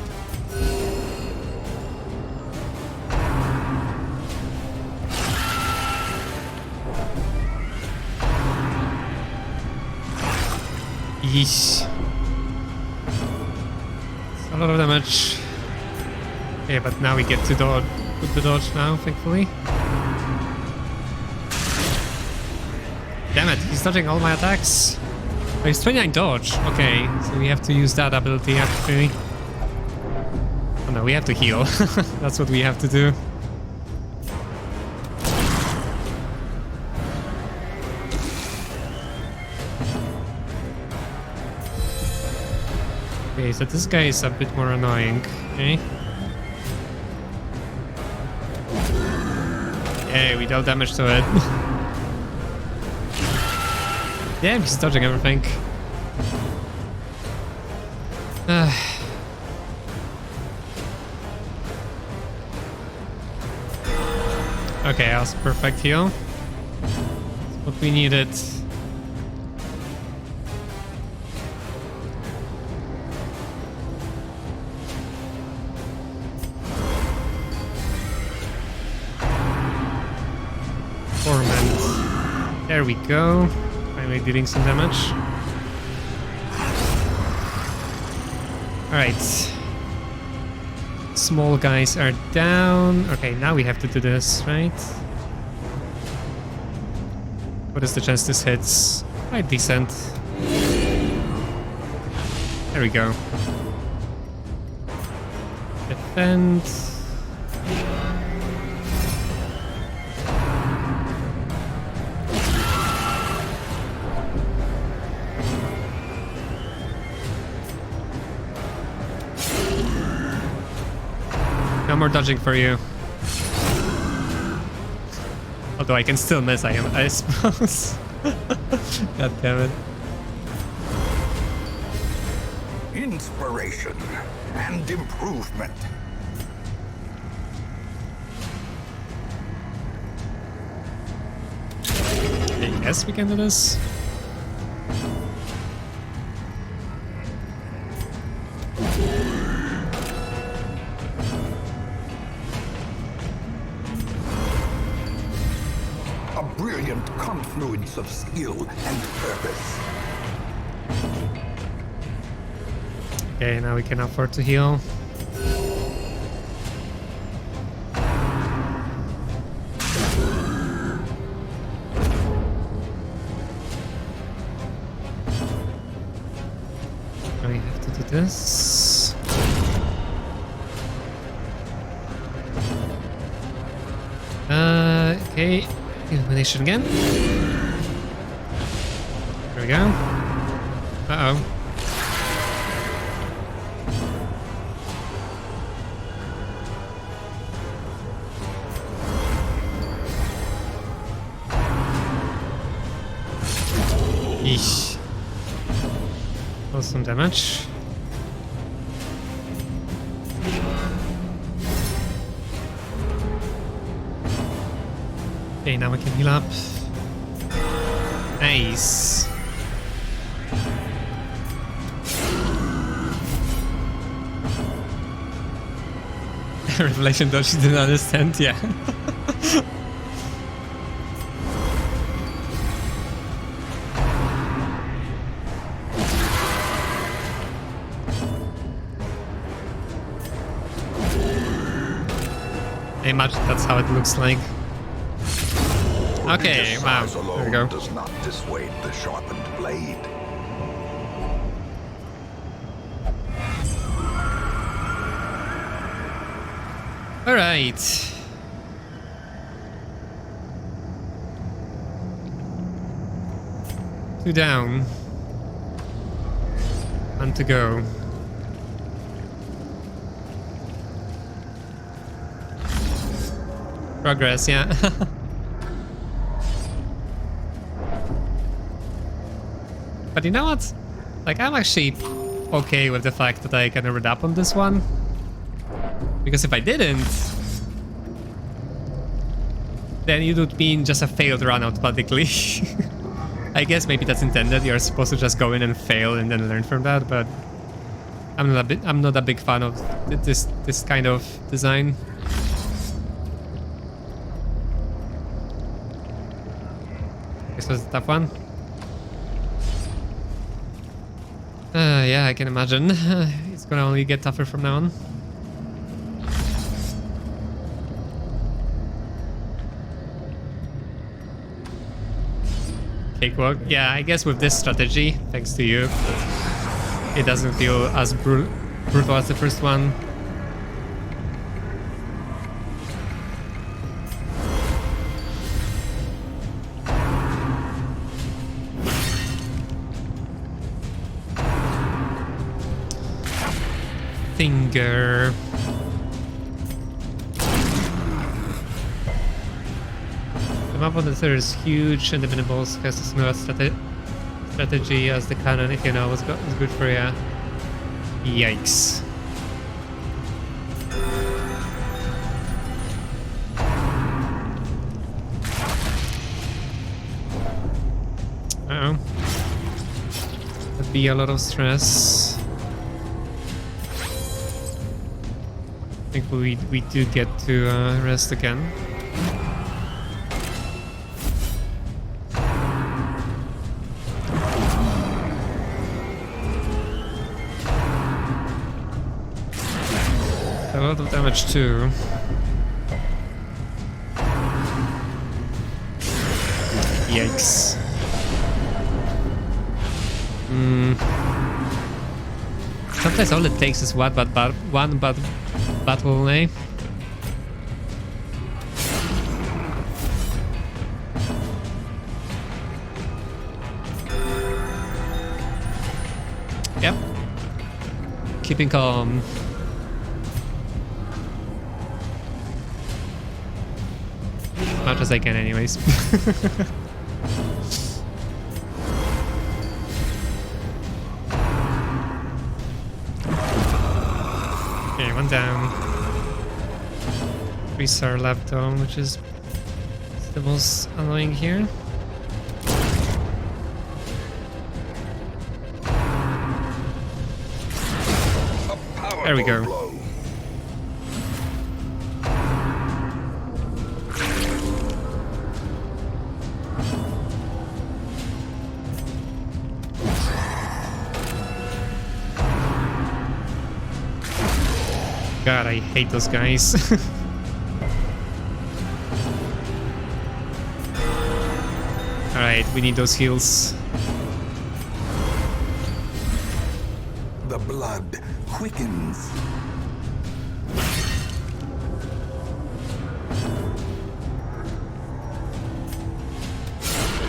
Yeesh. A lot of damage. Okay, but now we get to dodge. Put the dodge now, thankfully. Damn it, he's dodging all my attacks. Oh, he's 29 dodge. Okay, so we have to use that ability actually. Oh no, we have to heal. That's what we have to do. Okay, so this guy is a bit more annoying. Okay. Yay, we dealt damage to it. Damn, he's dodging everything. Okay, that was perfect heal. That's what we needed. Torment. There we go. Finally dealing some damage. Alright. Small guys are down. Okay, now we have to do this, right? What is the chance this hits? Quite decent. There we go. Defend. No more dodging for you. Although I can still miss, I suppose. God damn it. Inspiration and improvement. Yes, we can do this. A brilliant confluence of skill and purpose. Okay, now we can afford to heal. We have to do this. Okay, illumination again. There we go. Uh-oh. Yeesh. Well, some damage. Okay, now we can heal up. Nice. Revelation though she didn't understand, yeah. I imagine that's how it looks like. Okay, wow, Size there we go. alone does not dissuade the sharpened blade. Alright. Two down. One to go. Progress, yeah. But you know what? Like, I'm actually okay with the fact that I kind of read up on this one. Because if I didn't, then it would mean just a failed run automatically. I guess maybe that's intended. You're supposed to just go in and fail and then learn from that, but I'm not a big fan of this kind of design. This was a tough one. Yeah, I can imagine. It's gonna only get tougher from now on. Cakewalk. Yeah, I guess with this strategy, thanks to you, it doesn't feel as brutal as the first one. Finger. The map on the third is huge, and the minimalist has a similar strategy as the cannon, if you know what's good for you. Yikes. Uh-oh. That'd be a lot of stress. I think we do get to rest again. A lot of damage too. Yikes. Sometimes all it takes is one bad battle, eh? Yep. Keeping calm. As much as I can anyways. Okay, one down. 3-star left though, which is the most annoying here. There we go. Blow. God, I hate those guys. Alright, we need those heals. The blood quickens.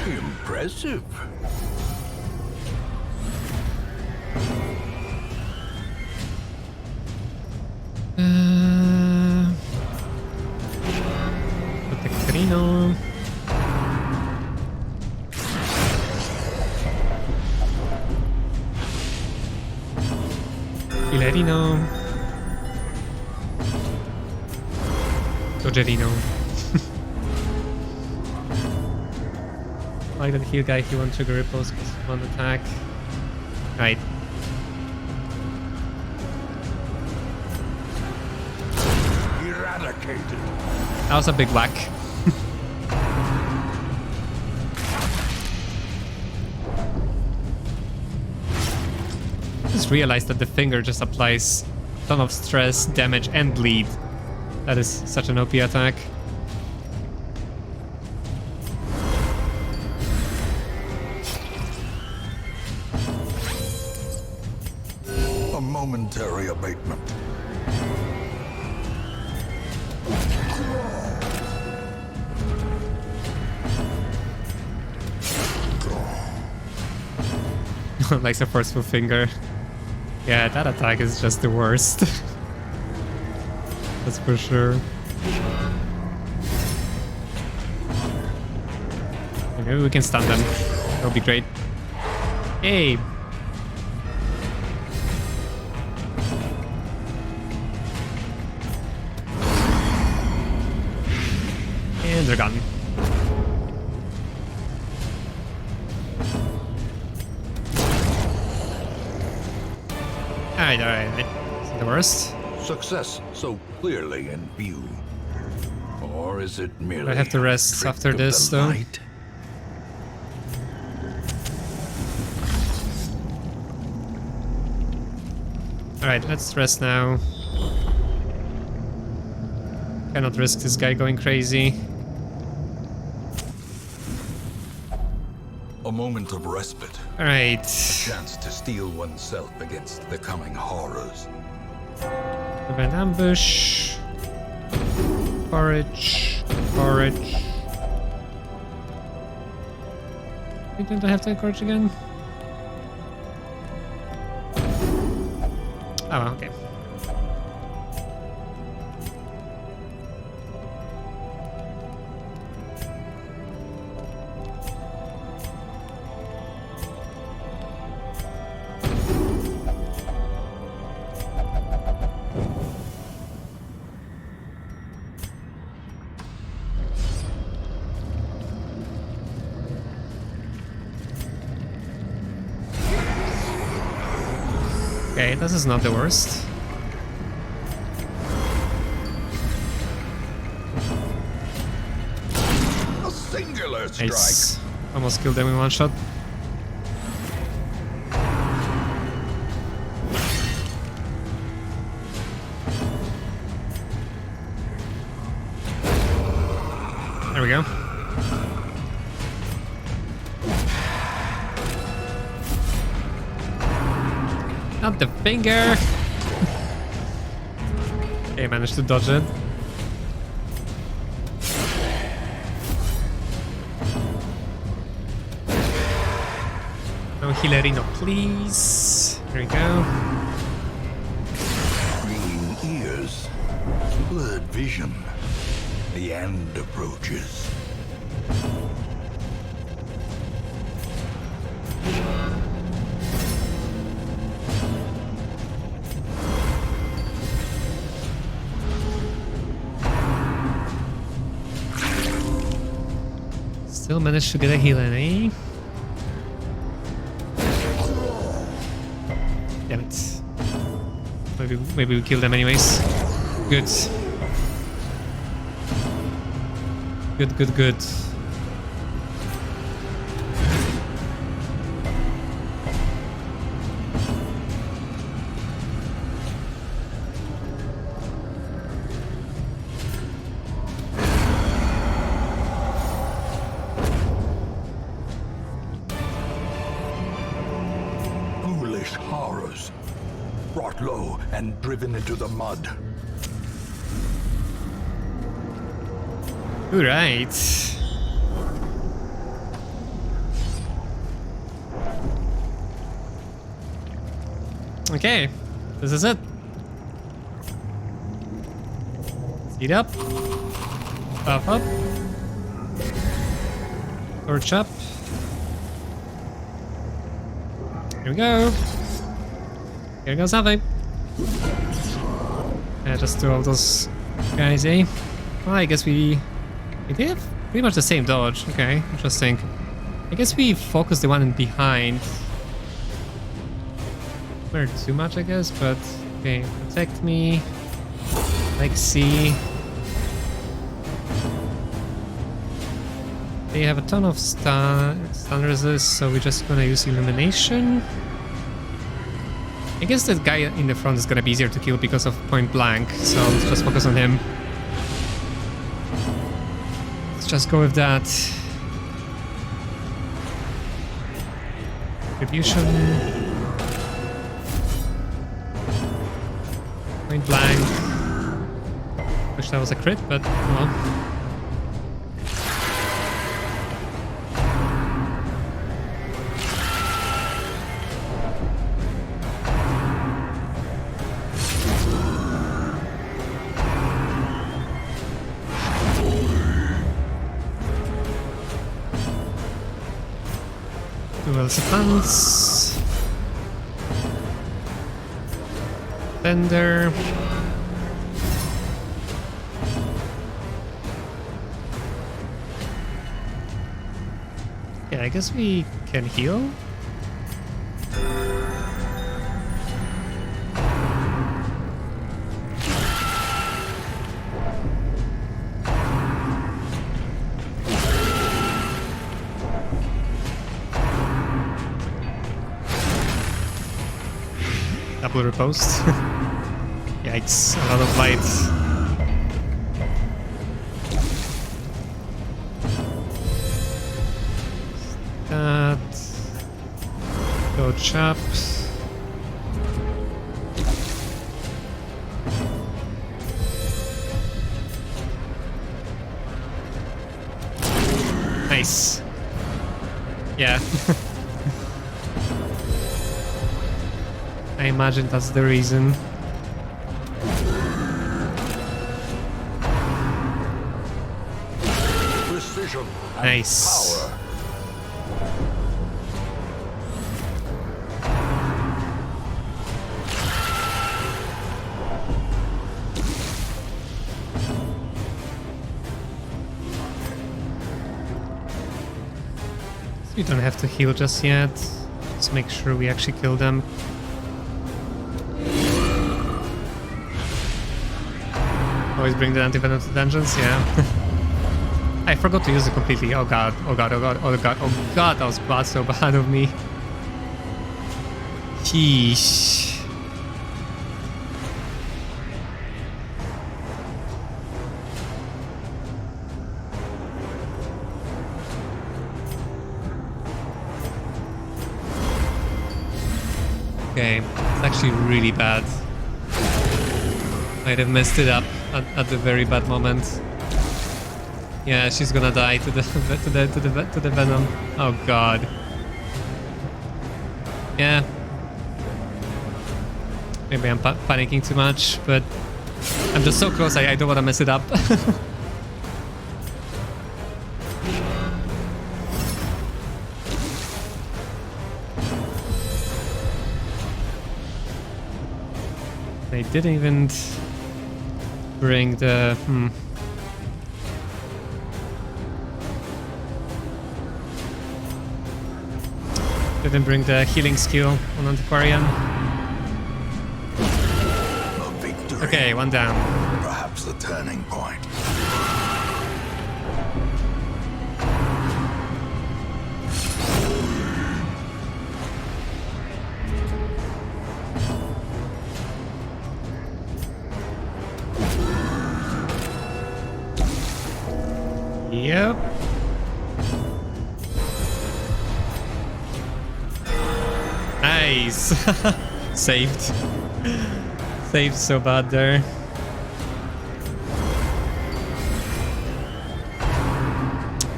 Impressive. Protectorino. Hilerino. Dogerino. Like that heal guy, he won't trigger ripples because one attack. Right. Eradicated. That was a big whack. Just realized that the finger just applies a ton of stress, damage, and bleed. That is such an OP attack. A momentary abatement. Like the forceful finger. Yeah, that attack is just the worst. That's for sure. Maybe we can stun them. That'll be great. Hey! And they're gone. Alright. Isn't the worst. Success so clearly in view. Or is it merely I have to rest a trick after of this, the though. light? Alright, let's rest now. Cannot risk this guy going crazy. A moment of respite. Alright. Chance to steel oneself against the coming horrors. Prevent ambush. Forage. Forage. Don't I have to encourage again? Oh, okay. Okay, this is not the worst. A singular strike. Nice. Almost killed them in one shot. There we go. Not the finger! Okay, managed to dodge it. No Hilerino, please. There we go. Green ears, blurred vision. The end approaches. Still managed to get a heal in, eh? Damn it. Maybe we kill them anyways. Good. Good. Ghoulish horrors, brought low and driven into the mud. All right. Okay, this is it. Speed up. Buff up. Torch up. Here we go. Here goes something. Yeah, just do all those guys, eh? Well, I guess we did have pretty much the same dodge. Okay, interesting. I guess we focused the one in behind. Not too much, I guess, but okay. Protect me. Like C. They have a ton of stun resist, so we're just gonna use illumination. I guess that guy in the front is gonna be easier to kill because of point blank, so let's just focus on him. Let's just go with that. Retribution. Point blank. Wish that was a crit, but well. Dual defense. Fender. Yeah, I guess we can heal. Double riposte. Yikes, a lot of light. That. Go chop. Nice. Yeah. I imagine that's the reason. Precision and Nice. power. We don't have to heal just yet. Let's make sure we actually kill them. Always bring the anti-venom to dungeons, yeah. I forgot to use it completely. Oh god, oh god, oh god, oh god, oh god, that was bad, so bad of me. Sheesh. Okay, it's actually really bad. Might have messed it up at the very bad moment. Yeah, she's gonna die to the to the venom. Oh god. Yeah. Maybe I'm panicking too much, but I'm just so close. I don't want to mess it up. They didn't even bring the Didn't bring the healing skill on Antiquarian. A victory. Okay, one down. Perhaps the turning point. Yep. Nice. Saved. Saved so bad there.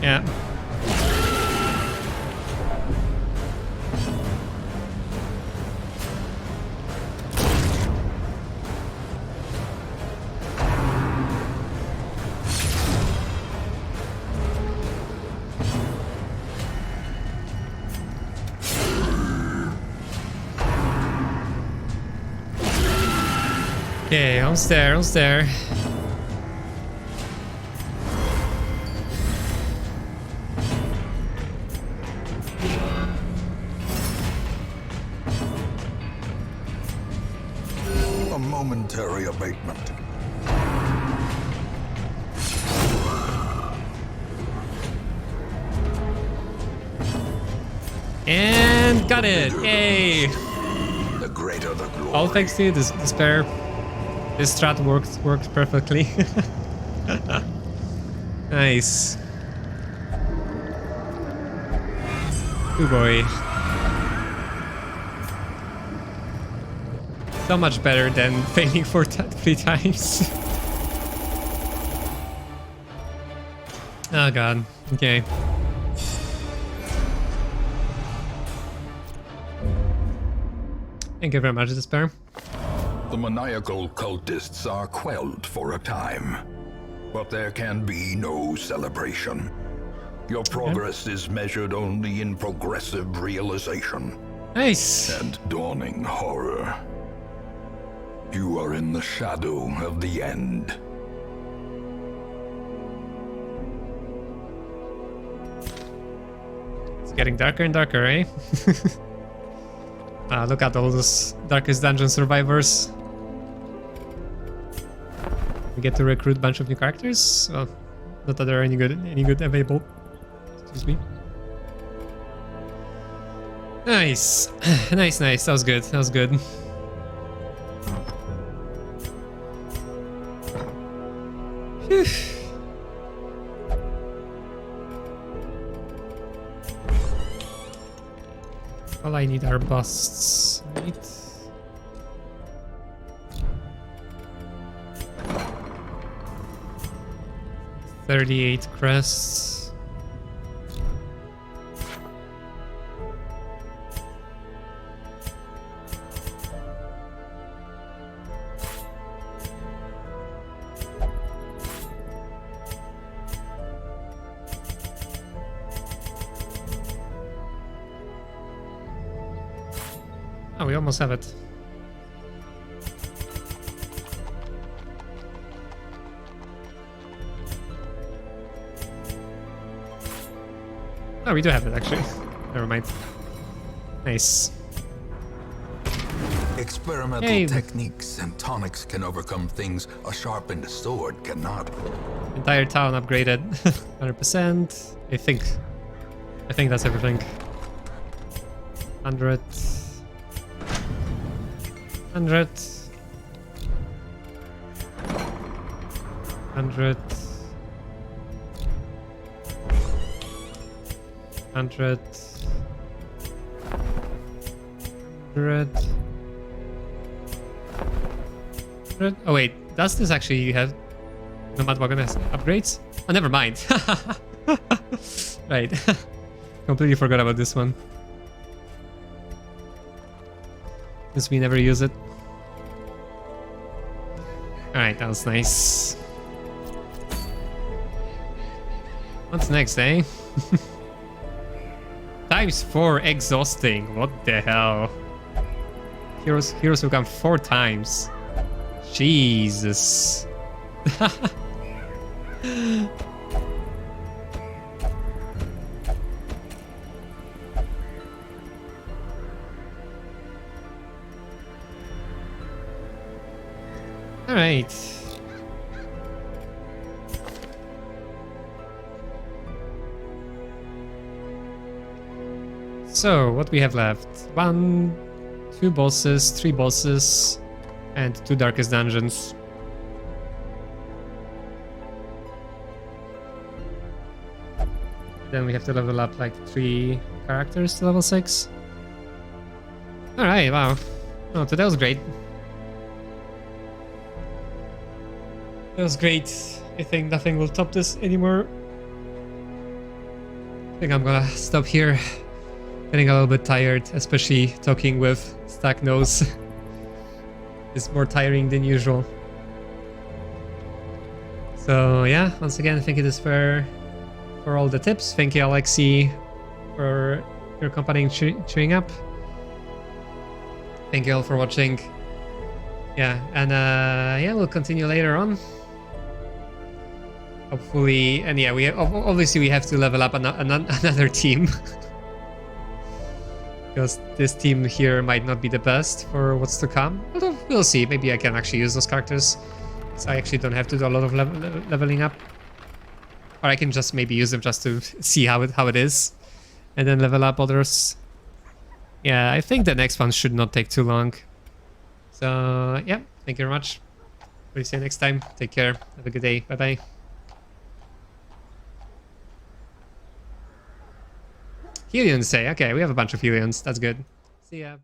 Yeah. Okay, almost there, almost there. A momentary abatement. And got it! Yay! The greater the glory. All thanks to you, this despair. This strat worked perfectly. Nice. Good boy. So much better than failing 3 times. Oh god. Okay. Thank you very much, Despair. The maniacal cultists are quelled for a time, but there can be no celebration. Your progress is measured only in progressive realization Nice. and dawning horror. You are in the shadow of the end. It's getting darker and darker, eh? Look at all those Darkest Dungeon survivors. We get to recruit a bunch of new characters. Well, not that there are any good available. Excuse me. Nice. Nice. That was good. That was good. Phew. All I need are busts, right? $38 crests. Oh, we almost have it. Oh, we do have it, actually. Never mind. Nice. Experimental Hey. techniques and tonics can overcome things a sharpened sword cannot. Entire town upgraded. 100%. I think that's everything. 100. 100. 100. 100. 100. Oh wait, does this actually have no matter what upgrades? Oh, never mind. Right. Completely forgot about this one. Since we never use it. Alright, that was nice. What's next, eh? ×4 exhausting. What the hell? Heroes will come 4 times. Jesus. All right. So, what we have left? 1, 2 bosses, 3 bosses, and 2 Darkest Dungeons. Then we have to level up like 3 characters to level 6. Alright, wow. Oh, today was great. That was great. I think nothing will top this anymore. I think I'm gonna stop here. Getting a little bit tired, especially talking with stuck nose. It's more tiring than usual. So yeah, once again, thank you for all the tips. Thank you, Alexi, for your accompanying chewing up. Thank you all for watching. Yeah, and yeah, we'll continue later on. Hopefully, and yeah, obviously we have to level up another team. Because this team here might not be the best for what's to come. Although we'll see. Maybe I can actually use those characters. So I actually don't have to do a lot of leveling up. Or I can just maybe use them just to see how it is. And then level up others. Yeah, I think the next one should not take too long. So yeah, thank you very much. We'll see you next time. Take care. Have a good day. Bye-bye. Helions say, okay, we have a bunch of Helions. That's good. See ya.